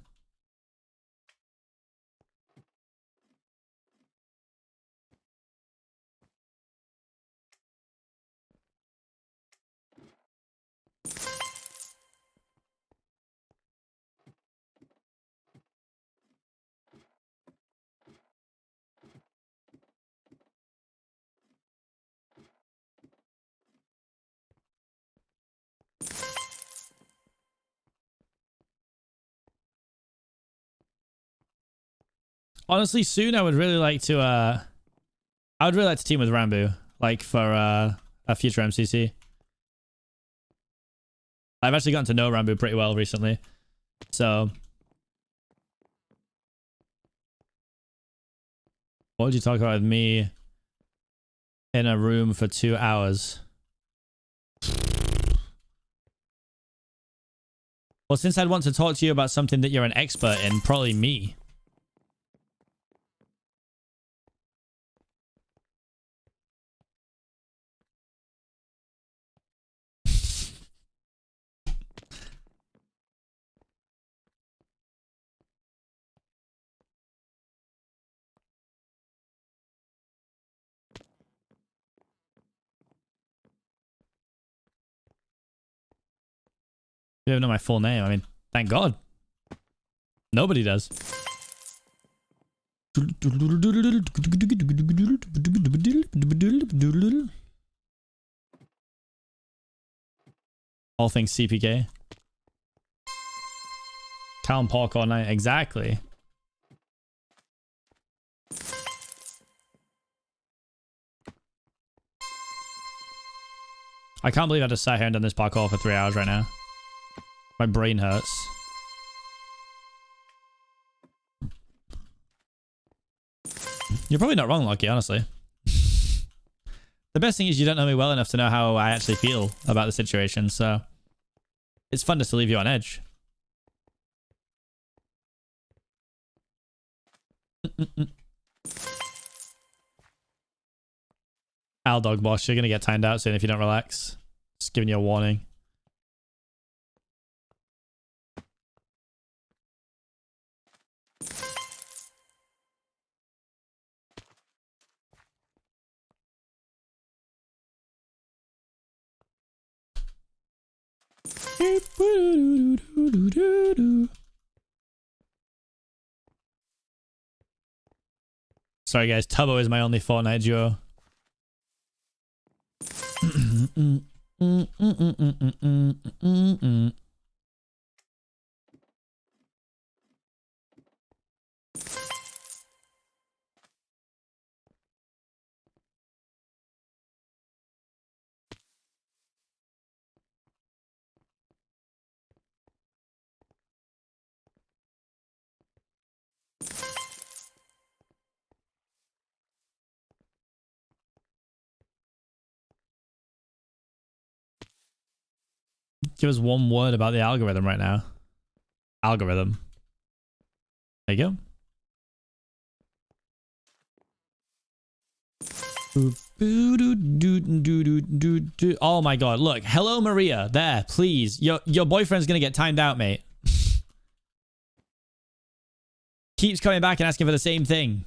Honestly, soon I would really like to I would really like to team with Rambo, like for a future MCC. I've actually gotten to know Rambo pretty well recently. So what would you talk about with me in a room for 2 hours? Well, since I'd want to talk to you about something that you're an expert in, probably me. You don't even know my full name. I mean, thank God. Nobody does. All things CPK. Calm Parkour night. Exactly. I can't believe I just sat here and done this parkour for 3 hours right now. My brain hurts. You're probably not wrong, Lucky, honestly. The best thing is you don't know me well enough to know how I actually feel about the situation, so it's fun just to leave you on edge. Al Dog Boss, you're gonna get timed out soon if you don't relax. Just giving you a warning. Sorry guys, Tubbo is my only Fortnite duo. Give us one word about the algorithm right now. Algorithm. There you go. Oh my god, look. Hello Maria. There, please. Your boyfriend's gonna get timed out, mate. Keeps coming back and asking for the same thing.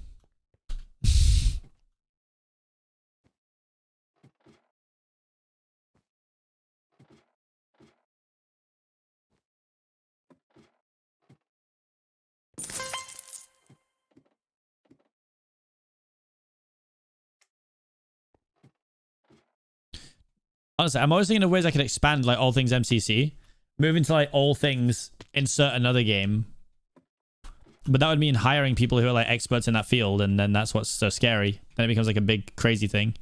Honestly, I'm always thinking of ways I could expand like all things MCC. Move into like all things, insert another game. But that would mean hiring people who are like experts in that field, and then that's what's so scary. Then it becomes like a big crazy thing.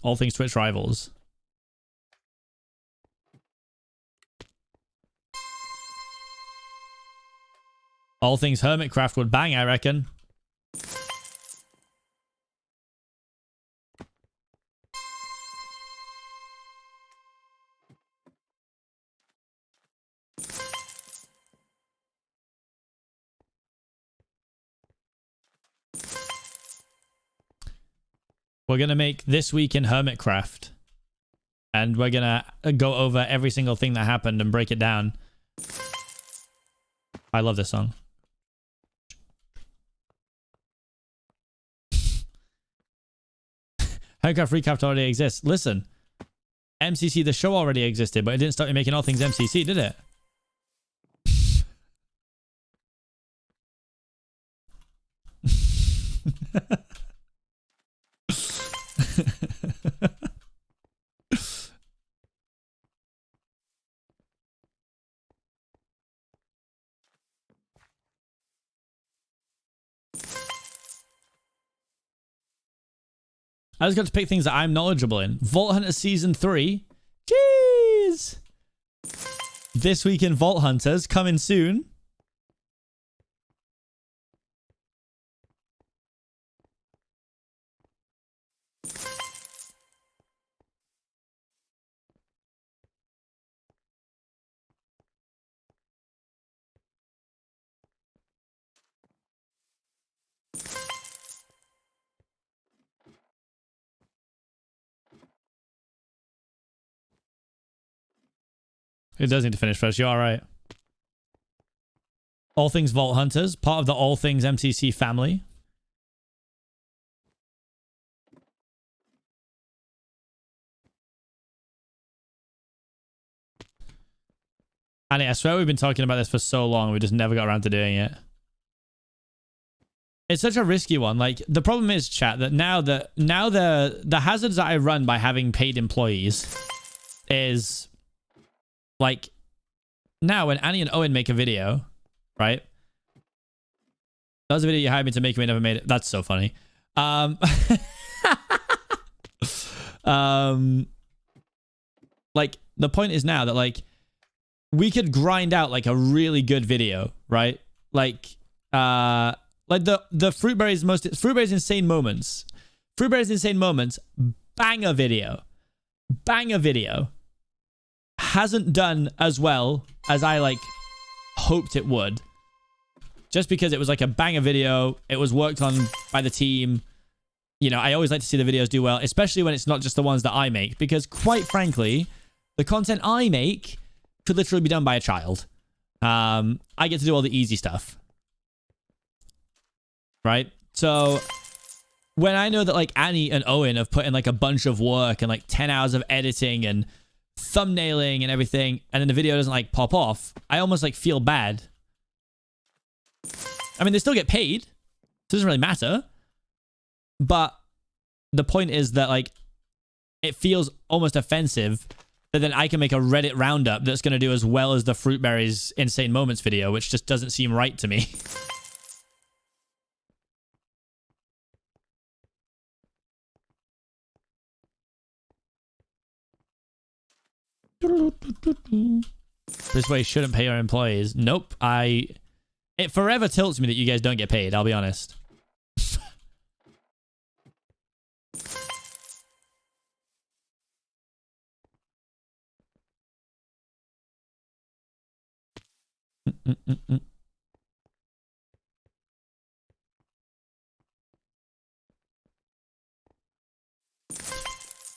All things Twitch rivals. All things Hermitcraft would bang, I reckon. We're going to make This Week in Hermitcraft. And we're going to go over every single thing that happened and break it down. I love this song. Hermitcraft Recraft already exists. Listen, MCC, the show already existed, but it didn't start making all things MCC, did it? I just got to pick things that I'm knowledgeable in. Vault Hunter Season 3. Jeez! This week in Vault Hunters, coming soon. It does need to finish first. You're all right. All Things Vault Hunters, part of the All Things MCC family. And I swear we've been talking about this for so long, we just never got around to doing it. It's such a risky one. Like, the problem is, chat, that now the hazards that I run by having paid employees is... Like, now when Annie and Owen make a video, right? That was a video you hired me to make and we never made it. That's so funny. Like, the point is now that, like, we could grind out, like, a really good video, right? Like the Fruitberry's Insane Moments. Fruitberry's Insane Moments, banger video. Banger video. Hasn't done as well as I like hoped it would, just because it was like a banger video. It was worked on by the team. You know, I always like to see the videos do well, especially when it's not just the ones that I make, because quite frankly, the content I make could literally be done by a child. I get to do all the easy stuff, right? So when I know that like Annie and Owen have put in like a bunch of work and like 10 hours of editing and thumbnailing and everything, and then the video doesn't like pop off, I almost like feel bad. I mean, they still get paid, so it doesn't really matter, but the point is that like it feels almost offensive that then I can make a Reddit roundup that's going to do as well as the Fruitberry's Insane Moments video, which just doesn't seem right to me. This way shouldn't pay our employees. Nope. It forever tilts me that you guys don't get paid, I'll be honest.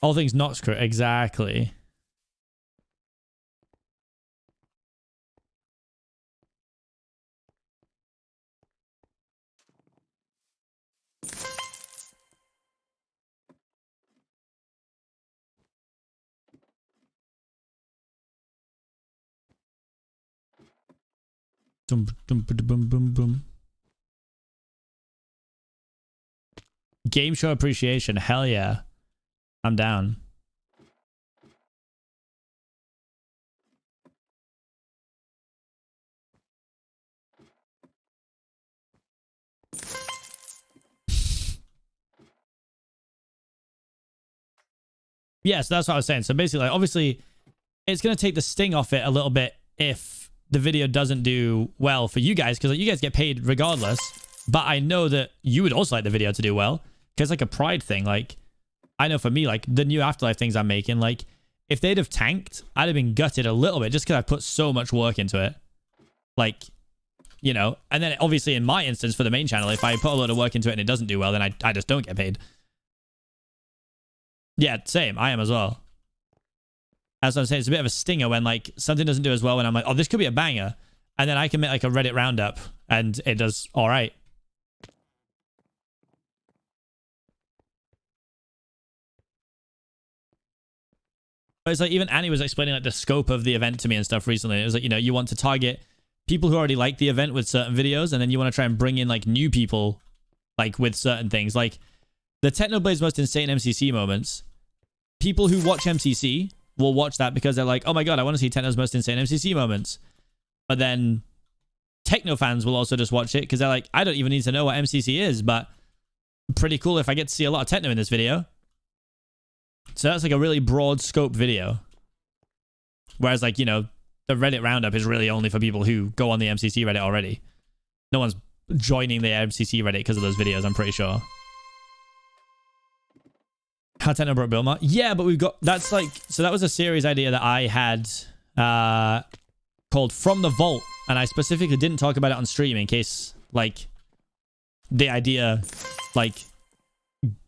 All Things Noxcrew, exactly. Boom, boom, boom, boom, boom. Game show appreciation. Hell yeah. I'm down. Yes, that's what I was saying. So basically, like, obviously, it's going to take the sting off it a little bit if the video doesn't do well for you guys, because like, you guys get paid regardless. But I know that you would also like the video to do well, because like a pride thing. Like, I know for me, like the new Afterlife things I'm making, like if they'd have tanked, I'd have been gutted a little bit just because I put so much work into it. Like, you know, and then obviously in my instance for the main channel, if I put a lot of work into it and it doesn't do well, then I just don't get paid. Yeah, same. I am as well. As I'm saying, it's a bit of a stinger when like something doesn't do as well, when I'm like, oh, this could be a banger. And then I can make like a Reddit roundup and it does all right. But it's like, even Annie was explaining like the scope of the event to me and stuff recently. It was like, you know, you want to target people who already like the event with certain videos, and then you want to try and bring in like new people like with certain things. Like the Technoblade's Most Insane MCC Moments. People who watch MCC will watch that because they're like, oh my god, I want to see Techno's Most Insane MCC Moments. But then Techno fans will also just watch it because they're like, I don't even need to know what MCC is, but pretty cool if I get to see a lot of Techno in this video. So that's like a really broad scope video. Whereas like, you know, the Reddit roundup is really only for people who go on the MCC Reddit already. No one's joining the MCC Reddit because of those videos, I'm pretty sure. How Techno broke Bilma? Yeah, but we've got... That's like... So that was a series idea that I had called From the Vault. And I specifically didn't talk about it on stream in case, like, the idea, like,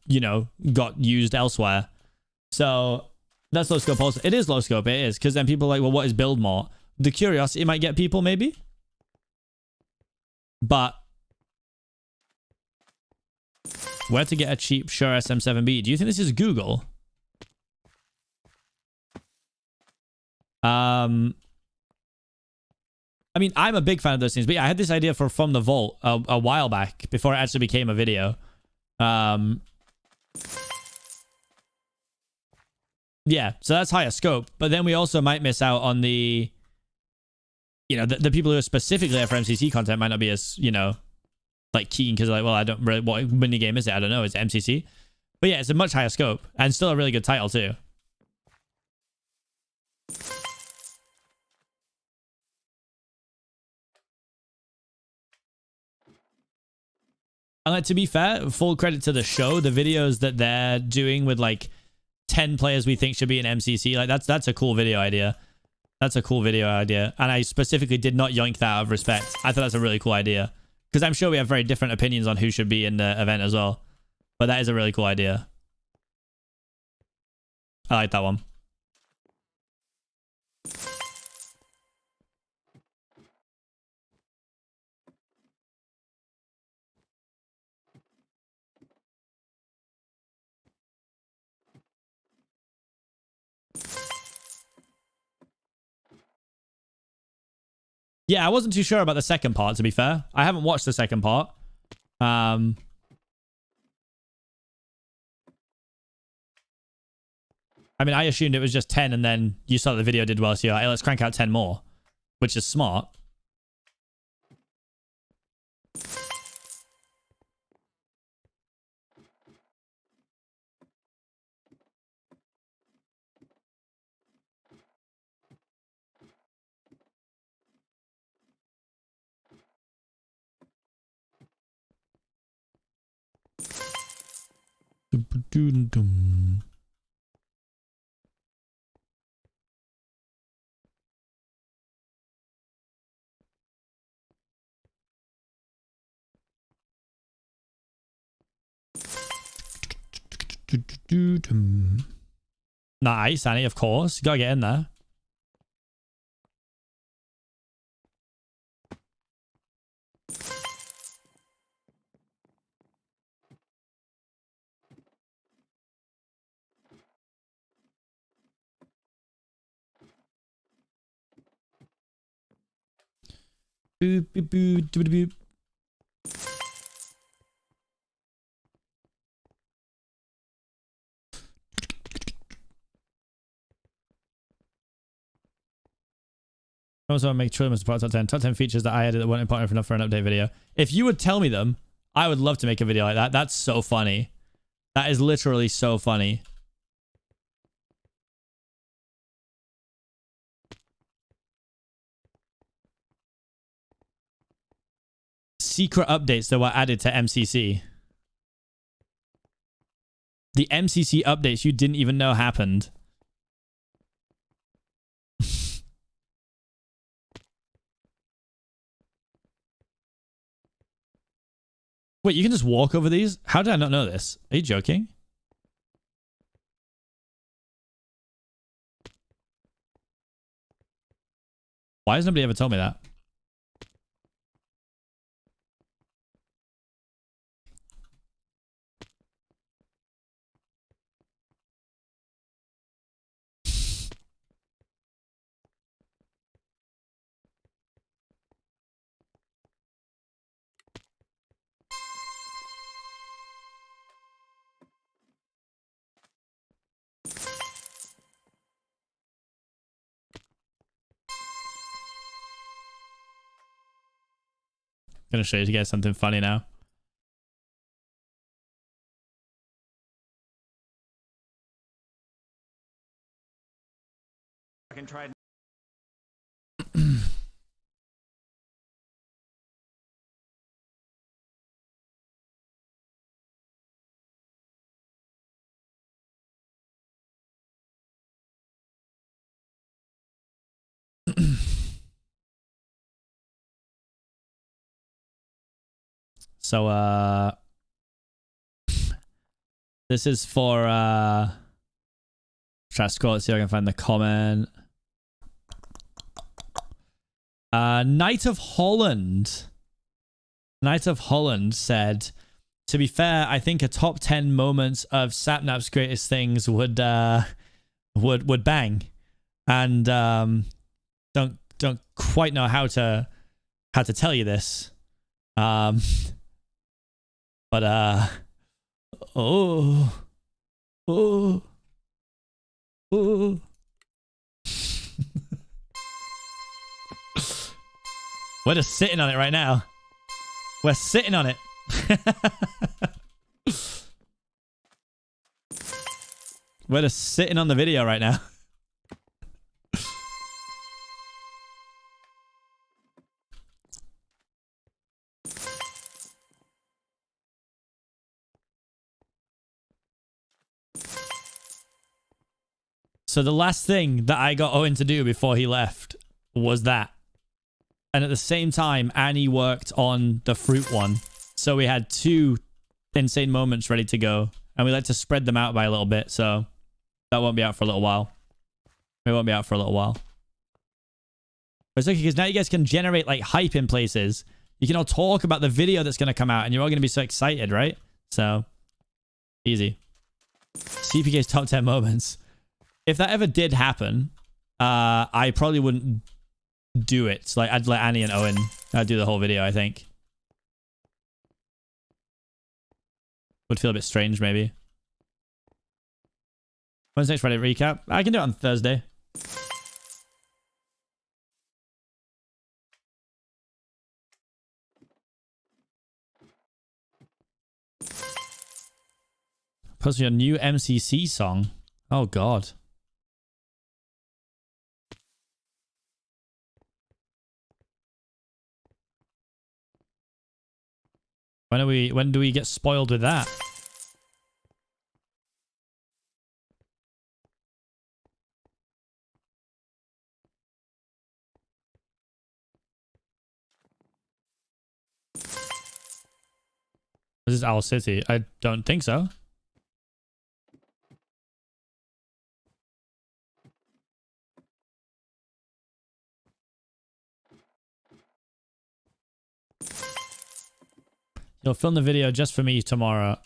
you know, got used elsewhere. So that's low scope also. It is low scope, it is. Because then people are like, well, what is build more? The curiosity might get people, maybe. But where to get a cheap Shure SM7B? Do you think this is Google? I mean, I'm a big fan of those things, but yeah, I had this idea for From the Vault a while back before it actually became a video. Yeah, so that's higher scope, but then we also might miss out on the, you know, the people who are specifically there for MCC content might not be as, you know, like keen because like, well, I don't really, what mini game is it? I don't know. It's MCC, but yeah, it's a much higher scope and still a really good title too. And like, to be fair, full credit to the show, the videos that they're doing with like 10 players we think should be in MCC, like that's a cool video idea. That's a cool video idea. And I specifically did not yoink that out of respect. I thought that's a really cool idea. Because I'm sure we have very different opinions on who should be in the event as well. But that is a really cool idea. I like that one. Yeah, I wasn't too sure about the second part, to be fair. I haven't watched the second part. I mean, I assumed it was just 10 and then you saw that the video did well, so you're like, hey, let's crank out 10 more, which is smart. Nice, Annie, of course. You gotta get in there. Boop, boop, boop, boop, boop. I also want to make sure top 10. Top 10 features that I added that weren't important enough for an update video. If you would tell me them, I would love to make a video like that. That's so funny. That is literally so funny. Secret updates that were added to MCC. The MCC updates you didn't even know happened. Wait, you can just walk over these? How did I not know this? Are you joking? Why has nobody ever told me that? Gonna show you guys something funny now. can try. So, this is for, try to scroll it, see if I can find the comment. Knight of Holland. Knight of Holland said, to be fair, I think a top 10 moments of Sapnap's greatest things would bang. And, don't quite know how to tell you this. But oh we're just sitting on it right now. We're sitting on it. We're just sitting on the video right now. So the last thing that I got Owen to do before he left was that. And at the same time, Annie worked on the fruit one. So we had 2 insane moments ready to go. And we like to spread them out by a little bit. So that won't be out for a little while. It won't be out for a little while. But it's okay because now you guys can generate like hype in places. You can all talk about the video that's going to come out. And you're all going to be so excited, right? So easy. Seapeekay's top 10 moments. If that ever did happen, I probably wouldn't do it. Like, I'd let Annie and Owen do the whole video, I think. Would feel a bit strange, maybe. When's next Reddit recap? I can do it on Thursday. Posting a new MCC song. Oh, God. When do we get spoiled with that? This is Owl City. I don't think so. You'll film the video just for me tomorrow.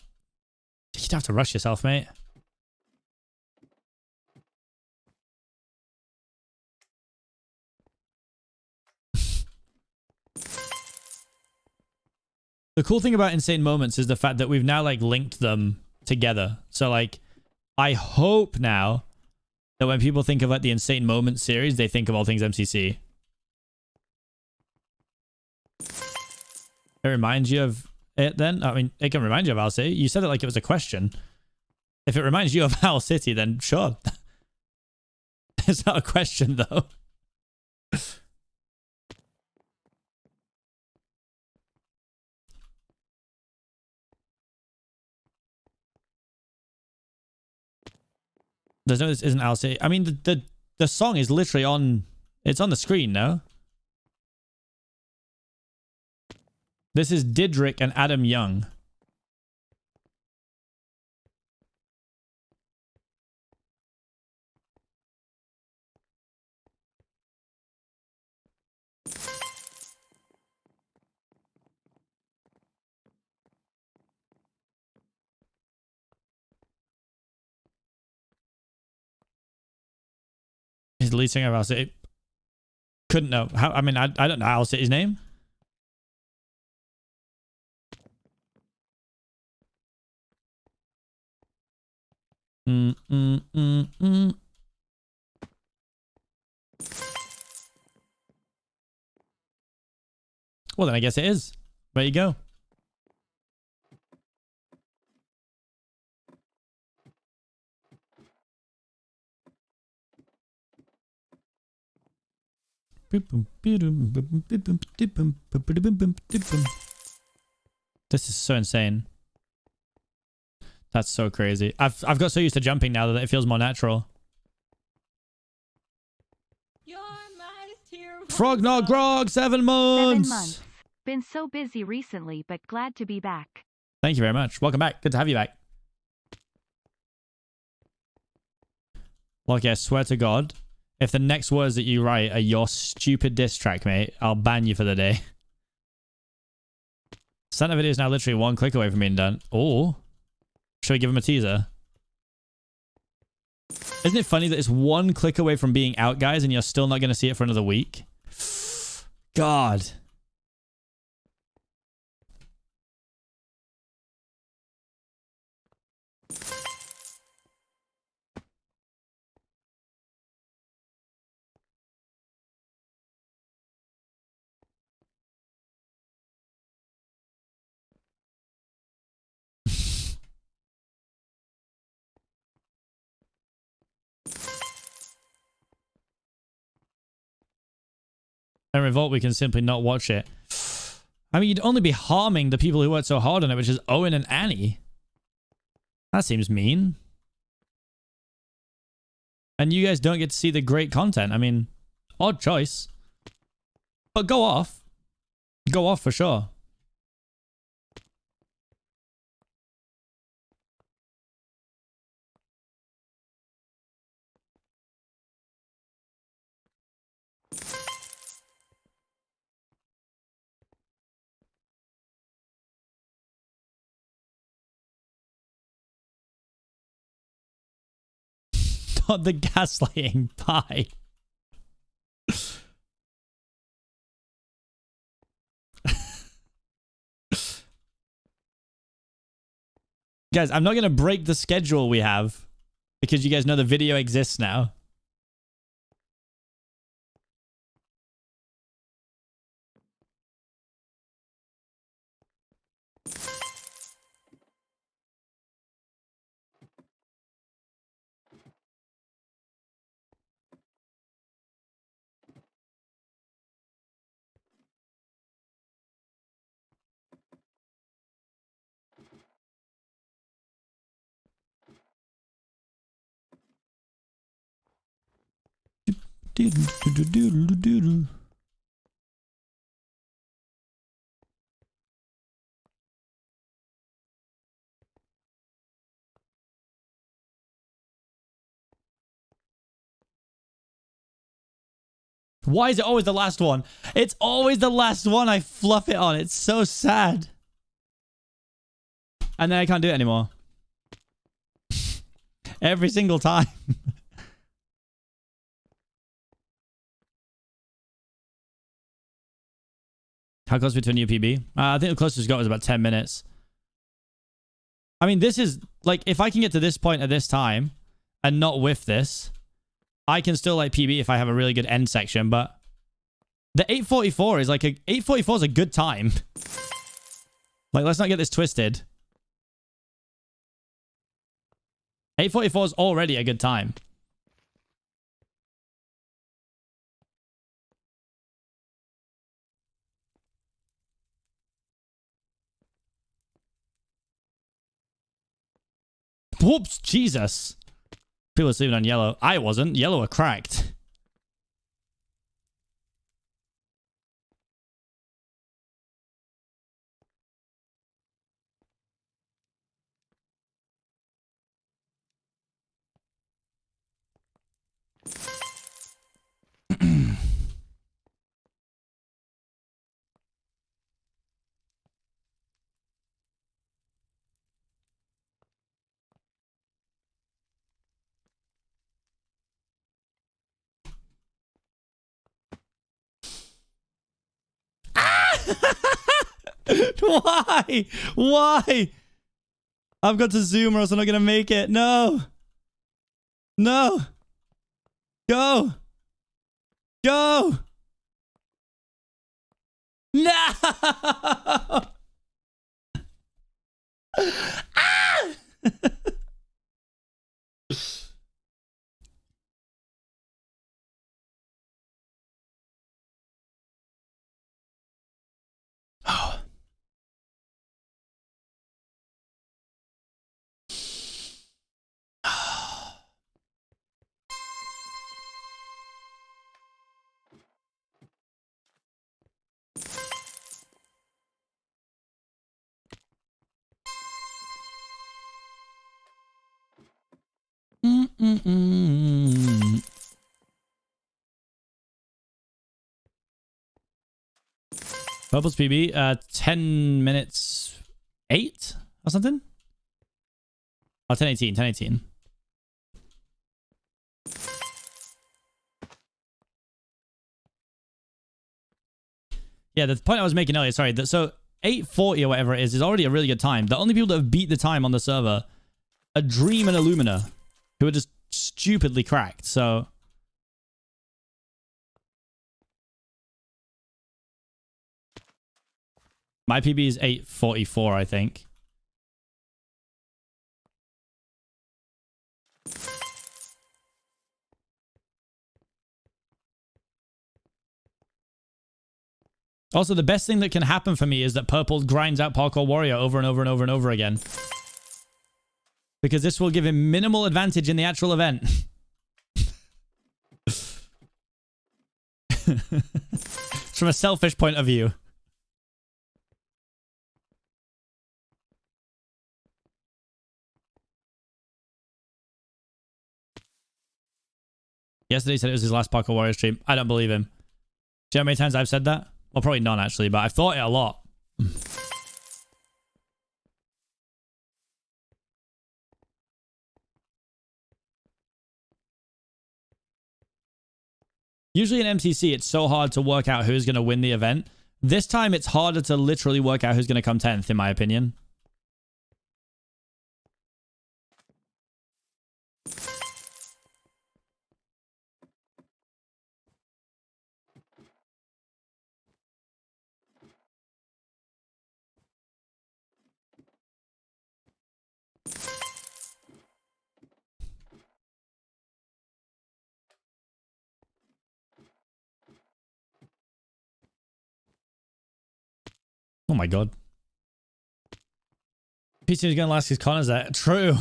You'd have to rush yourself, mate. The cool thing about Insane Moments is the fact that we've now like linked them together. So like, I hope now that when people think of like the Insane Moments series, they think of all things MCC. It reminds you of it then? I mean, it can remind you of Owl City. You said it like it was a question. If it reminds you of Owl City, then sure. It's not a question though. There's no, this isn't Owl City. I mean, the song is literally on, it's on the screen now. This is Didrik and Adam Young. He's the lead singer of Owl City. Couldn't know. How, I mean, I don't know Owl City's name. Well, then I guess it is. There you go. This is so insane. That's so crazy. I've got so used to jumping now that it feels more natural. You're my tier one Frog Nog Grog, 7 months. 7 months. Been so busy recently, but glad to be back. Thank you very much. Welcome back. Good to have you back. Lucky, I swear to God, if the next words that you write are your stupid diss track, mate, I'll ban you for the day. Santa video is now literally 1 click away from being done. Oh, should we give him a teaser? Isn't it funny that it's 1 click away from being out, guys, and you're still not going to see it for another week? God. And Revolt, we can simply not watch it. I mean, you'd only be harming the people who worked so hard on it, which is Owen and Annie. That seems mean. And you guys don't get to see the great content. I mean, odd choice. But go off. Go off for sure. Not the gaslighting pie. Guys, I'm not going to break the schedule we have because you guys know the video exists now. Why is it always the last one? It's always the last one I fluff it on. It's so sad. And then I can't do it anymore. Every single time. How close are we to a new PB? I think the closest we got was about 10 minutes. I mean, this is like, if I can get to this point at this time and not whiff this, I can still like PB if I have a really good end section, but the 8:44 is like 8:44 is a good time. Like, let's not get this twisted. 8:44 is already a good time. Whoops, Jesus. People are sleeping on yellow. I wasn't. Yellow are cracked. Why? Why? I've got to zoom or else I'm not going to make it. No. No. Go. Go. No. Ah! Purple's PB, 10 minutes 8 or something? Oh, 10:18, 10:18. Yeah, the point I was making earlier, sorry. So 8:40 or whatever it is already a really good time. The only people that have beat the time on the server are Dream and Illumina, who are just stupidly cracked. So my PB is 8:44, I think. Also, the best thing that can happen for me is that Purple grinds out Parkour Warrior over and over and over and over again. Because this will give him minimal advantage in the actual event. From a selfish point of view. Yesterday he said it was his last Parkour Warrior stream. I don't believe him. Do you know how many times I've said that? Well, probably none actually, but I've thought it a lot. Usually in MCC, it's so hard to work out who's going to win the event. This time, it's harder to literally work out who's going to come 10th, in my opinion. Oh my god. PC is going to last his con, is that true?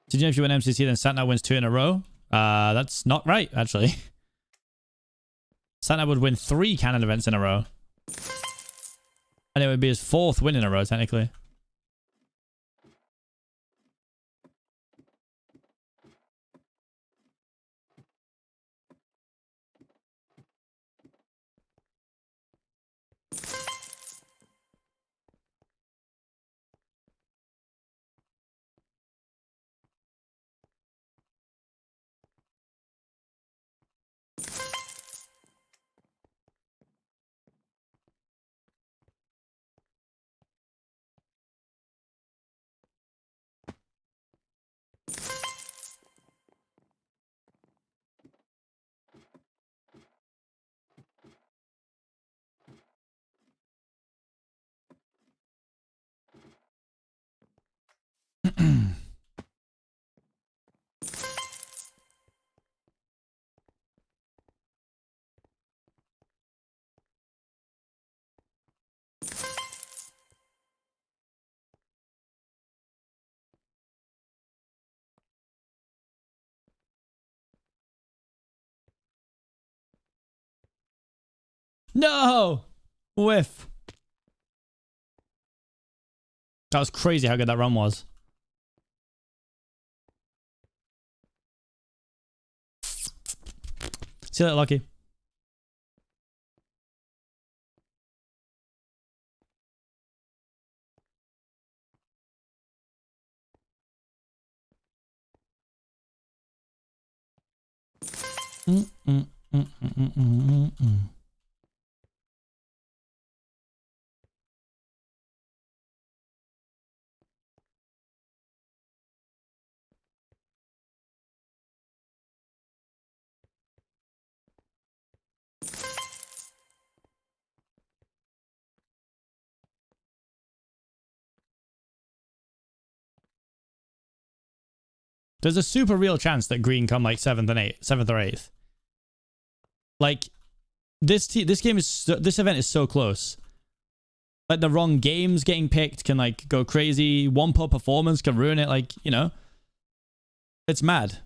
Did you know if you win MCC, then Satnam wins 2 in a row? That's not right, actually. Satnam would win 3 canon events in a row. And it would be his 4th win in a row, technically. No! Whiff. That was crazy how good that run was. See that, Lucky? There's a super real chance that green come like 7th or 8th. Like this game is this event is so close. Like the wrong games getting picked can like go crazy. One poor performance can ruin it. Like, you know, it's mad.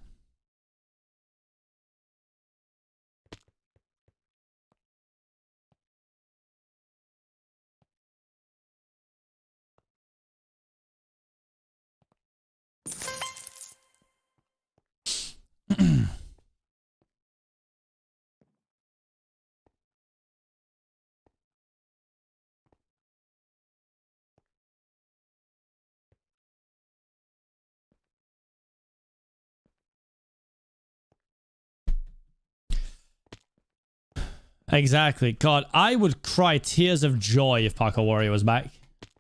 Exactly. God, I would cry tears of joy if Parkour Warrior was back.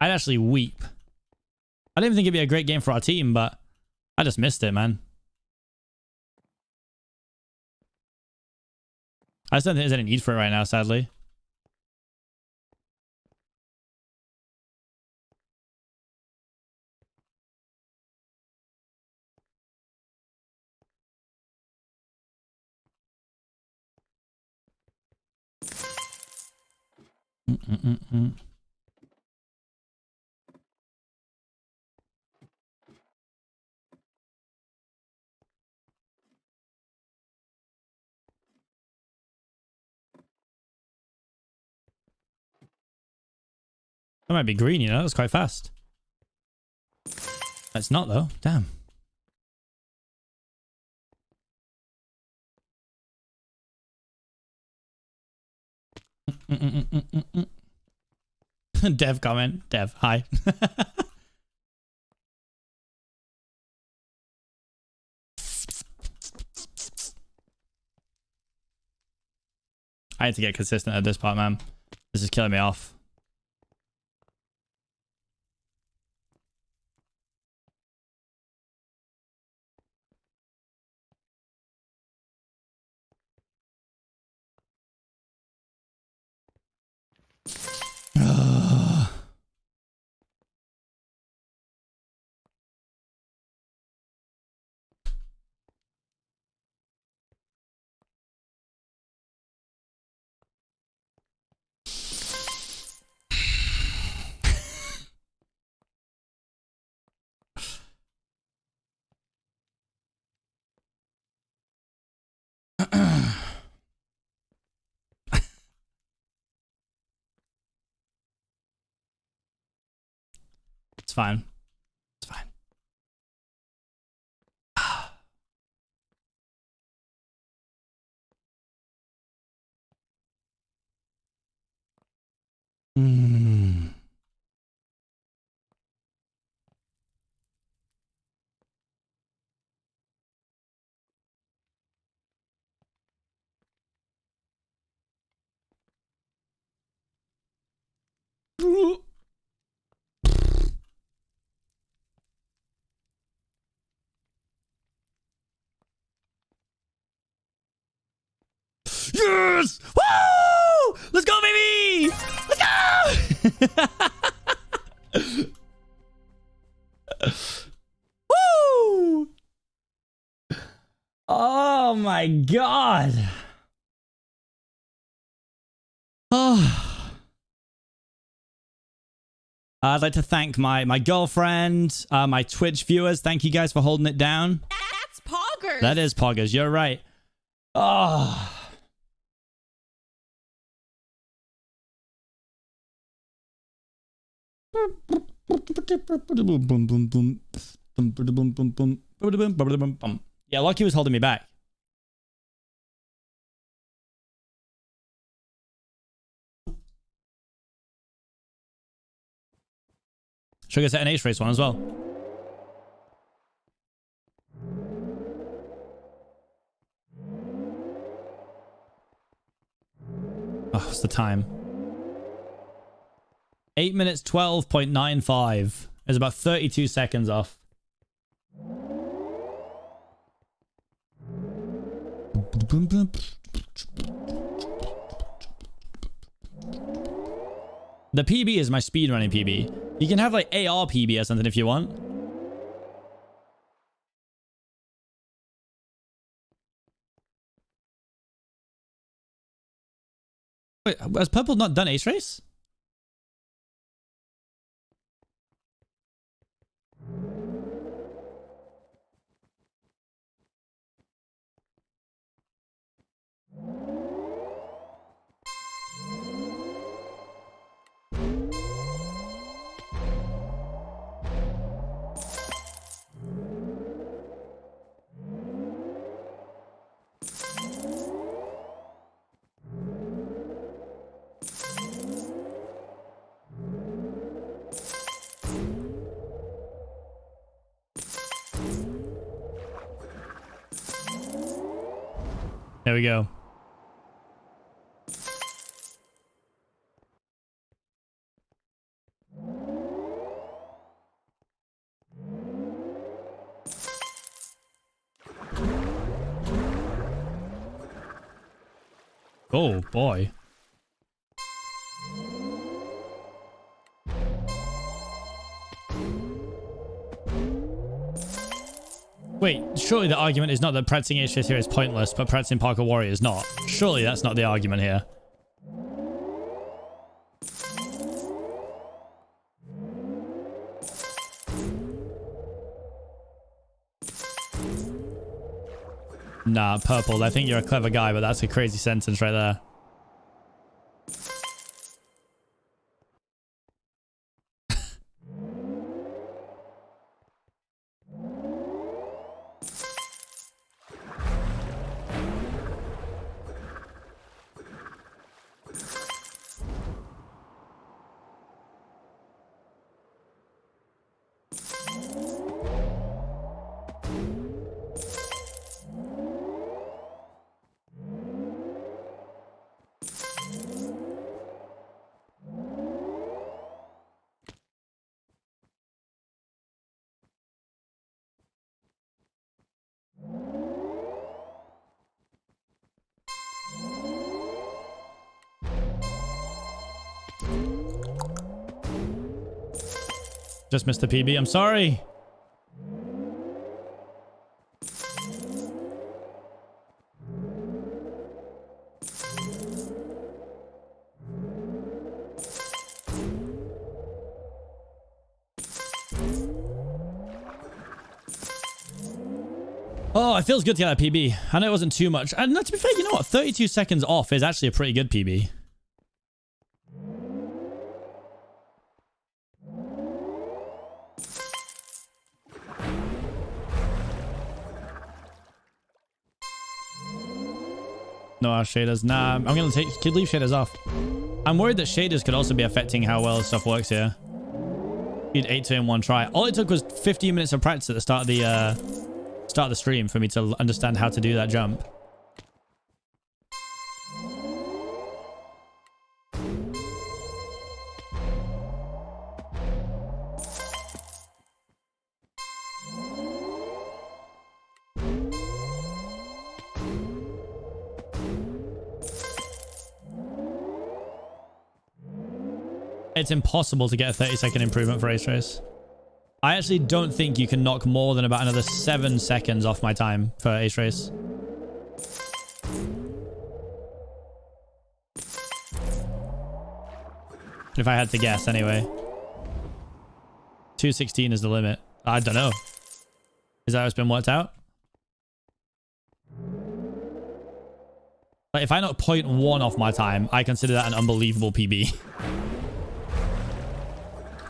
I'd actually weep. I didn't even think it'd be a great game for our team, but I just missed it, man. I just don't think there's any need for it right now, sadly. That might be green, you know? That was quite fast. It's not, though. Damn. Dev comment. Dev, hi. I need to get consistent at this part, man. This is killing me off. It's fine. It's fine. Yes! Woo! Let's go, baby! Let's go! Woo! Oh my god. Oh. I'd like to thank my girlfriend, my Twitch viewers. Thank you guys for holding it down. That's poggers. That is poggers. You're right. Oh. Yeah, Lucky was holding me back. Should I get an ace race one as well? Oh, what's the time? 8 minutes 12.95. It's about 32 seconds off. The PB is my speedrunning PB. You can have like AR PB or something if you want. Wait, has Purple not done Ace Race? There we go. Oh, boy. Wait, surely the argument is not that pretzing H-Race here is pointless, but pretzing Parkour Warrior is not. Surely that's not the argument here. Nah, Purple, I think you're a clever guy, but that's a crazy sentence right there. Just missed the PB. I'm sorry. Oh, it feels good to get that PB. I know it wasn't too much. And to be fair, you know what? 32 seconds off is actually a pretty good PB. No, our shaders. Nah, I'm going to leave shaders off. I'm worried that shaders could also be affecting how well stuff works here. Need 8 to in one try. All it took was 15 minutes of practice at the start of the stream for me to understand how to do that jump. It's impossible to get a 30-second improvement for Ace Race. I actually don't think you can knock more than about another 7 seconds off my time for Ace Race. If I had to guess, anyway. 2:16 is the limit. I don't know. Is that how it's been worked out? Like, if I knock 0.1 off my time, I consider that an unbelievable PB.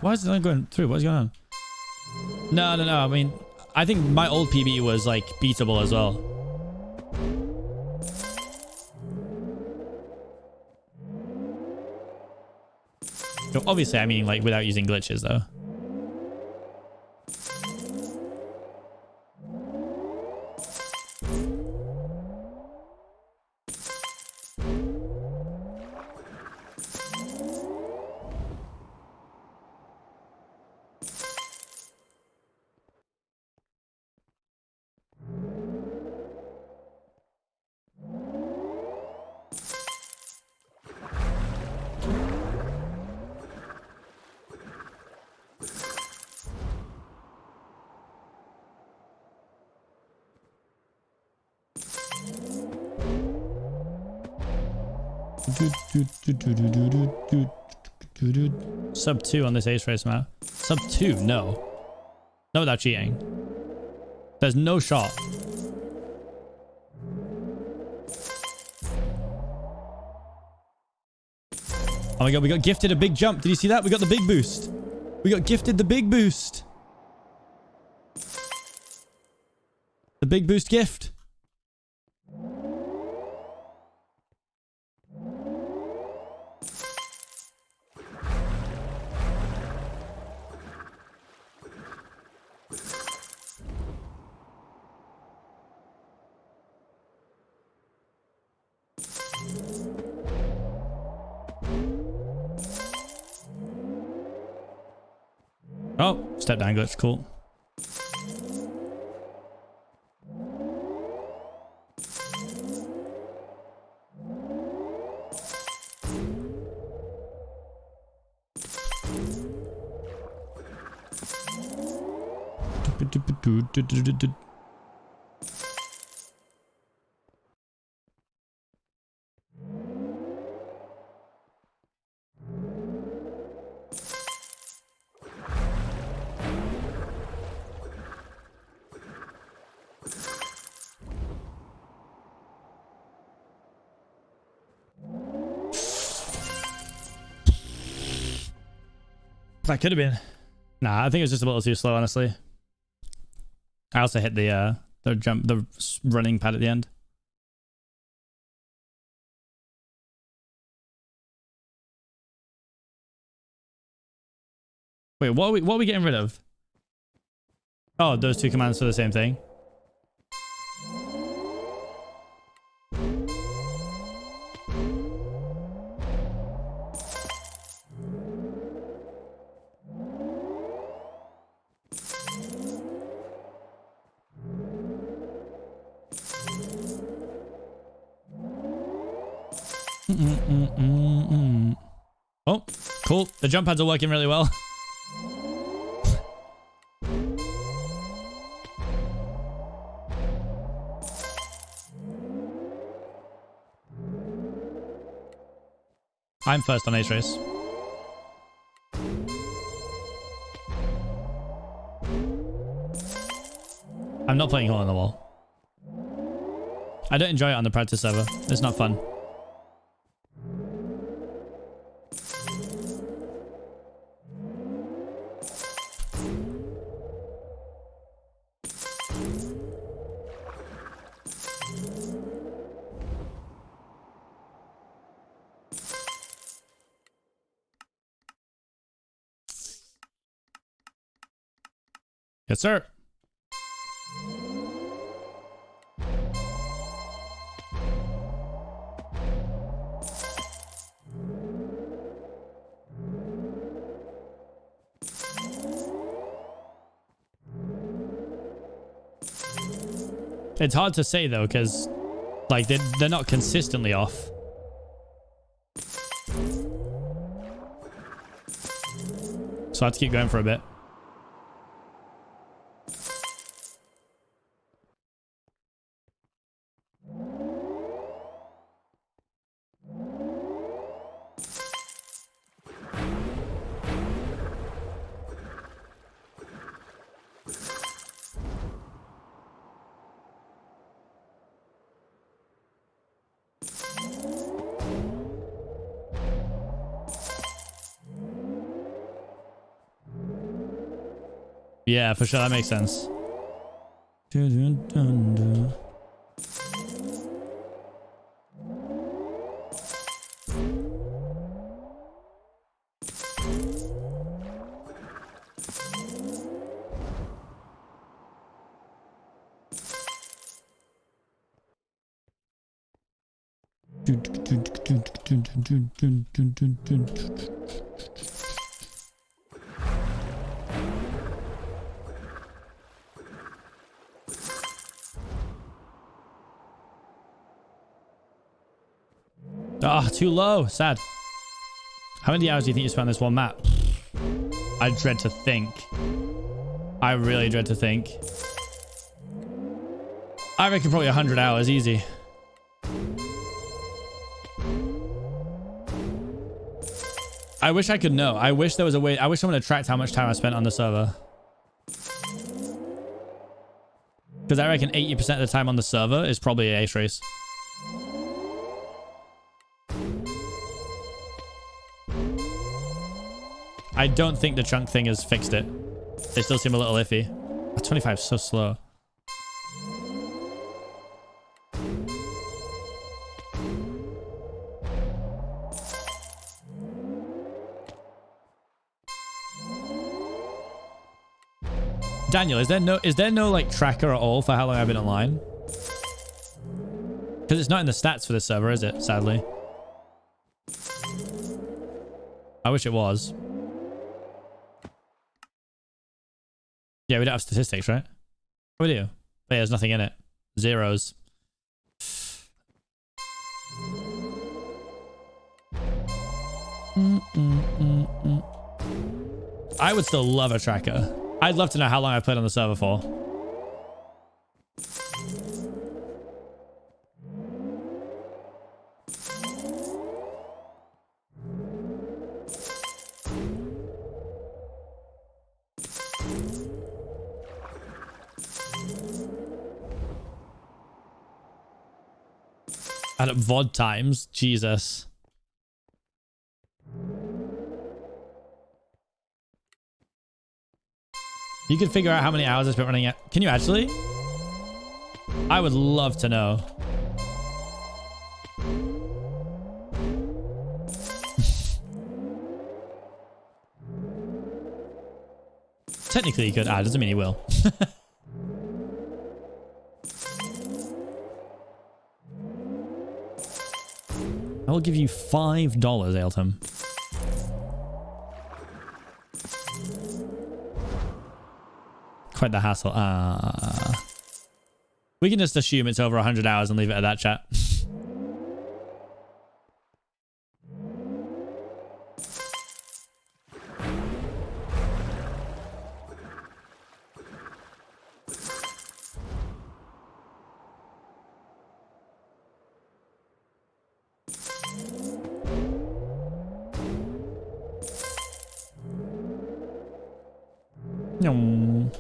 Why is it not going through? What's going on? No. I mean, I think my old PB was, like, beatable as well. So obviously, I mean, like, without using glitches, though. Sub 2 on this Ace Race map. Sub 2? No. No, without cheating. There's no shot. Oh my god, we got gifted a big jump. Did you see that? We got the big boost. We got gifted the big boost. The big boost gift. Oh, step down glitch, cool. That could have been. Nah, I think it was just a little too slow, honestly. I also hit the running pad at the end. Wait, what are we getting rid of? Oh, those two commands for the same thing. Oh, cool. The jump pads are working really well. I'm first on Ace Race. I'm not playing hole in the wall. I don't enjoy it on the practice server. It's not fun. Yes, sir. It's hard to say though, because like they're not consistently off. So I have to keep going for a bit. Yeah, for sure. That makes sense. Ah, too low. Sad. How many hours do you think you spent on this one map? I dread to think. I really dread to think. I reckon probably 100 hours, easy. I wish I could know. I wish there was a way. I wish someone had tracked how much time I spent on the server. Because I reckon 80% of the time on the server is probably an Ace Race. I don't think the chunk thing has fixed it. They still seem a little iffy. 25 is so slow. Daniel, is there no like tracker at all for how long I've been online? Because it's not in the stats for this server, is it? Sadly. I wish it was. Yeah, we don't have statistics, right? We do. But yeah, there's nothing in it. Zeros. I would still love a tracker. I'd love to know how long I've played on the server for. Add up VOD times. Jesus. You can figure out how many hours I spent running it. Can you actually? I would love to know. Technically, you could. Doesn't mean he will. I will give you $5, Ailton. Quite the hassle. We can just assume it's over 100 hours and leave it at that, chat. Yum.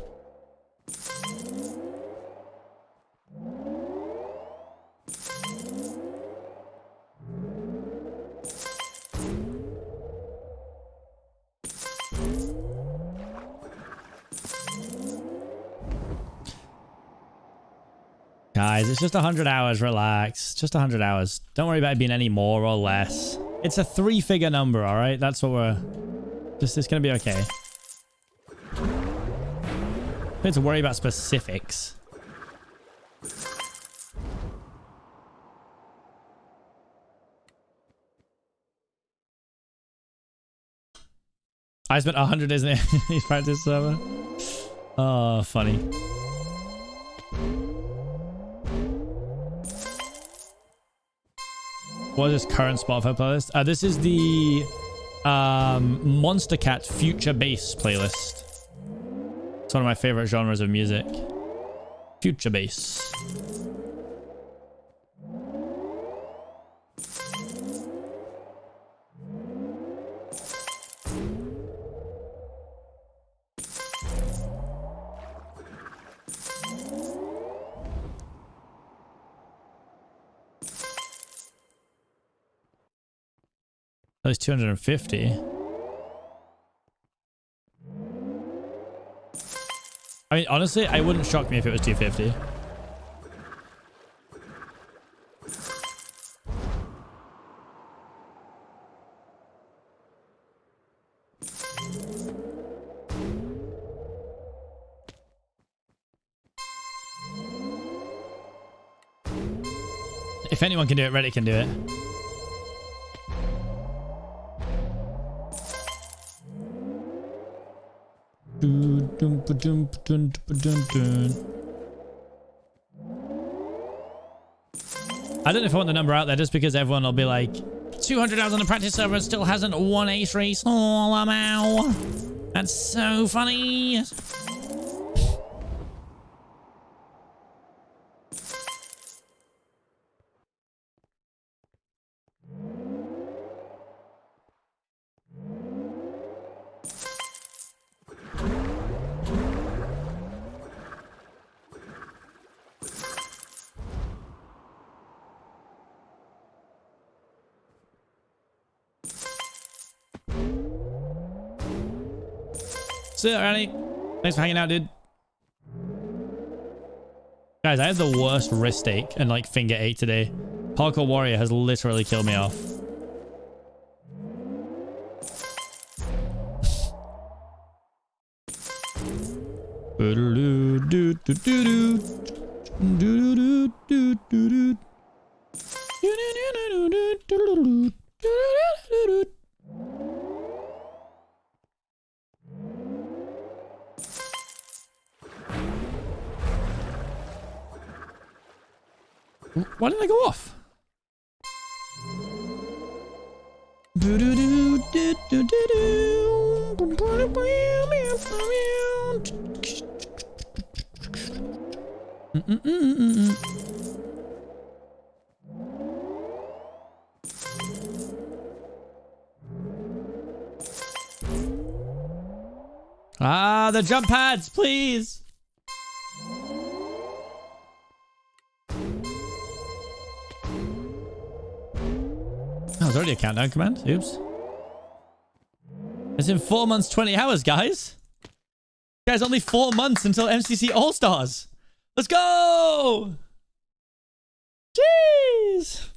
Guys, it's just 100 hours. Relax. Just 100 hours. Don't worry about it being any more or less. It's a 3-figure number, all right? That's what we're... Just, it's going to be okay. Don't have to worry about specifics. I spent 100 days in his practice server. Oh, funny. What is this current Spotify playlist? This is the Monster Cat Future Bass playlist. It's one of my favorite genres of music. Future bass. At least 250. I mean, honestly, it wouldn't shock me if it was 250. If anyone can do it, Reddit can do it. I don't know if I want the number out there just because everyone will be like 200 hours on the practice server still hasn't won ace race. Oh, wow. That's so funny. See ya, Randy. Thanks for hanging out, dude. Guys, I have the worst wrist ache and like finger ache today. Parkour Warrior has literally killed me off. Why didn't I go off? Ah, the jump pads, please. Oh, there's already a countdown command. Oops. It's in 4 months, 20 hours, guys. Guys, only 4 months until MCC All-Stars. Let's go! Jeez!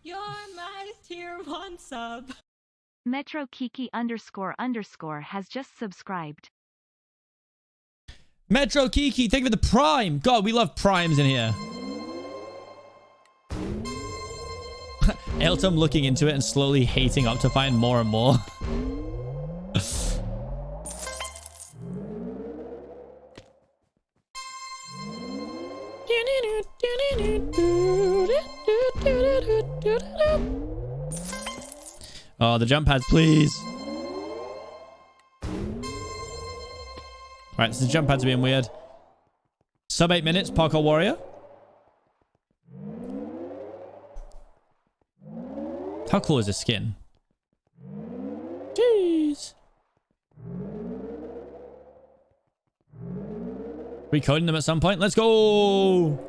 You're my tier 1 sub. Metro Kiki __ has just subscribed. Metro Kiki, thank you for the prime. God, we love primes in here. Elton looking into it and slowly hating Optifine more and more. Oh, the jump pads, please. Alright, so the jump pads are being weird. Sub 8 minutes, Parkour Warrior. How cool is this skin? Jeez. Recoding them at some point. Let's go.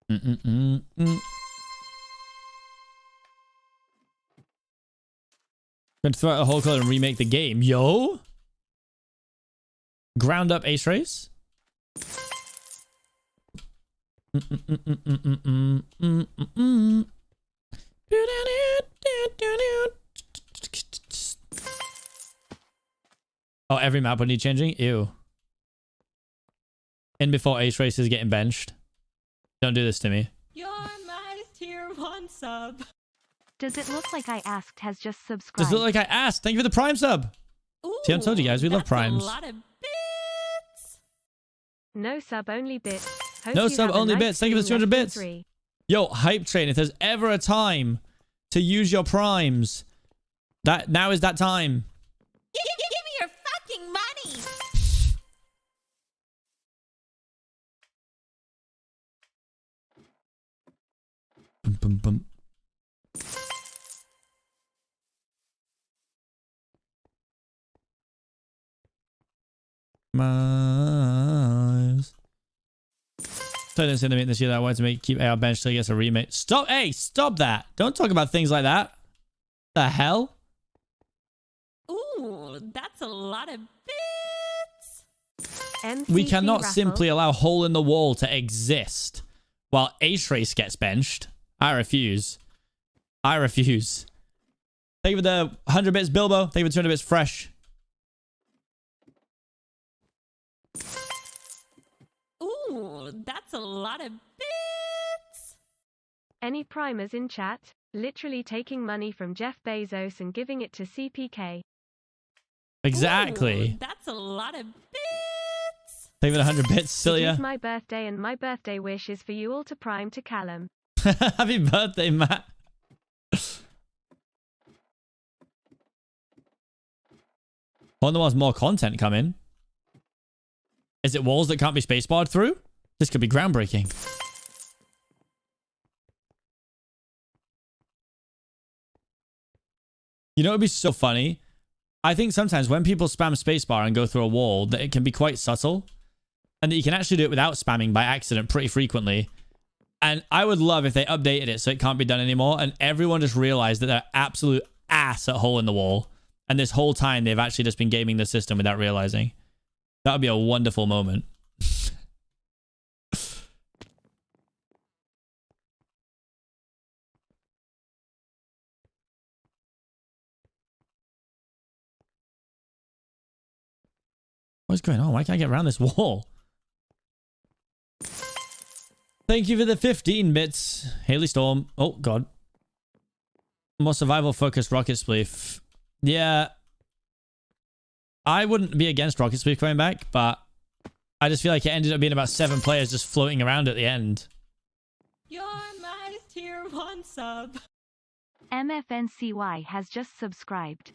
Going to throw out a whole code and remake the game. Yo. Ground up ace race. Oh, every map would need changing? Ew. In before ace race is getting benched. Don't do this to me. You're my tier 1 sub. Does it look like I asked has just subscribed? Does it look like I asked? Thank you for the prime sub. Ooh, See, I told you guys, we love primes. A lot of bits. No sub, only bits. Hope No you sub, have a only nice bits. Thank you for the stream 200 less bits. than 3. Yo, hype train, if there's ever a time to use your primes, now is that time. Give me your fucking money. Bum, bum, bum. Miles. So I didn't say to make this year that I wanted to keep AR bench till he gets a remake. Stop! Hey, stop that! Don't talk about things like that. The hell? Ooh, that's a lot of bits. MCC We cannot raffle. simply allow hole in the wall to exist while ace race gets benched. I refuse. I refuse. Thank you for the 100 bits, Bilbo. Thank you for 200 bits, Fresh. Ooh, that's a lot of bits. Any primers in chat? Literally taking money from Jeff Bezos and giving it to Seapeekay. Exactly. Ooh, that's a lot of bits. Thank you for the 100 bits, It is Cilia. my birthday and my birthday wish is for you all to prime to Callum. Happy birthday, Matt. Wonder what's more content coming. Is it walls that can't be spacebarred through? This could be groundbreaking. You know what would be so funny? I think sometimes when people spam spacebar and go through a wall, that it can be quite subtle. And that you can actually do it without spamming by accident pretty frequently. And I would love if they updated it so it can't be done anymore. And everyone just realized that they're absolute ass at hole in the wall. And this whole time they've actually just been gaming the system without realizing. That would be a wonderful moment. What's going on? Why can't I get around this wall? Thank you for the 15 bits. Haley Storm. Oh, God. More survival-focused Rocket Spleef. Yeah. I wouldn't be against Rocket Spleef coming back, but I just feel like it ended up being about 7 players just floating around at the end. You're my tier 1 sub. MFNCY has just subscribed.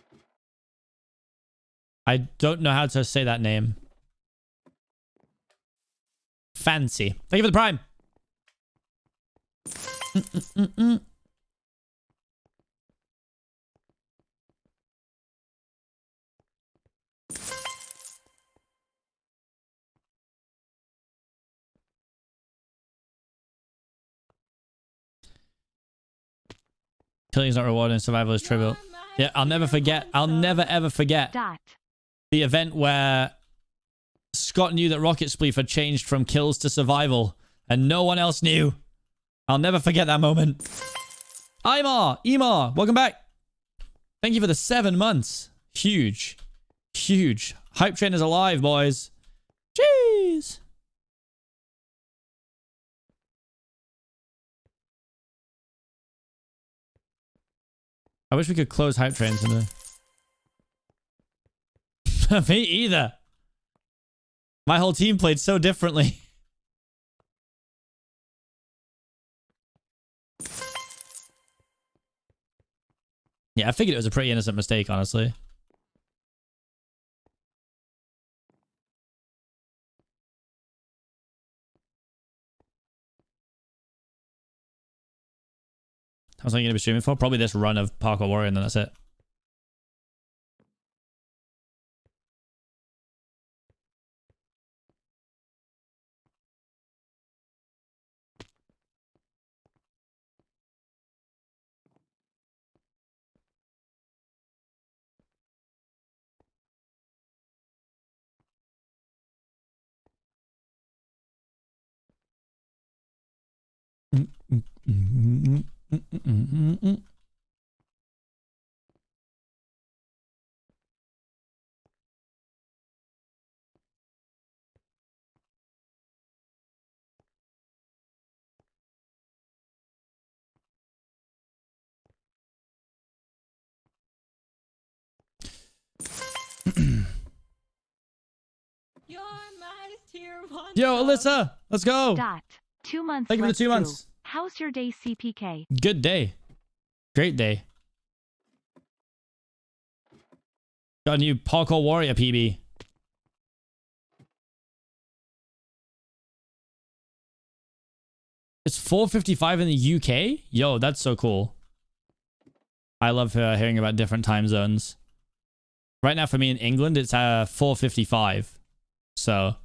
I don't know how to say that name. Fancy. Thank you for the prime. Killing is not rewarded and survival is trivial. Yeah, I'll never forget. I'll never ever forget the event where Scott knew that Rocket Spleef had changed from kills to survival and no one else knew. I'll never forget that moment. Emar, welcome back. Thank you for the 7 months. Huge. Huge. Hype train is alive, boys. Jeez. I wish we could close hype trains in the... Me either. My whole team played so differently. Yeah, I figured it was a pretty innocent mistake, honestly. How's I going to be streaming for? Probably this run of Parkour Warrior and then that's it. You're my tier 1 Yo, sub. Alyssa, let's go. 2 months. Thank you for the 2 months. How's your day, CPK? Good day. Great day. Got a new Parkour Warrior PB. It's 4:55 in the UK? Yo, that's so cool. I love hearing about different time zones. Right now for me in England, it's 4:55. So...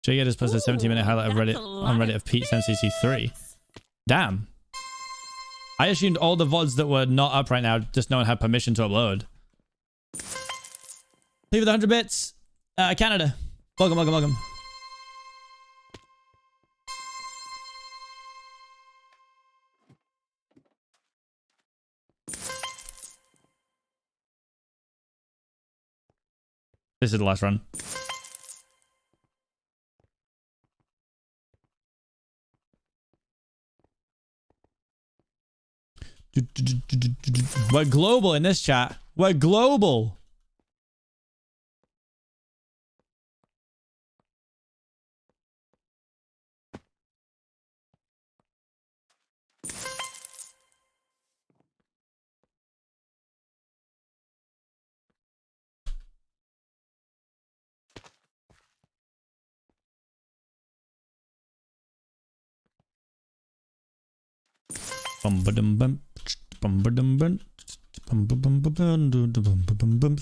Jay just posted a 17-minute highlight of Reddit on Reddit of Pete's MCC 3. Damn. I assumed all the VODs that were not up right now, just no one had permission to upload. Leave it 100 bits. Canada. Welcome, welcome, welcome. This is the last run. We're global in this chat. We're global. Bum ba dum bum. Bum ba dum bum. Bum ba bum ba bum. Bum ba bum bum.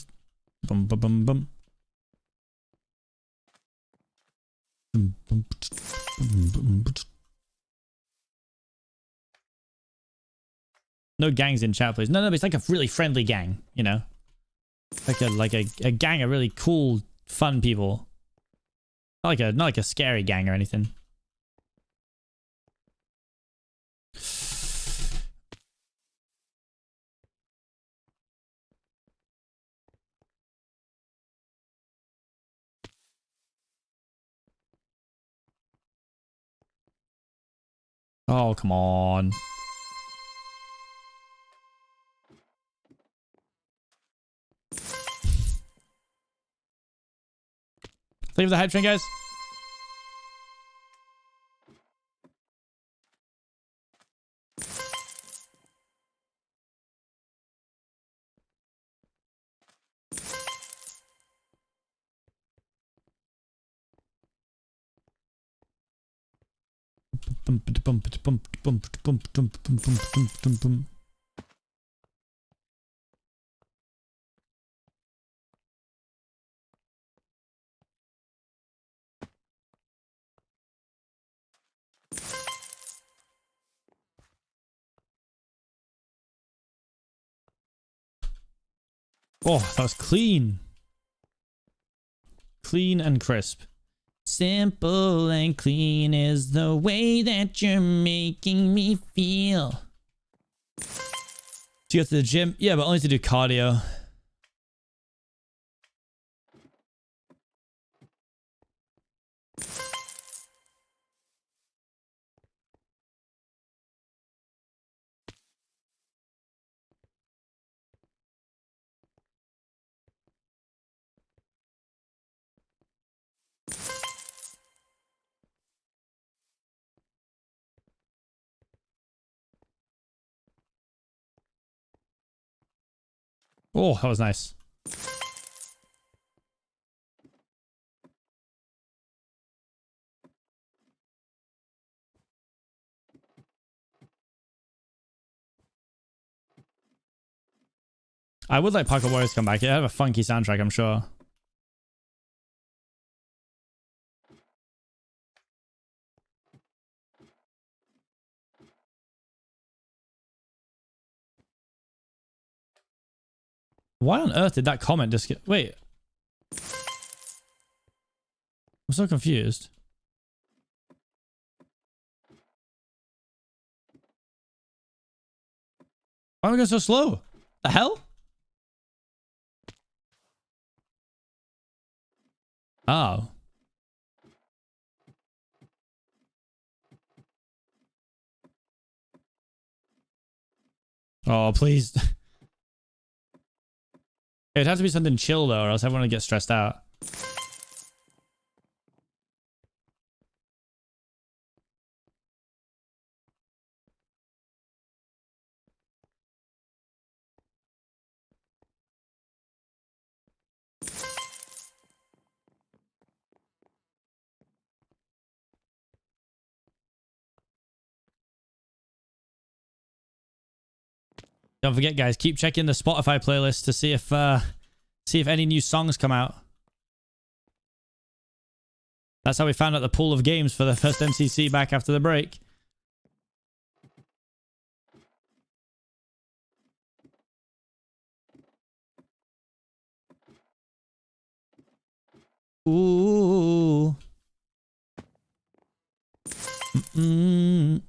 Bum ba bum bum. No gangs in chat, please. No, but it's like a really friendly gang, you know? Like a gang of really cool, fun people. Not like a scary gang or anything. Oh, come on. Thank you for the hype train, guys. Oh, that was clean. Clean and crisp. Simple and clean is the way that you're making me feel. Do you go to the gym? Yeah, but only to do cardio. Oh, that was nice. I would like Parkour Warriors to come back. It have a funky soundtrack, I'm sure. Why on earth did that comment just get... Wait. I'm so confused. Why am I going so slow? The hell? Oh. Oh, please. It'd have to be something chill though, or else everyone would get stressed out. Don't forget, guys, keep checking the Spotify playlist to see if any new songs come out. That's how we found out the pool of games for the first MCC back after the break. Ooh. Mm-mm.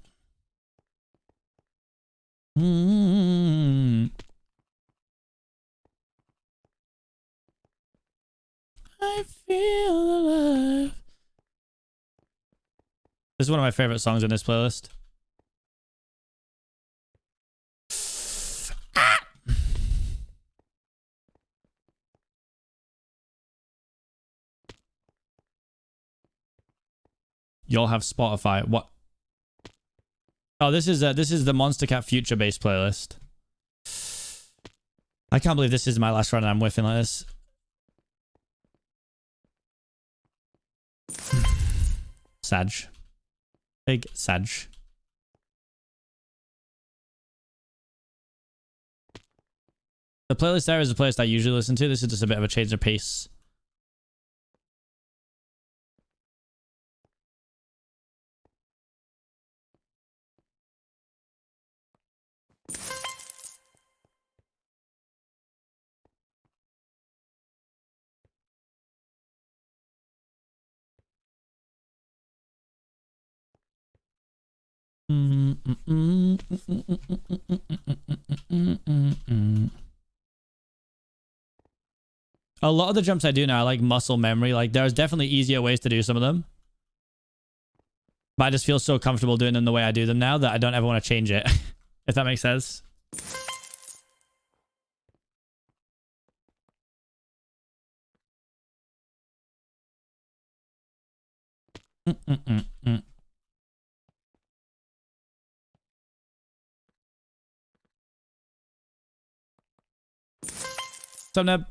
Mm. I feel alive. This is one of my favorite songs in this playlist. Ah! You'll have Spotify. What? Oh, this is the Monster Cat Future based playlist. I can't believe this is my last run and I'm whiffing like this. Sag. Big Sag. The playlist there is the playlist I usually listen to. This is just a bit of a change of pace. A lot of the jumps I do now are like muscle memory. Like there's definitely easier ways to do some of them. But I just feel so comfortable doing them the way I do them now that I don't ever want to change it. If that makes sense. What's up, Neb?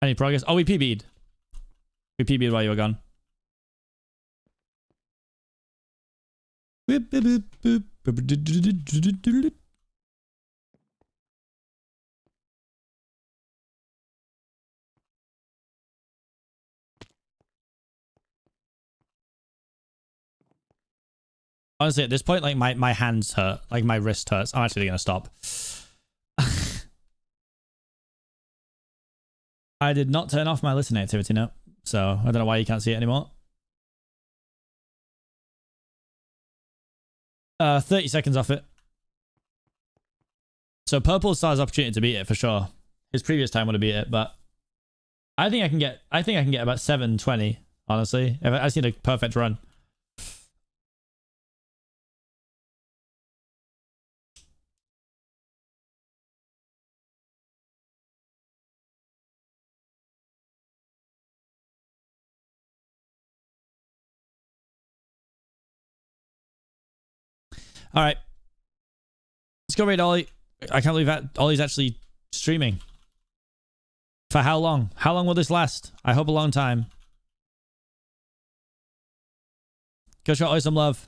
Any progress? Oh, we PB'd. We PB'd while you were gone. Honestly, at this point, like my hands hurt, like my wrist hurts. I'm actually gonna stop. I did not turn off my listening activity, no. So I don't know why you can't see it anymore. 30 seconds off it. So Purple still has opportunity to beat it for sure. His previous time would have beat it, but I think I can get about 720, honestly. I just need a perfect run. All right. Let's go raid Ollie. I can't believe that Ollie's actually streaming. For how long? How long will this last? I hope a long time. Go show Ollie some love.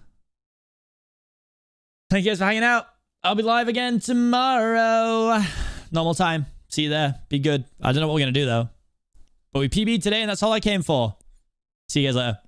Thank you guys for hanging out. I'll be live again tomorrow. Normal time. See you there. Be good. I don't know what we're going to do though. But we PB'd today and that's all I came for. See you guys later.